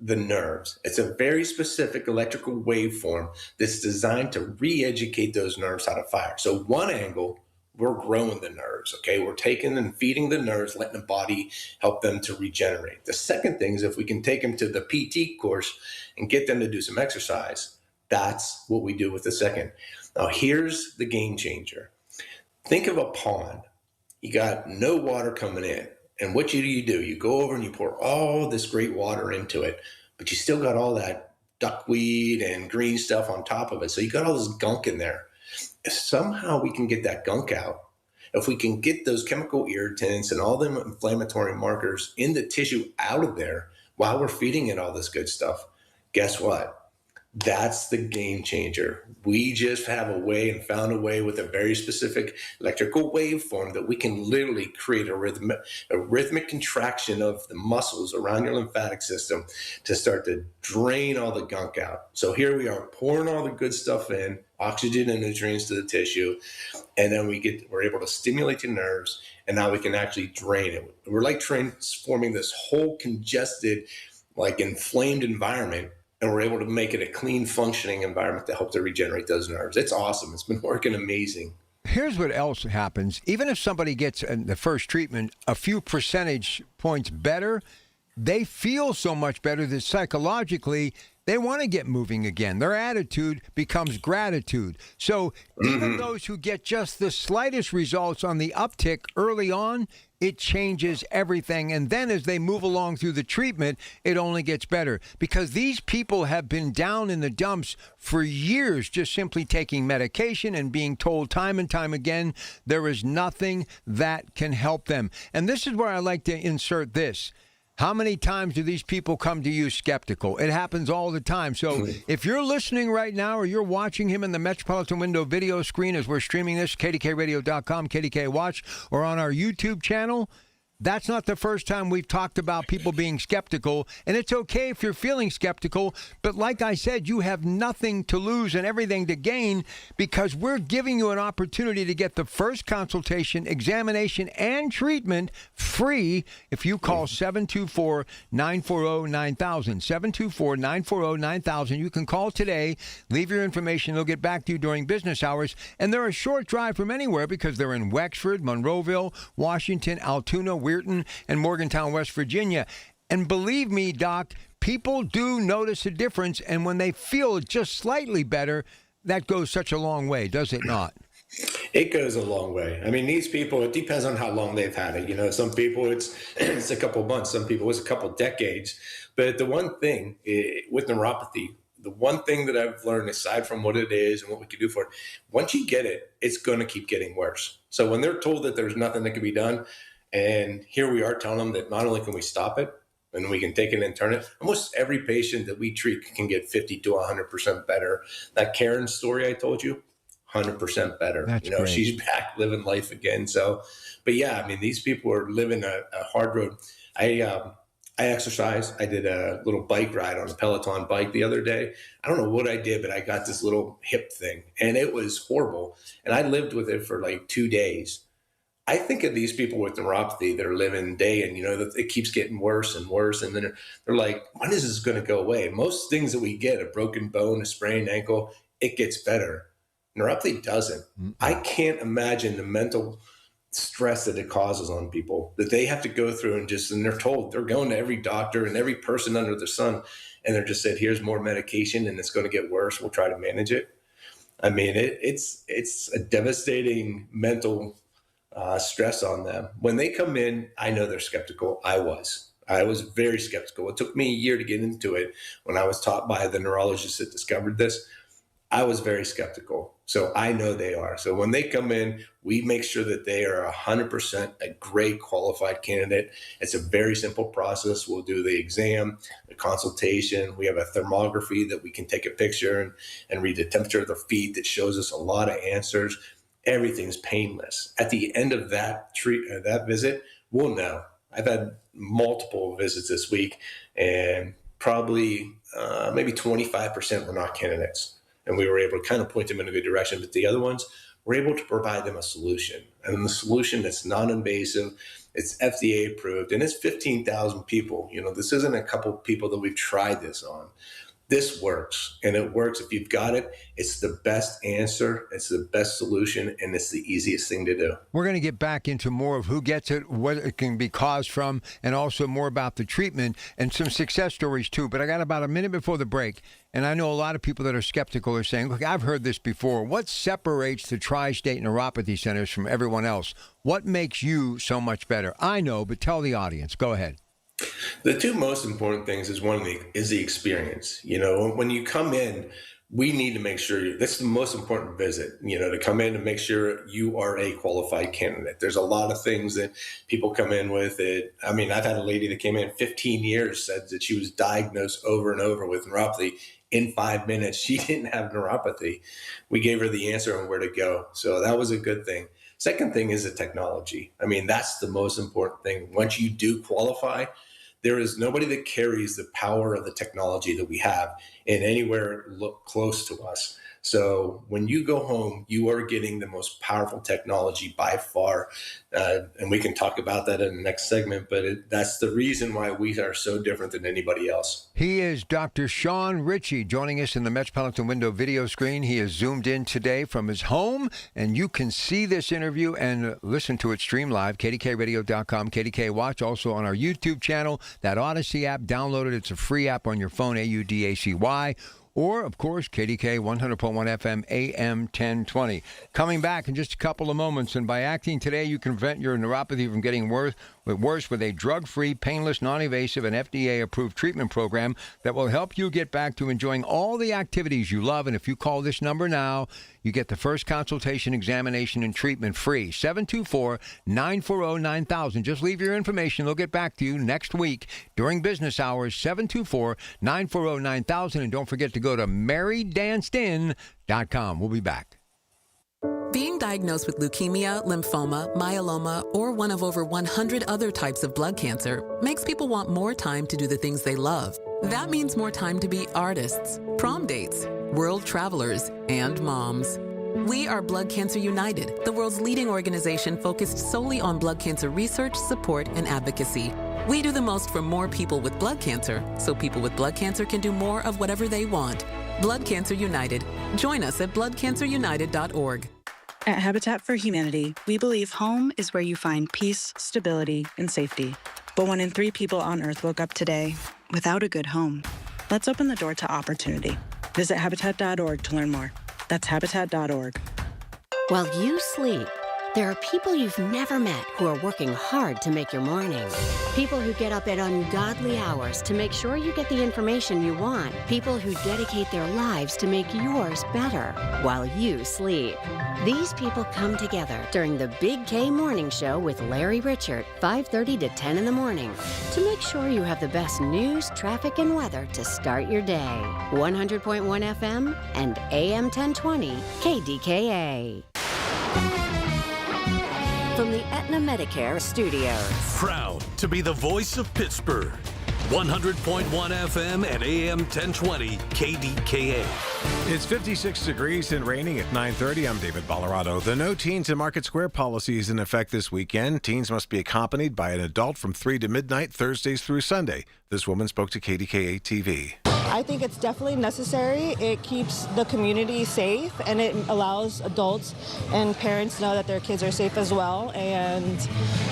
the nerves. It's a very specific electrical waveform that's designed to re-educate those nerves how to fire. So one angle, we're growing the nerves, okay? We're taking and feeding the nerves, letting the body help them to regenerate. The second thing is if we can take them to the PT course and get them to do some exercise, that's what we do with the second. Now, here's the game changer. Think of a pond. You got no water coming in. And what do? You go over and you pour all this great water into it, but you still got all that duckweed and green stuff on top of it. So you got all this gunk in there. If somehow we can get that gunk out, if we can get those chemical irritants and all them inflammatory markers in the tissue out of there while we're feeding it all this good stuff, guess what? That's the game changer. We just have a way and found a way with a very specific electrical waveform that we can literally create a rhythmic contraction of the muscles around your lymphatic system to start to drain all the gunk out. So here we are pouring all the good stuff in, oxygen and nutrients to the tissue, and then we're able to stimulate the nerves, and now we can actually drain it. We're like transforming this whole congested, like inflamed environment, and we're able to make it a clean functioning environment to help to regenerate those nerves. It's awesome. It's been working amazing. Here's what else happens. Even if somebody gets the first treatment a few percentage points better, they feel so much better that psychologically they want to get moving again. Their attitude becomes gratitude. So even those who get just the slightest results on the uptick early on, it changes everything. And then as they move along through the treatment, it only gets better. Because these people have been down in the dumps for years, just simply taking medication and being told time and time again, there is nothing that can help them. And this is where I like to insert this. How many times do these people come to you skeptical? It happens all the time. So if you're listening right now or you're watching him in the Metropolitan Window video screen as we're streaming this, KDKRadio.com, KDK Watch, or on our YouTube channel, that's not the first time we've talked about people being skeptical, and it's okay if you're feeling skeptical, but like I said, you have nothing to lose and everything to gain because we're giving you an opportunity to get the first consultation, examination, and treatment free if you call 724-940-9000. 724-940-9000. You can call today, leave your information, they'll get back to you during business hours, and they're a short drive from anywhere because they're in Wexford, Monroeville, Washington, Altoona, Weirton, and Morgantown, West Virginia. And believe me, Doc, people do notice a difference, and when they feel just slightly better, that goes such a long way, does it not? It goes a long way. I mean, these people, it depends on how long they've had it. You know, some people it's a couple months, some people it's a couple decades. But the one thing with neuropathy, the one thing that I've learned, aside from what it is and what we can do for it, once you get it, it's going to keep getting worse. So when they're told that there's nothing that can be done, and here we are telling them that not only can we stop it, and we can take it and turn it, almost every patient that we treat can get 50 to 100% better. That Karen story I told you, 100% better. That's great. She's back living life again. So, but yeah, I mean, these people are living a hard road. I exercise. I did a little bike ride on a Peloton bike the other day. I don't know what I did, but I got this little hip thing, and it was horrible. And I lived with it for like 2 days. I think of these people with neuropathy that are living day and, that it keeps getting worse and worse. And then they're like, when is this going to go away? Most things that we get, a broken bone, a sprained ankle, it gets better. Neuropathy doesn't. I can't imagine the mental stress that it causes on people that they have to go through and they're told they're going to every doctor and every person under the sun. And they're just said, here's more medication and it's going to get worse. We'll try to manage it. I mean, it's a devastating mental stress on them. When they come in, I know they're skeptical. I was very skeptical. It took me a year to get into it. When I was taught by the neurologist that discovered this, I was very skeptical. So I know they are. So when they come in, we make sure that they are 100% a great qualified candidate. It's a very simple process. We'll do the exam, the consultation. We have a thermography that we can take a picture and read the temperature of their feet that shows us a lot of answers. Everything's painless. At the end of that visit, we'll know. I've had multiple visits this week, and probably maybe 25% were not candidates. And we were able to kind of point them in a good direction. But the other ones, we're able to provide them a solution. And the solution that's non-invasive, it's FDA approved, and it's 15,000 people. This isn't a couple people that we've tried this on. This works, and it works. If you've got it, it's the best answer, it's the best solution, and it's the easiest thing to do. We're going to get back into more of who gets it, what it can be caused from, and also more about the treatment and some success stories too. But I got about a minute before the break, and I know a lot of people that are skeptical are saying, look, I've heard this before. What separates the Tri-State Neuropathy Centers from everyone else? What makes you so much better? I know, but tell the audience. Go ahead. The two most important things is the experience. When you come in, we need to make sure that's the most important visit, to come in and make sure you are a qualified candidate. There's a lot of things that people come in with it. I mean, I've had a lady that came in 15 years, said that she was diagnosed over and over with neuropathy. In 5 minutes, she didn't have neuropathy. We gave her the answer on where to go. So that was a good thing. Second thing is the technology. I mean, that's the most important thing. Once you do qualify, there is nobody that carries the power of the technology that we have in anywhere look close to us. So when you go home, you are getting the most powerful technology by far. And we can talk about that in the next segment, but that's the reason why we are so different than anybody else. He is Dr. Sean Ritchie joining us in the Metropolitan Window video screen. He is zoomed in today from his home, and you can see this interview and listen to it stream live, kdkradio.com, KDK Watch, also on our YouTube channel, that Odyssey app. Download it. It's a free app on your phone, AUDACY. Or, of course, KDK 100.1 FM, AM 1020. Coming back in just a couple of moments, and by acting today, you can prevent your neuropathy from getting worse with a drug-free, painless, non-invasive, and FDA-approved treatment program that will help you get back to enjoying all the activities you love. And if you call this number now, you get the first consultation, examination, and treatment free. 724-940-9000. Just leave your information. They'll get back to you next week during business hours, 724-940-9000. And don't forget to go to marydancedin.com. We'll be back. Being diagnosed with leukemia, lymphoma, myeloma, or one of over 100 other types of blood cancer makes people want more time to do the things they love. That means more time to be artists, prom dates, world travelers, and moms. We are Blood Cancer United, the world's leading organization focused solely on blood cancer research, support, and advocacy. We do the most for more people with blood cancer, so people with blood cancer can do more of whatever they want. Blood Cancer United. Join us at bloodcancerunited.org. At Habitat for Humanity, we believe home is where you find peace, stability, and safety. But 1 in 3 people on Earth woke up today without a good home. Let's open the door to opportunity. Visit Habitat.org to learn more. That's Habitat.org. While you sleep, there are people you've never met who are working hard to make your morning. People who get up at ungodly hours to make sure you get the information you want. People who dedicate their lives to make yours better while you sleep. These people come together during the Big K Morning Show with Larry Richert, 5:30 to 10 in the morning, to make sure you have the best news, traffic, and weather to start your day. 100.1 FM and AM 1020 KDKA. From the Aetna Medicare Studios. Proud to be the voice of Pittsburgh. 100.1 FM and AM 1020 KDKA. It's 56 degrees and raining at 9:30. I'm David Ballarado. The No Teens in Market Square policy is in effect this weekend. Teens must be accompanied by an adult from 3 to midnight, Thursdays through Sunday. This woman spoke to KDKA TV. I think it's definitely necessary. It keeps the community safe, and it allows adults and parents to know that their kids are safe as well, and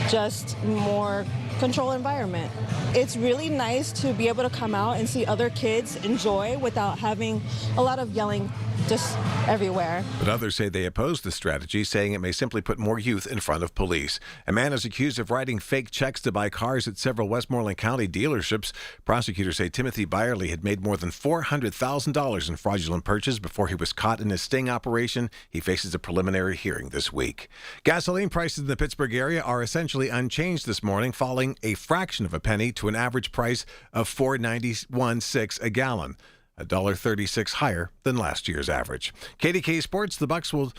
just more controlled environment. It's really nice to be able to come out and see other kids enjoy without having a lot of yelling just everywhere. But others say they oppose the strategy, saying it may simply put more youth in front of police. A man is accused of writing fake checks to buy cars at several Westmoreland County dealerships. Prosecutors say Timothy Byerly had made more than $400,000 in fraudulent purchases before he was caught in a sting operation. He faces a preliminary hearing this week. Gasoline prices in the Pittsburgh area are essentially unchanged this morning, falling a fraction of a penny to an average price of $4.91 a gallon. $1.36 higher than last year's average. KDK Sports, the Bucks will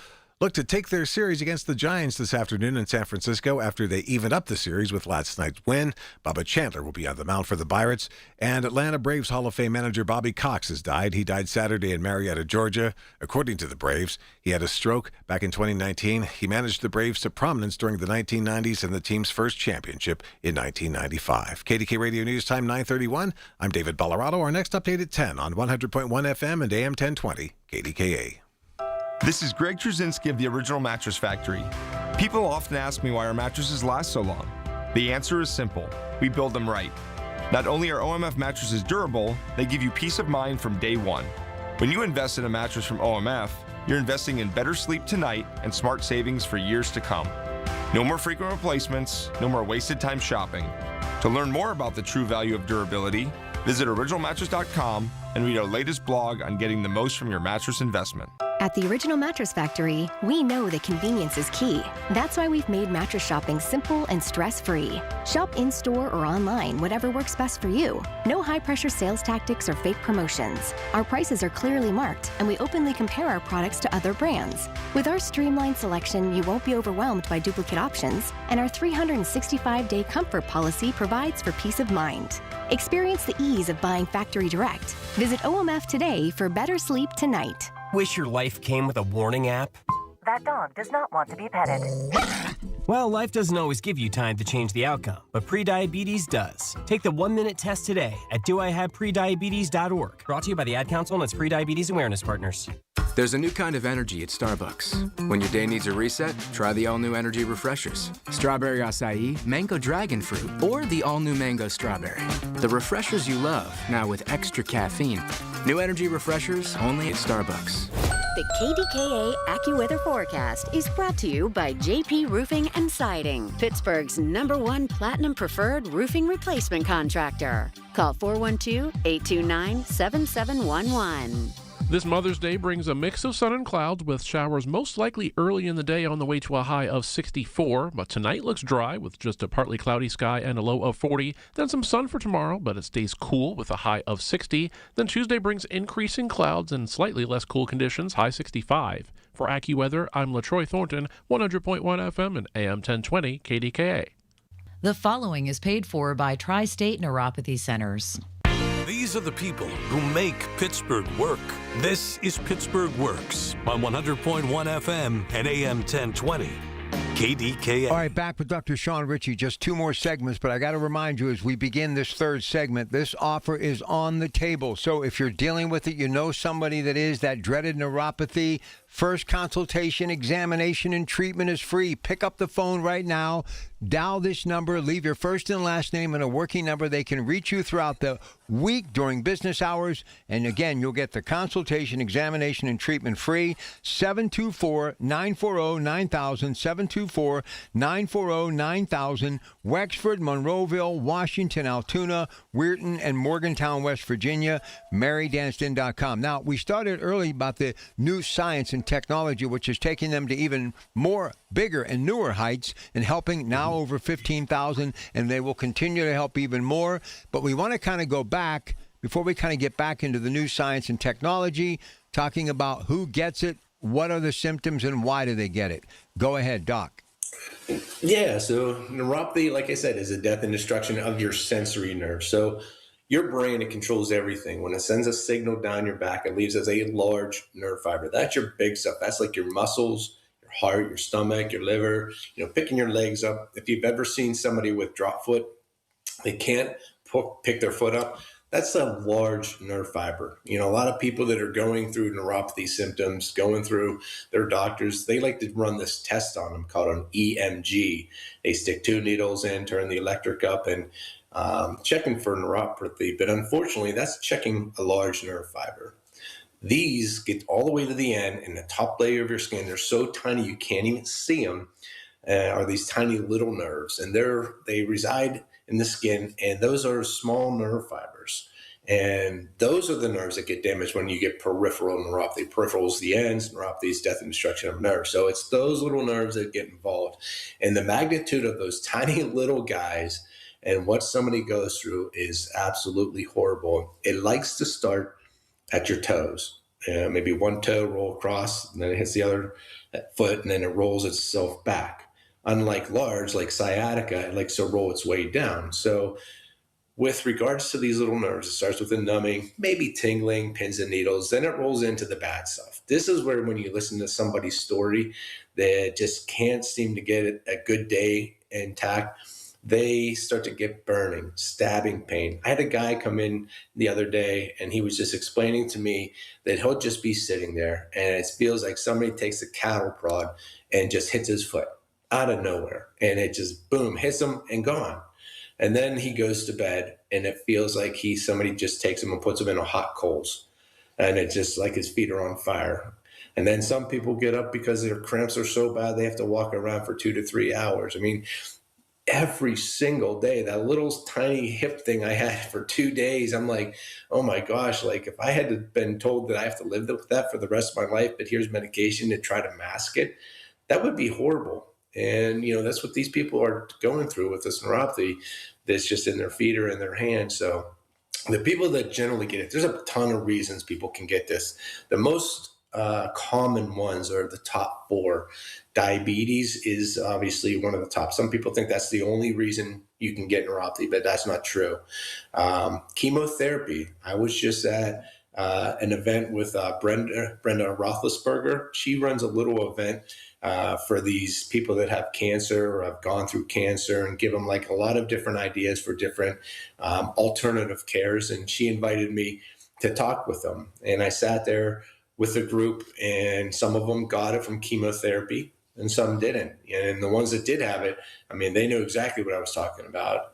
look to take their series against the Giants this afternoon in San Francisco after they evened up the series with last night's win. Bubba Chandler will be on the mound for the Pirates. And Atlanta Braves Hall of Fame manager Bobby Cox has died. He died Saturday in Marietta, Georgia. According to the Braves, he had a stroke back in 2019. He managed the Braves to prominence during the 1990s and the team's first championship in 1995. KDK Radio News Time 9:31. I'm David Ballarado. Our next update at 10 on 100.1 FM and AM 1020 KDKA. This is Greg Trzynski of the Original Mattress Factory. People often ask me why our mattresses last so long. The answer is simple. We build them right. Not only are OMF mattresses durable, they give you peace of mind from day one. When you invest in a mattress from OMF, you're investing in better sleep tonight and smart savings for years to come. No more frequent replacements, no more wasted time shopping. To learn more about the true value of durability, visit originalmattress.com and read our latest blog on getting the most from your mattress investment. At the Original Mattress Factory, we know that convenience is key. That's why we've made mattress shopping simple and stress-free. Shop in-store or online, whatever works best for you. No high-pressure sales tactics or fake promotions. Our prices are clearly marked, and we openly compare our products to other brands. With our streamlined selection, you won't be overwhelmed by duplicate options, and our 365-day comfort policy provides for peace of mind. Experience the ease of buying factory direct. Visit OMF today for better sleep tonight. Wish your life came with a warning app? That dog does not want to be petted. Well, life doesn't always give you time to change the outcome, but prediabetes does. Take the 1-minute test today at doihaveprediabetes.org. Brought to you by the Ad Council and its prediabetes awareness partners. There's a new kind of energy at Starbucks. When your day needs a reset, try the all-new energy refreshers. Strawberry acai, mango dragon fruit, or the all-new mango strawberry. The refreshers you love, now with extra caffeine. New energy refreshers only at Starbucks. The KDKA AccuWeather forecast is brought to you by JP Roofing and Siding, Pittsburgh's #1 Platinum Preferred Roofing Replacement Contractor. Call 412-829-7711. This Mother's Day brings a mix of sun and clouds with showers most likely early in the day on the way to a high of 64. But tonight looks dry with just a partly cloudy sky and a low of 40. Then some sun for tomorrow, but it stays cool with a high of 60. Then Tuesday brings increasing clouds and slightly less cool conditions, high 65. For AccuWeather, I'm LaTroy Thornton, 100.1 FM and AM 1020 KDKA. The following is paid for by Tri-State Neuropathy Centers. These are the people who make Pittsburgh work. This is Pittsburgh Works on 100.1 FM and AM 1020. KDKA. All right, back with Dr. Sean Ritchie. Just 2 more segments, but I got to remind you as we begin this 3rd segment, this offer is on the table. So if you're dealing with it, you know somebody that is, that dreaded neuropathy, first consultation, examination, and treatment is free. Pick up the phone right now. Dial this number. Leave your first and last name and a working number. They can reach you throughout the week during business hours. And again, you'll get the consultation, examination, and treatment free. 724-940-9000. 724-940-9000. Wexford, Monroeville, Washington, Altoona, Weirton, and Morgantown, West Virginia. MaryDanston.com. Now, we started early about the new science and technology, which is taking them to even more bigger and newer heights and helping now over 15,000, and they will continue to help even more. But we want to kind of go back, before we kind of get back into the new science and technology, talking about who gets it, what are the symptoms, and why do they get it. Go ahead, Doc. Yeah, so neuropathy, like I said, is a death and destruction of your sensory nerves. So your brain, it controls everything. When it sends a signal down your back, it leaves as a large nerve fiber. That's your big stuff. That's like your muscles, your heart, your stomach, your liver, picking your legs up. If you've ever seen somebody with drop foot, they can't pick their foot up. That's a large nerve fiber. A lot of people that are going through neuropathy symptoms, going through their doctors, they like to run this test on them called an EMG. They stick 2 needles in, turn the electric up, and checking for neuropathy. But unfortunately, that's checking a large nerve fiber. These get all the way to the end, and the top layer of your skin, they're so tiny you can't even see them, are these tiny little nerves. And they reside in the skin, and those are small nerve fibers. And those are the nerves that get damaged when you get peripheral neuropathy. Peripheral is the ends, neuropathy is death and destruction of nerves. So it's those little nerves that get involved. And the magnitude of those tiny little guys and what somebody goes through is absolutely horrible. It likes to start at your toes. Maybe one toe roll across, and then it hits the other foot, and then it rolls itself back. Unlike large, like sciatica, it likes to roll its way down. So with regards to these little nerves, it starts with a numbing, maybe tingling, pins and needles, then it rolls into the bad stuff. This is where when you listen to somebody's story that just can't seem to get a good day intact, they start to get burning, stabbing pain. I had a guy come in the other day, and he was just explaining to me that he'll just be sitting there, and it feels like somebody takes a cattle prod and just hits his foot out of nowhere, and it just, boom, hits him and gone. And then he goes to bed, and it feels like somebody just takes him and puts him in a hot coals, and it's just like his feet are on fire. And then some people get up because their cramps are so bad they have to walk around for 2 to 3 hours. I mean, every single day, that little tiny hip thing I had for 2 days, I'm like, oh my gosh, like if I had been told that I have to live with that for the rest of my life, but here's medication to try to mask it, that would be horrible. And, that's what these people are going through with this neuropathy that's just in their feet or in their hands. So the people that generally get it, there's a ton of reasons people can get this. The most common ones are the top 4. Diabetes is obviously one of the top. Some people think that's the only reason you can get neuropathy, but that's not true. Chemotherapy. I was just at an event with Brenda Roethlisberger. She runs a little event for these people that have cancer or have gone through cancer, and give them like a lot of different ideas for different alternative cares. And she invited me to talk with them. And I sat there with the group, and some of them got it from chemotherapy and some didn't. And the ones that did have it, I mean, they knew exactly what I was talking about.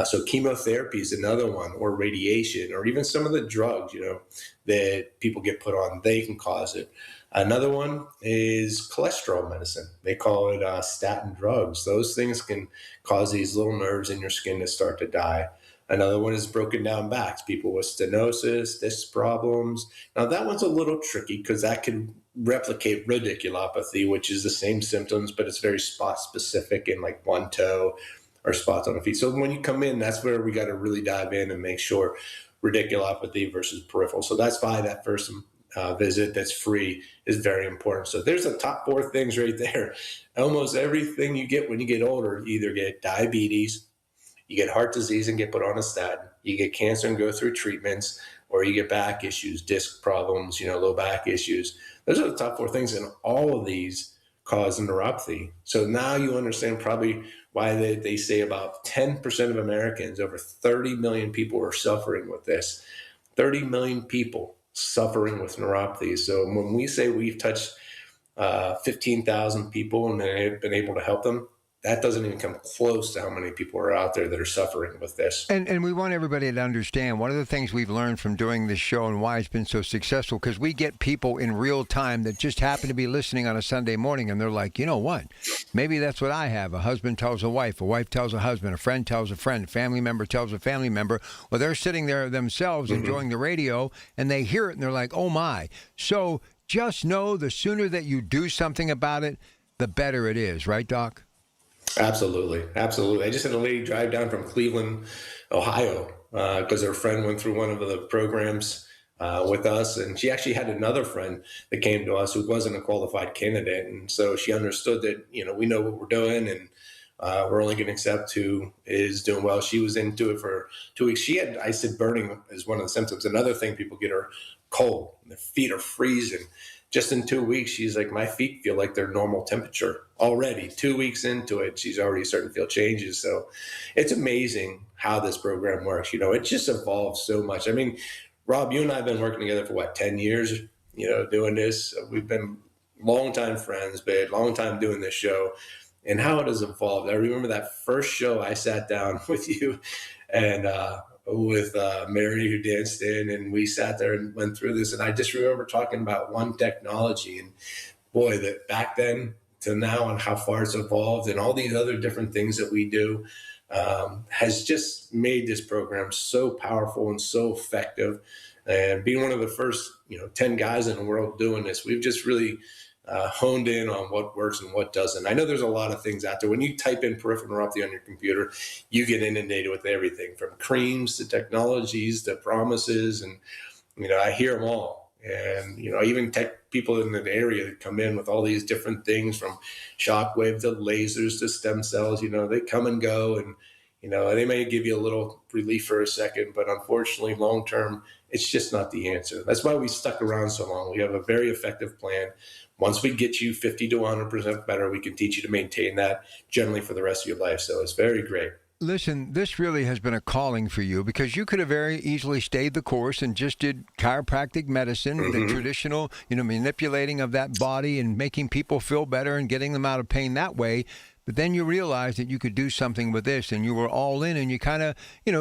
So chemotherapy is another one, or radiation, or even some of the drugs, that people get put on, they can cause it. Another one is cholesterol medicine. They call it statin drugs. Those things can cause these little nerves in your skin to start to die. Another one is broken down backs, people with stenosis, disc problems. Now that one's a little tricky because that can replicate radiculopathy, which is the same symptoms, but it's very spot specific in like one toe or spots on the feet. So when you come in, that's where we got to really dive in and make sure radiculopathy versus peripheral. So that's why that first visit that's free is very important. So there's the top 4 things right there. Almost everything you get when you get older, you either get diabetes, you get heart disease and get put on a statin, you get cancer and go through treatments, or you get back issues, disc problems, low back issues. Those are the top 4 things, and all of these cause neuropathy. So now you understand probably why they say about 10% of Americans, over 30 million people, are suffering with this. 30 million people suffering with neuropathy. So when we say we've touched 15,000 people and they've been able to help them, that doesn't even come close to how many people are out there that are suffering with this. And we want everybody to understand one of the things we've learned from doing this show and why it's been so successful, because we get people in real time that just happen to be listening on a Sunday morning, and they're like, you know what? Maybe that's what I have. A husband tells a wife tells a husband, a friend tells a friend, a family member tells a family member. Well, they're sitting there themselves enjoying the radio, and they hear it, and they're like, oh, my. So just know the sooner that you do something about it, the better it is. Right, Doc? Absolutely. I just had a lady drive down from Cleveland, Ohio, because her friend went through one of the programs with us. And she actually had another friend that came to us who wasn't a qualified candidate. And so she understood that, we know what we're doing, and we're only going to accept who is doing well. She was into it for 2 weeks. She had acid burning as one of the symptoms. Another thing people get are cold. Their feet are freezing. Just in 2 weeks, she's like, my feet feel like they're normal temperature already. 2 weeks into it, she's already starting to feel changes. So it's amazing how this program works. It just evolves so much. I mean, Rob, you and I have been working together for 10 years, doing this. We've been longtime friends, but long time doing this show, and how it has evolved. I remember that first show I sat down with you and with Mary, who danced in, and we sat there and went through this. And I just remember talking about one technology, and boy, that back then to now and how far it's evolved, and all these other different things that we do has just made this program so powerful and so effective. And being one of the first, 10 guys in the world doing this, we've just really honed in on what works and what doesn't. I know there's a lot of things out there. When you type in peripheral neuropathy on your computer, you get inundated with everything from creams to technologies to promises. And, I hear them all. And, even tech people in the area that come in with all these different things, from shockwave to lasers to stem cells, they come and go, and, they may give you a little relief for a second, but unfortunately, long-term, it's just not the answer. That's why we stuck around so long. We have a very effective plan. Once we get you 50 to 100% better, we can teach you to maintain that generally for the rest of your life. So it's very great. Listen, this really has been a calling for you, because you could have very easily stayed the course and just did chiropractic medicine, the traditional, manipulating of that body and making people feel better and getting them out of pain that way. But then you realized that you could do something with this, and you were all in, and you kind of,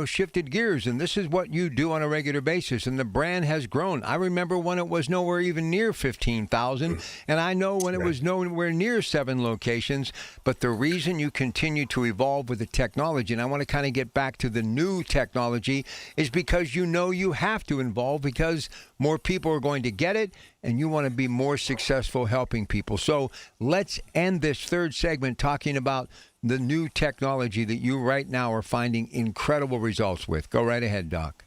shifted gears. And this is what you do on a regular basis. And the brand has grown. I remember when it was nowhere even near 15,000. And I know when it was nowhere near 7 locations. But the reason you continue to evolve with the technology, and I want to kind of get back to the new technology, is because you have to evolve, because more people are going to get it, and you want to be more successful helping people. So let's end this third segment talking about the new technology that you right now are finding incredible results with. Go right ahead, Doc.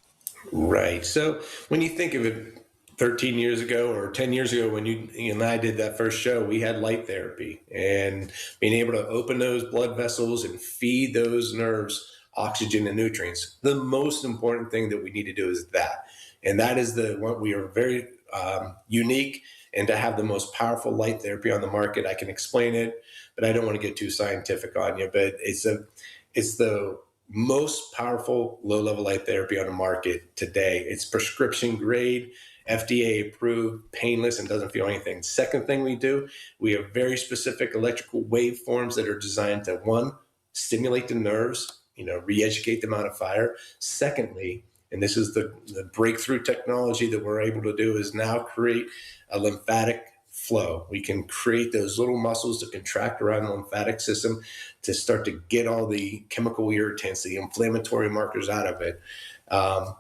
Right. So when you think of it, 13 years ago or 10 years ago, when you and I did that first show, we had light therapy, and being able to open those blood vessels and feed those nerves oxygen and nutrients. The most important thing that we need to do is that. And that is what we are very unique, and to have the most powerful light therapy on the market. I can explain it, but I don't want to get too scientific on you, but it's the most powerful low-level light therapy on the market today. It's prescription grade, FDA approved, painless, and doesn't feel anything. Second thing we do, we have very specific electrical waveforms that are designed to, one, stimulate the nerves, re-educate them out of fire. Secondly, and this is the breakthrough technology that we're able to do, is now create a lymphatic flow. We can create those little muscles to contract around the lymphatic system to start to get all the chemical irritants, the inflammatory markers out of it.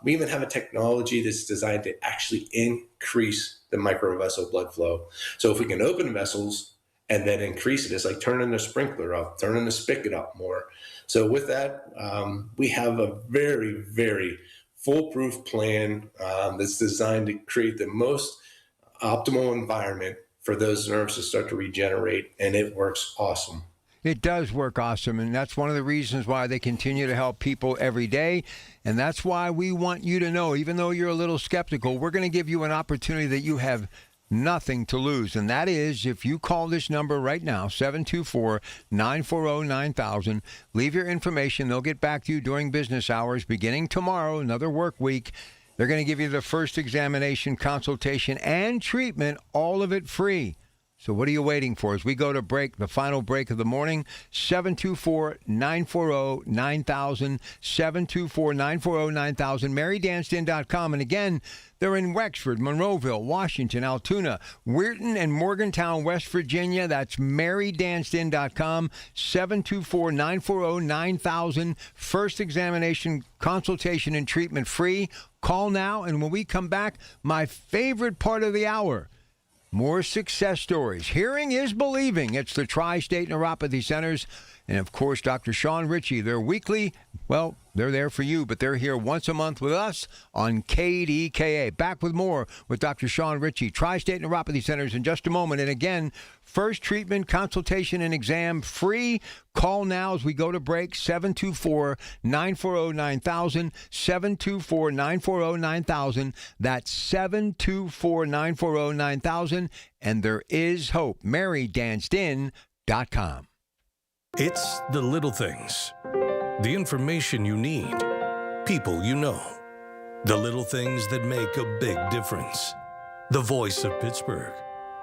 We even have a technology that's designed to actually increase the microvessel blood flow. So if we can open vessels and then increase it, it's like turning the sprinkler up, turning the spigot up more. So with that, we have a very, very foolproof plan that's designed to create the most optimal environment for those nerves to start to regenerate, and it works awesome. It does work awesome, and that's one of the reasons why they continue to help people every day, and that's why we want you to know, even though you're a little skeptical, we're going to give you an opportunity that you have nothing to lose, and that is if you call this number right now, 724-940-9000, leave your information. They'll get back to you during business hours beginning tomorrow, another work week. They're going to give you the first examination, consultation, and treatment, all of it free. So what are you waiting for? As we go to break, the final break of the morning, 724-940-9000, 724-940-9000, MaryDanston.com. And again, they're in Wexford, Monroeville, Washington, Altoona, Weirton, and Morgantown, West Virginia. That's MaryDanston.com, 724-940-9000. First examination, consultation, and treatment free. Call now, and when we come back, my favorite part of the hour, more success stories. Hearing is believing. It's the Tri-State Neuropathy Centers. And, of course, Dr. Sean Ritchie. They're weekly. Well, they're there for you, but they're here once a month with us on KDKA. Back with more with Dr. Sean Ritchie. Tri-State Neuropathy Centers in just a moment. And, again, first treatment, consultation, and exam free. Call now as we go to break, 724-940-9000, 724-940-9000. That's 724-940-9000. And there is hope. MaryDanston.com. It's the little things. The information you need. People you know. The little things that make a big difference. The voice of Pittsburgh.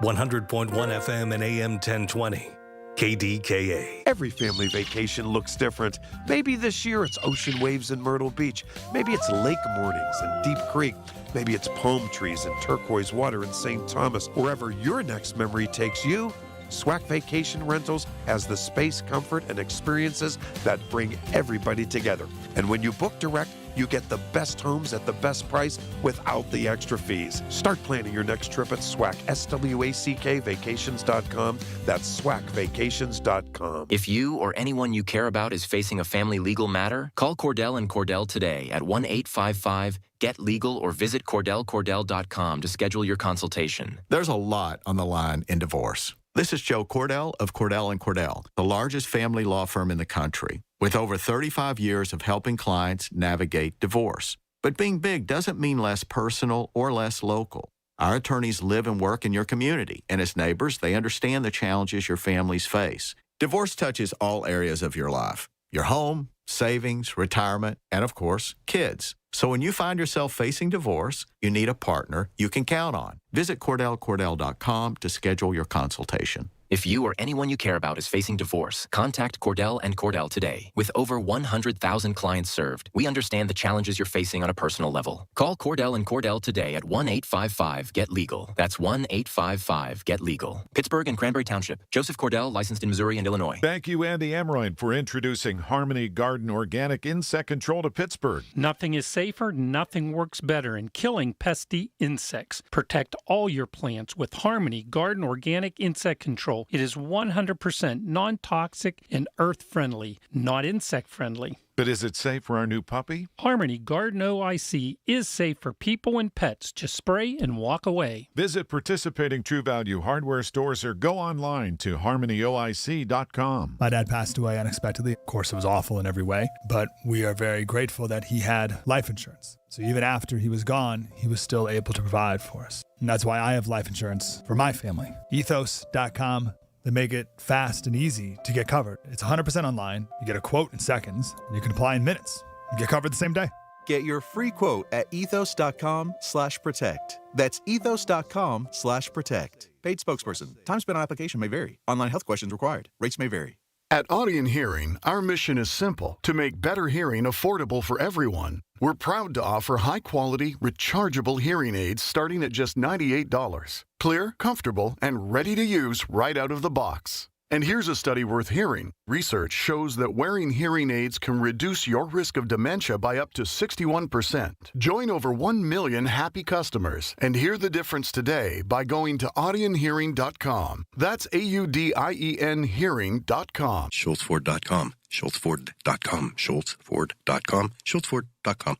100.1 FM and AM 1020. KDKA. Every family vacation looks different. Maybe this year it's ocean waves in Myrtle Beach. Maybe it's lake mornings in Deep Creek. Maybe it's palm trees and turquoise water in St. Thomas. Wherever your next memory takes you, SWAC Vacation Rentals has the space, comfort, and experiences that bring everybody together. And when you book direct, you get the best homes at the best price without the extra fees. Start planning your next trip at SWAC, SWACK vacations.com. That's SWACvacations.com. If you or anyone you care about is facing a family legal matter, call Cordell and Cordell today at 1-855-GET-LEGAL or visit CordellCordell.com to schedule your consultation. There's a lot on the line in divorce. This is Joe Cordell of Cordell & Cordell, the largest family law firm in the country, with over 35 years of helping clients navigate divorce. But being big doesn't mean less personal or less local. Our attorneys live and work in your community, and as neighbors, they understand the challenges your families face. Divorce touches all areas of your life: your home, savings, retirement, and of course, kids. So when you find yourself facing divorce, you need a partner you can count on. Visit CordellCordell.com to schedule your consultation. If you or anyone you care about is facing divorce, contact Cordell and Cordell today. With over 100,000 clients served, we understand the challenges you're facing on a personal level. Call Cordell and Cordell today at 1-855-GET-LEGAL. That's 1-855-GET-LEGAL. Pittsburgh and Cranberry Township. Joseph Cordell, licensed in Missouri and Illinois. Thank you, Andy Emroyd, for introducing Harmony Garden Organic Insect Control to Pittsburgh. Nothing is safer, nothing works better in killing pesky insects. Protect all your plants with Harmony Garden Organic Insect Control. It is 100% non-toxic and earth-friendly, not insect-friendly. But is it safe for our new puppy? Harmony Garden OIC is safe for people and pets. Just spray and walk away. Visit participating True Value hardware stores or go online to harmonyoic.com. My dad passed away unexpectedly. Of course, it was awful in every way, but we are very grateful that he had life insurance. So even after he was gone, he was still able to provide for us. And that's why I have life insurance for my family. Ethos.com. They make it fast and easy to get covered. It's 100% online. You get a quote in seconds, and you can apply in minutes. You get covered the same day. Get your free quote at ethos.com/protect. That's ethos.com/protect. Paid spokesperson. Time spent on application may vary. Online health questions required. Rates may vary. At Audion Hearing, our mission is simple: to make better hearing affordable for everyone. We're proud to offer high-quality, rechargeable hearing aids starting at just $98. Clear, comfortable, and ready to use right out of the box. And here's a study worth hearing. Research shows that wearing hearing aids can reduce your risk of dementia by up to 61%. Join over 1 million happy customers and hear the difference today by going to audionhearing.com. That's AUDIEN hearing.com. SchultzFord.com. SchultzFord.com. SchultzFord.com. SchultzFord.com.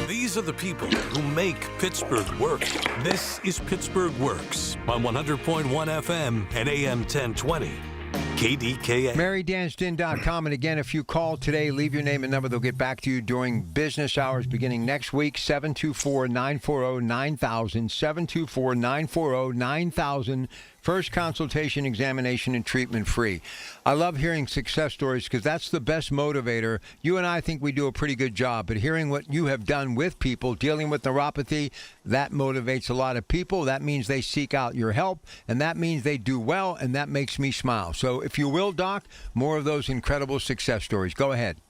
These are the people who make Pittsburgh work. This is Pittsburgh Works on 100.1 FM and AM 1020. KDKA. MaryDansden.com. And again, if you call today, leave your name and number. They'll get back to you during business hours beginning next week. 724-940-9000. 724-940-9000. First consultation, examination, and treatment free. I love hearing success stories because that's the best motivator. You and I think we do a pretty good job, but hearing what you have done with people dealing with neuropathy, that motivates a lot of people. That means they seek out your help, and that means they do well, and that makes me smile. So if you will, Doc, more of those incredible success stories. Go ahead.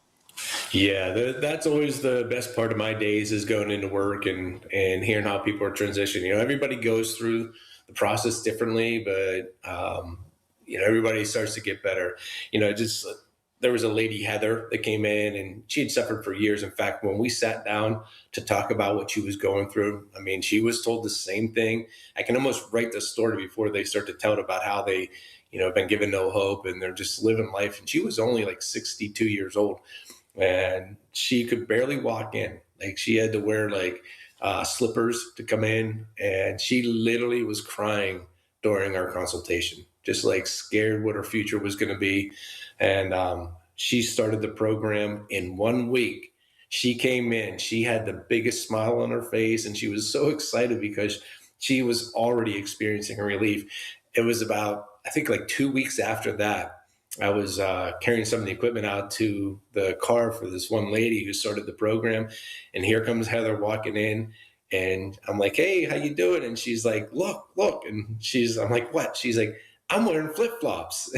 Yeah, that's always the best part of my days is going into work and hearing how people are transitioning. You know, everybody goes through the process differently, but everybody starts to get better. There was a lady, Heather, that came in and she had suffered for years. In fact, when we sat down to talk about what she was going through, I mean, she was told the same thing. I can almost write the story before they start to tell it about how they, have been given no hope and they're just living life. And she was only like 62 years old and she could barely walk in. Like she had to wear slippers to come in, and she literally was crying during our consultation, just like scared what her future was going to be. And she started the program in 1 week. She came in, she had the biggest smile on her face, and she was so excited because she was already experiencing a relief. It was about, I think, 2 weeks after that, I was carrying some of the equipment out to the car for this one lady who started the program. And here comes Heather walking in and I'm like, hey, how you doing? And she's like, look. And I'm like, what? She's like, I'm wearing flip-flops.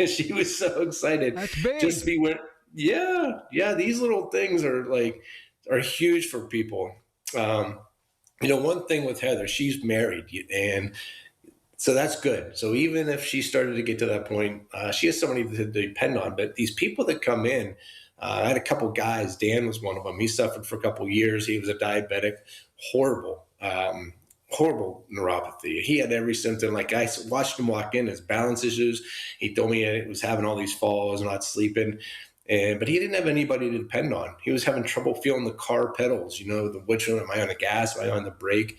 She was so excited. That's big. Just to be wearing. Yeah. These little things are huge for people. One thing with Heather, she's married and so that's good. So even if she started to get to that point, she has somebody to depend on. But these people that come in, I had a couple guys. Dan was one of them. He suffered for a couple of years. He was a diabetic, horrible neuropathy. He had every symptom. Like I watched him walk in, his balance issues. He told me he was having all these falls, not sleeping. But he didn't have anybody to depend on. He was having trouble feeling the car pedals, which one, am I on the gas? Am I on the brake?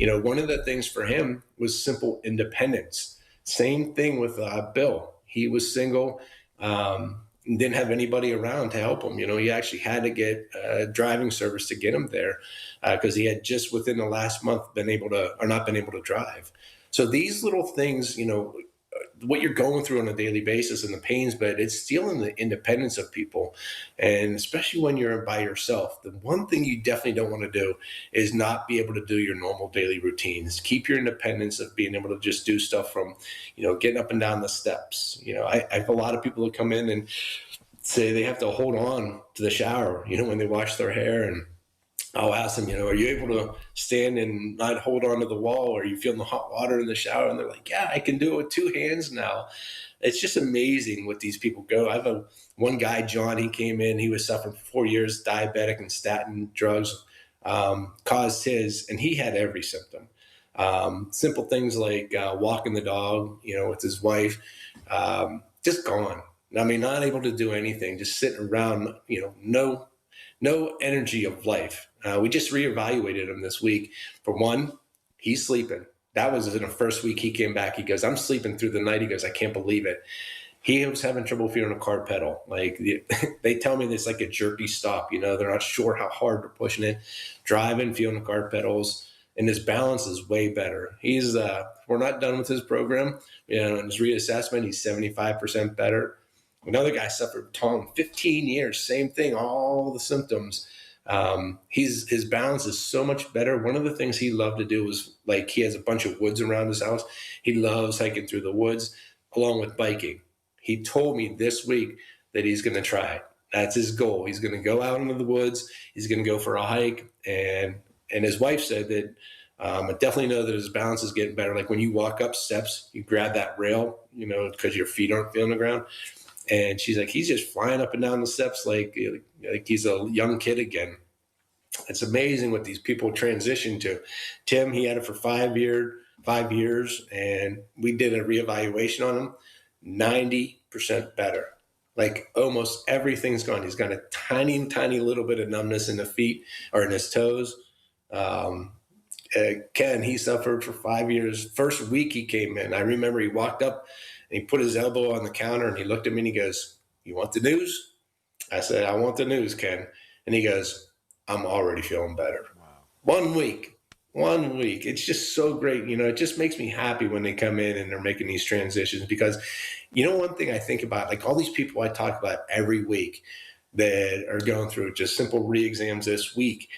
One of the things for him was simple independence. Same thing with Bill. He was single, didn't have anybody around to help him. He actually had to get a driving service to get him there because he had just within the last month not been able to drive. So these little things, what you're going through on a daily basis and the pains, but it's stealing the independence of people. And especially when you're by yourself, the one thing you definitely don't want to do is not be able to do your normal daily routines. Keep your independence of being able to just do stuff from, getting up and down the steps. I have a lot of people that come in and say they have to hold on to the shower, when they wash their hair, and I'll ask them, are you able to stand and not hold on to the wall? Or are you feeling the hot water in the shower? And they're like, yeah, I can do it with 2 hands now. It's just amazing what these people go. I have one guy, John, he came in, he was suffering for 4 years, diabetic, and statin drugs caused his, and he had every symptom. Simple things like walking the dog, with his wife, just gone. I mean, not able to do anything, just sitting around, no energy of life. We just reevaluated him this week. For one, he's sleeping. That was in the first week he came back. He goes, I'm sleeping through the night. He goes, I can't believe it. He was having trouble feeling a car pedal. Like they tell me it's like a jerky stop. They're not sure how hard they're pushing it, driving, feeling the car pedals. And his balance is way better. We're not done with his program. In his reassessment, he's 75% better. Another guy suffered Tom, 15 years, same thing, all the symptoms. His balance is so much better. One of the things he loved to do was, like, he has a bunch of woods around his house. He loves hiking through the woods along with biking. He told me this week that he's going to try it. That's his goal. He's going to go out into the woods. He's going to go for a hike. And his wife said that I definitely know that his balance is getting better. Like when you walk up steps, you grab that rail, because your feet aren't feeling the ground. And she's like, he's just flying up and down the steps like he's a young kid again. It's amazing what these people transition to. Tim, he had it for 5 years, and we did a reevaluation on him. 90% better. Like almost everything's gone. He's got a tiny, tiny little bit of numbness in the feet or in his toes. Ken, he suffered for 5 years. First week he came in, I remember he walked up and he put his elbow on the counter and he looked at me and he goes, "You want the news?" I said, "I want the news, Ken." And he goes, "I'm already feeling better." Wow. 1 week. It's just so great. It just makes me happy when they come in and they're making these transitions, because one thing I think about, like all these people I talk about every week that are going through just simple re-exams this week,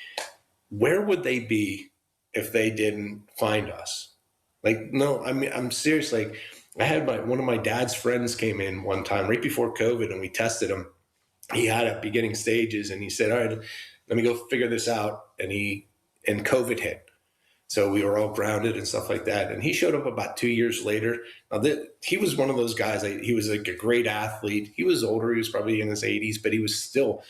where would they be if they didn't find us? Like, no, I mean, I'm serious. Like I had one of my dad's friends came in one time right before COVID and we tested him. He had at beginning stages and he said, "All right, let me go figure this out." And COVID hit. So we were all grounded and stuff like that. And he showed up about 2 years later. Now, he was one of those guys. He was like a great athlete. He was older. He was probably in his 80s, but he was still,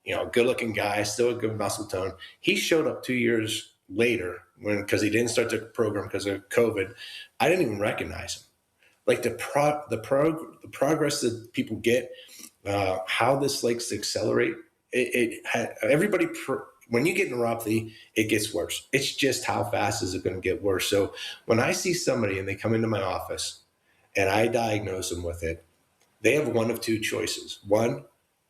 a good-looking guy, still a good muscle tone. He showed up 2 years later because he didn't start the program because of COVID. I didn't even recognize him. Like the progress that people get, how this likes to accelerate. Everybody. When you get neuropathy, it gets worse. It's just how fast is it going to get worse? So when I see somebody and they come into my office and I diagnose them with it, they have one of two choices. One,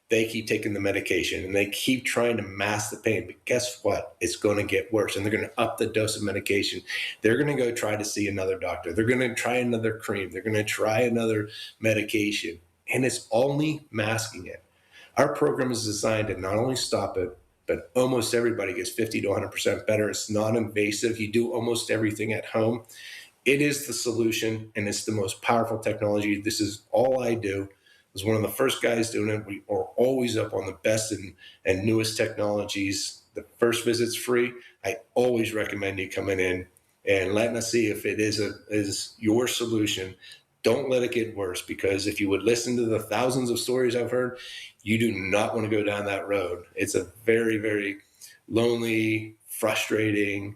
they keep taking the medication and they keep trying to mask the pain. But guess what? It's going to get worse, and they're going to up the dose of medication. They're going to go try to see another doctor. They're going to try another cream. They're going to try another medication, and it's only masking it. Our program is designed to not only stop it, but almost everybody gets 50 to 100% better. It's non-invasive. You do almost everything at home. It is the solution, and it's the most powerful technology. This is all I do. I was one of the first guys doing it. We are always up on the best and newest technologies. The first visit's free. I always recommend you coming in and letting us see if it is your solution. Don't let it get worse, because if you would listen to the thousands of stories I've heard, you do not want to go down that road. It's a very, very lonely, frustrating,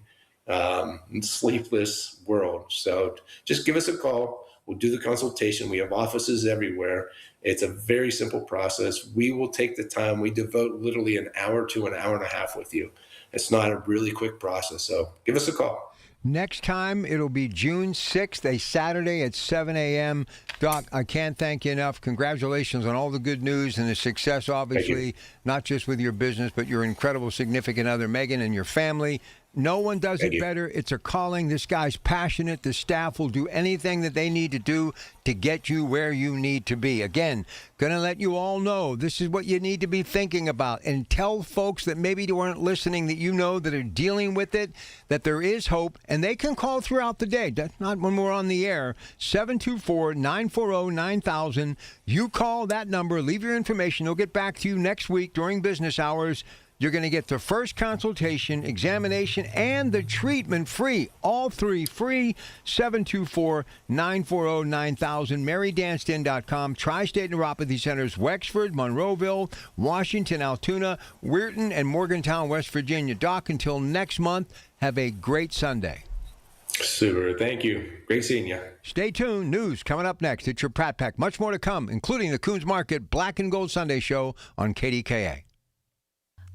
sleepless world. So just give us a call. We'll do the consultation. We have offices everywhere. It's a very simple process. We will take the time. We devote literally an hour to an hour and a half with you. It's not a really quick process. So give us a call. Next time, it'll be June 6th, a Saturday at 7 a.m. Doc, I can't thank you enough. Congratulations on all the good news and the success, obviously, not just with your business, but your incredible significant other, Megan, and your family. No one does it better. It's a calling. This guy's passionate. The staff will do anything that they need to do to get you where you need to be. Again, going to let you all know this is what you need to be thinking about. And tell folks that maybe weren't listening, that you know that are dealing with it, that there is hope. And they can call throughout the day. That's not when we're on the air. 724-940-9000. You call that number. Leave your information. They'll get back to you next week during business hours. You're going to get the first consultation, examination, and the treatment free. All three free. 724-940-9000. MaryDanston.com. Tri-State Neuropathy Centers, Wexford, Monroeville, Washington, Altoona, Weirton, and Morgantown, West Virginia. Doc, until next month, have a great Sunday. Super. Thank you. Great seeing you. Stay tuned. News coming up next. It's your Pratt Pack. Much more to come, including the Coons Market Black and Gold Sunday Show on KDKA.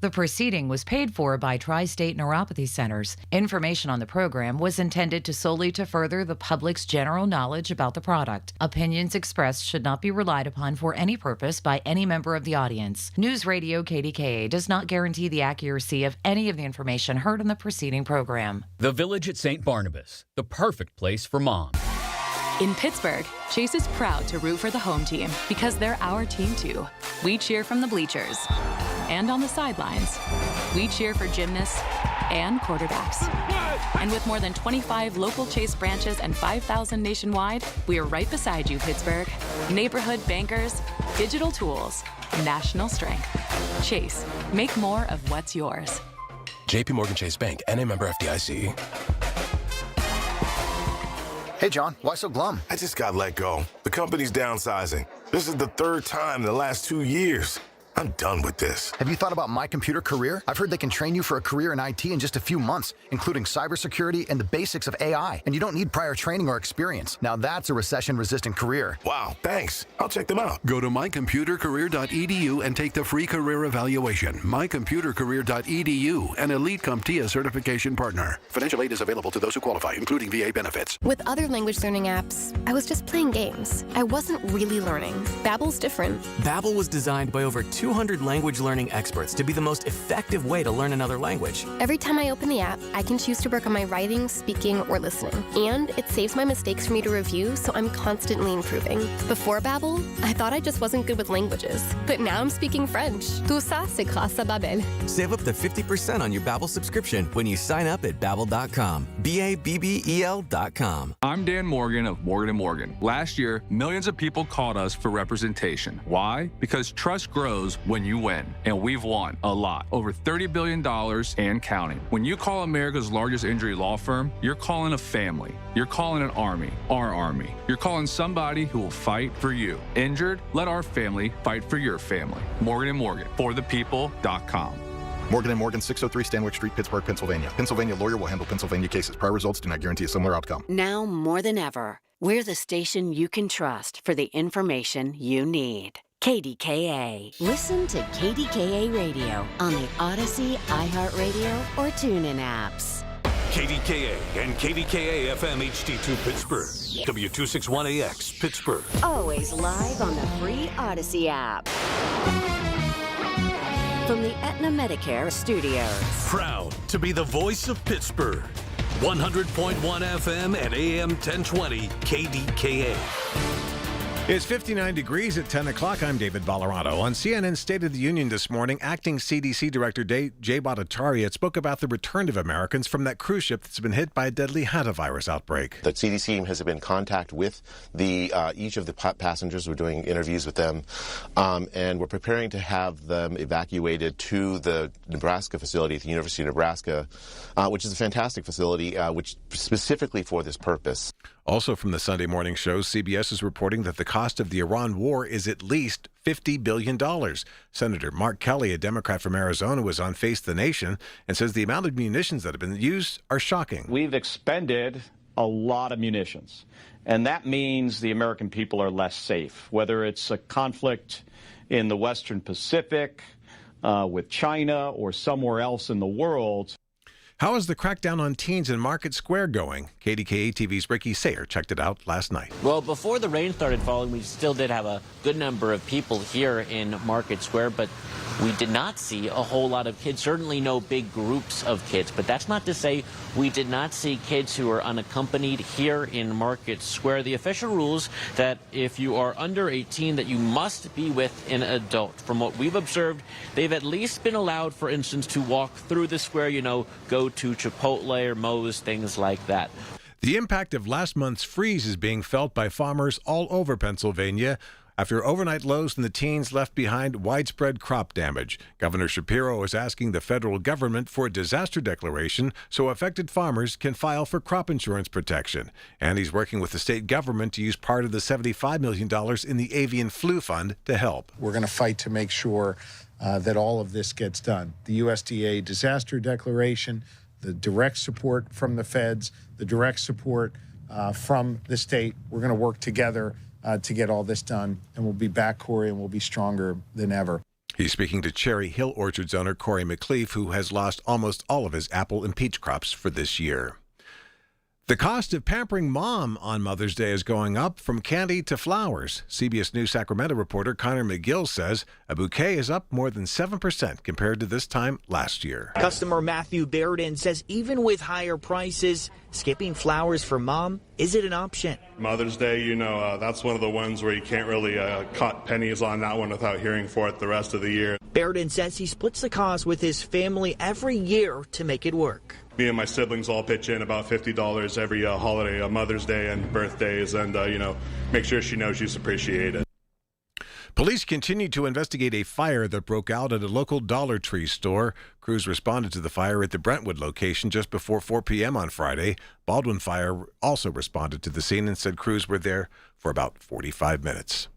The proceeding was paid for by Tri-State Neuropathy Centers. Information on the program was intended solely to further the public's general knowledge about the product. Opinions expressed should not be relied upon for any purpose by any member of the audience. News Radio KDKA does not guarantee the accuracy of any of the information heard on the preceding program. The Village at St. Barnabas, the perfect place for mom. In Pittsburgh, Chase is proud to root for the home team because they're our team too. We cheer from the bleachers and on the sidelines. We cheer for gymnasts and quarterbacks. And with more than 25 local Chase branches and 5,000 nationwide, we are right beside you, Pittsburgh. Neighborhood bankers, digital tools, national strength. Chase, make more of what's yours. JP Morgan Chase Bank, N.A. member FDIC. Hey, John, why so glum? I just got let go. The company's downsizing. This is the third time in the last 2 years. I'm done with this. Have you thought about My Computer Career? I've heard they can train you for a career in IT in just a few months, including cybersecurity and the basics of AI. And you don't need prior training or experience. Now that's a recession-resistant career. Wow, thanks. I'll check them out. Go to mycomputercareer.edu and take the free career evaluation. mycomputercareer.edu, an Elite CompTIA certification partner. Financial aid is available to those who qualify, including VA benefits. With other language learning apps, I was just playing games. I wasn't really learning. Babbel's different. Babbel was designed by over 200 language learning experts to be the most effective way to learn another language. Every time I open the app, I can choose to work on my writing, speaking, or listening. And it saves my mistakes for me to review, so I'm constantly improving. Before Babbel, I thought I just wasn't good with languages. But now I'm speaking French. Tout ça, c'est grâce à Babbel. Save up to 50% on your Babbel subscription when you sign up at Babbel.com. Babbel.com. I'm Dan Morgan of Morgan & Morgan. Last year, millions of people called us for representation. Why? Because trust grows when you win, and we've won a lot. Over $30 billion and counting. When you call America's largest injury law firm, you're calling a family. You're calling an army, our army. You're calling somebody who will fight for you. Injured? Let our family fight for your family. Morgan & Morgan, forthepeople.com. Morgan & Morgan, 603 Stanwyck Street, Pittsburgh, Pennsylvania. Pennsylvania lawyer will handle Pennsylvania cases. Prior results do not guarantee a similar outcome. Now more than ever, we're the station you can trust for the information you need. KDKA. Listen to KDKA Radio on the Odyssey, iHeartRadio, or TuneIn apps. KDKA and KDKA-FM HD2 Pittsburgh. W261AX Pittsburgh. Always live on the free Odyssey app. From the Aetna Medicare studios. Proud to be the voice of Pittsburgh. 100.1 FM and AM 1020 KDKA. It's 59 degrees at 10 o'clock. I'm David Valorano. On CNN's State of the Union this morning, acting CDC Director Jay Bhattacharya spoke about the return of Americans from that cruise ship that's been hit by a deadly hantavirus outbreak. The CDC has been in contact with each of the passengers. We're doing interviews with them, and we're preparing to have them evacuated to the Nebraska facility at the University of Nebraska, which is a fantastic facility, which specifically for this purpose. Also from the Sunday morning show, CBS is reporting that the cost of the Iran war is at least $50 billion. Senator Mark Kelly, a Democrat from Arizona, was on Face the Nation and says the amount of munitions that have been used are shocking. We've expended a lot of munitions, and that means the American people are less safe, whether it's a conflict in the Western Pacific with China or somewhere else in the world. How is the crackdown on teens in Market Square going? KDKA-TV's Ricky Sayer checked it out last night. Well, before the rain started falling, we still did have a good number of people here in Market Square, but we did not see a whole lot of kids, certainly no big groups of kids. But that's not to say we did not see kids who are unaccompanied here in Market Square. The official rules that if you are under 18, that you must be with an adult. From what we've observed, they've at least been allowed, for instance, to walk through the square, go to Chipotle or Moe's, things like that. The impact of last month's freeze is being felt by farmers all over Pennsylvania after overnight lows in the teens left behind widespread crop damage. Governor Shapiro is asking the federal government for a disaster declaration so affected farmers can file for crop insurance protection. And he's working with the state government to use part of the $75 million in the avian flu fund to help. We're going to fight to make sure that all of this gets done. The USDA disaster declaration, the direct support from the feds, the direct support from the state. We're going to work together to get all this done, and we'll be back, Corey, and we'll be stronger than ever. He's speaking to Cherry Hill Orchards owner Corey McLeaf, who has lost almost all of his apple and peach crops for this year. The cost of pampering mom on Mother's Day is going up from candy to flowers. CBS News Sacramento reporter Connor McGill says a bouquet is up more than 7% compared to this time last year. Customer Matthew Bairden says even with higher prices, skipping flowers for mom isn't an option. Mother's Day, that's one of the ones where you can't really cut pennies on that one without hearing for it the rest of the year. Bairden says he splits the cost with his family every year to make it work. Me and my siblings all pitch in about $50 every holiday, Mother's Day and birthdays, and, make sure she knows she's appreciated. Police continue to investigate a fire that broke out at a local Dollar Tree store. Crews responded to the fire at the Brentwood location just before 4 p.m. on Friday. Baldwin Fire also responded to the scene and said crews were there for about 45 minutes.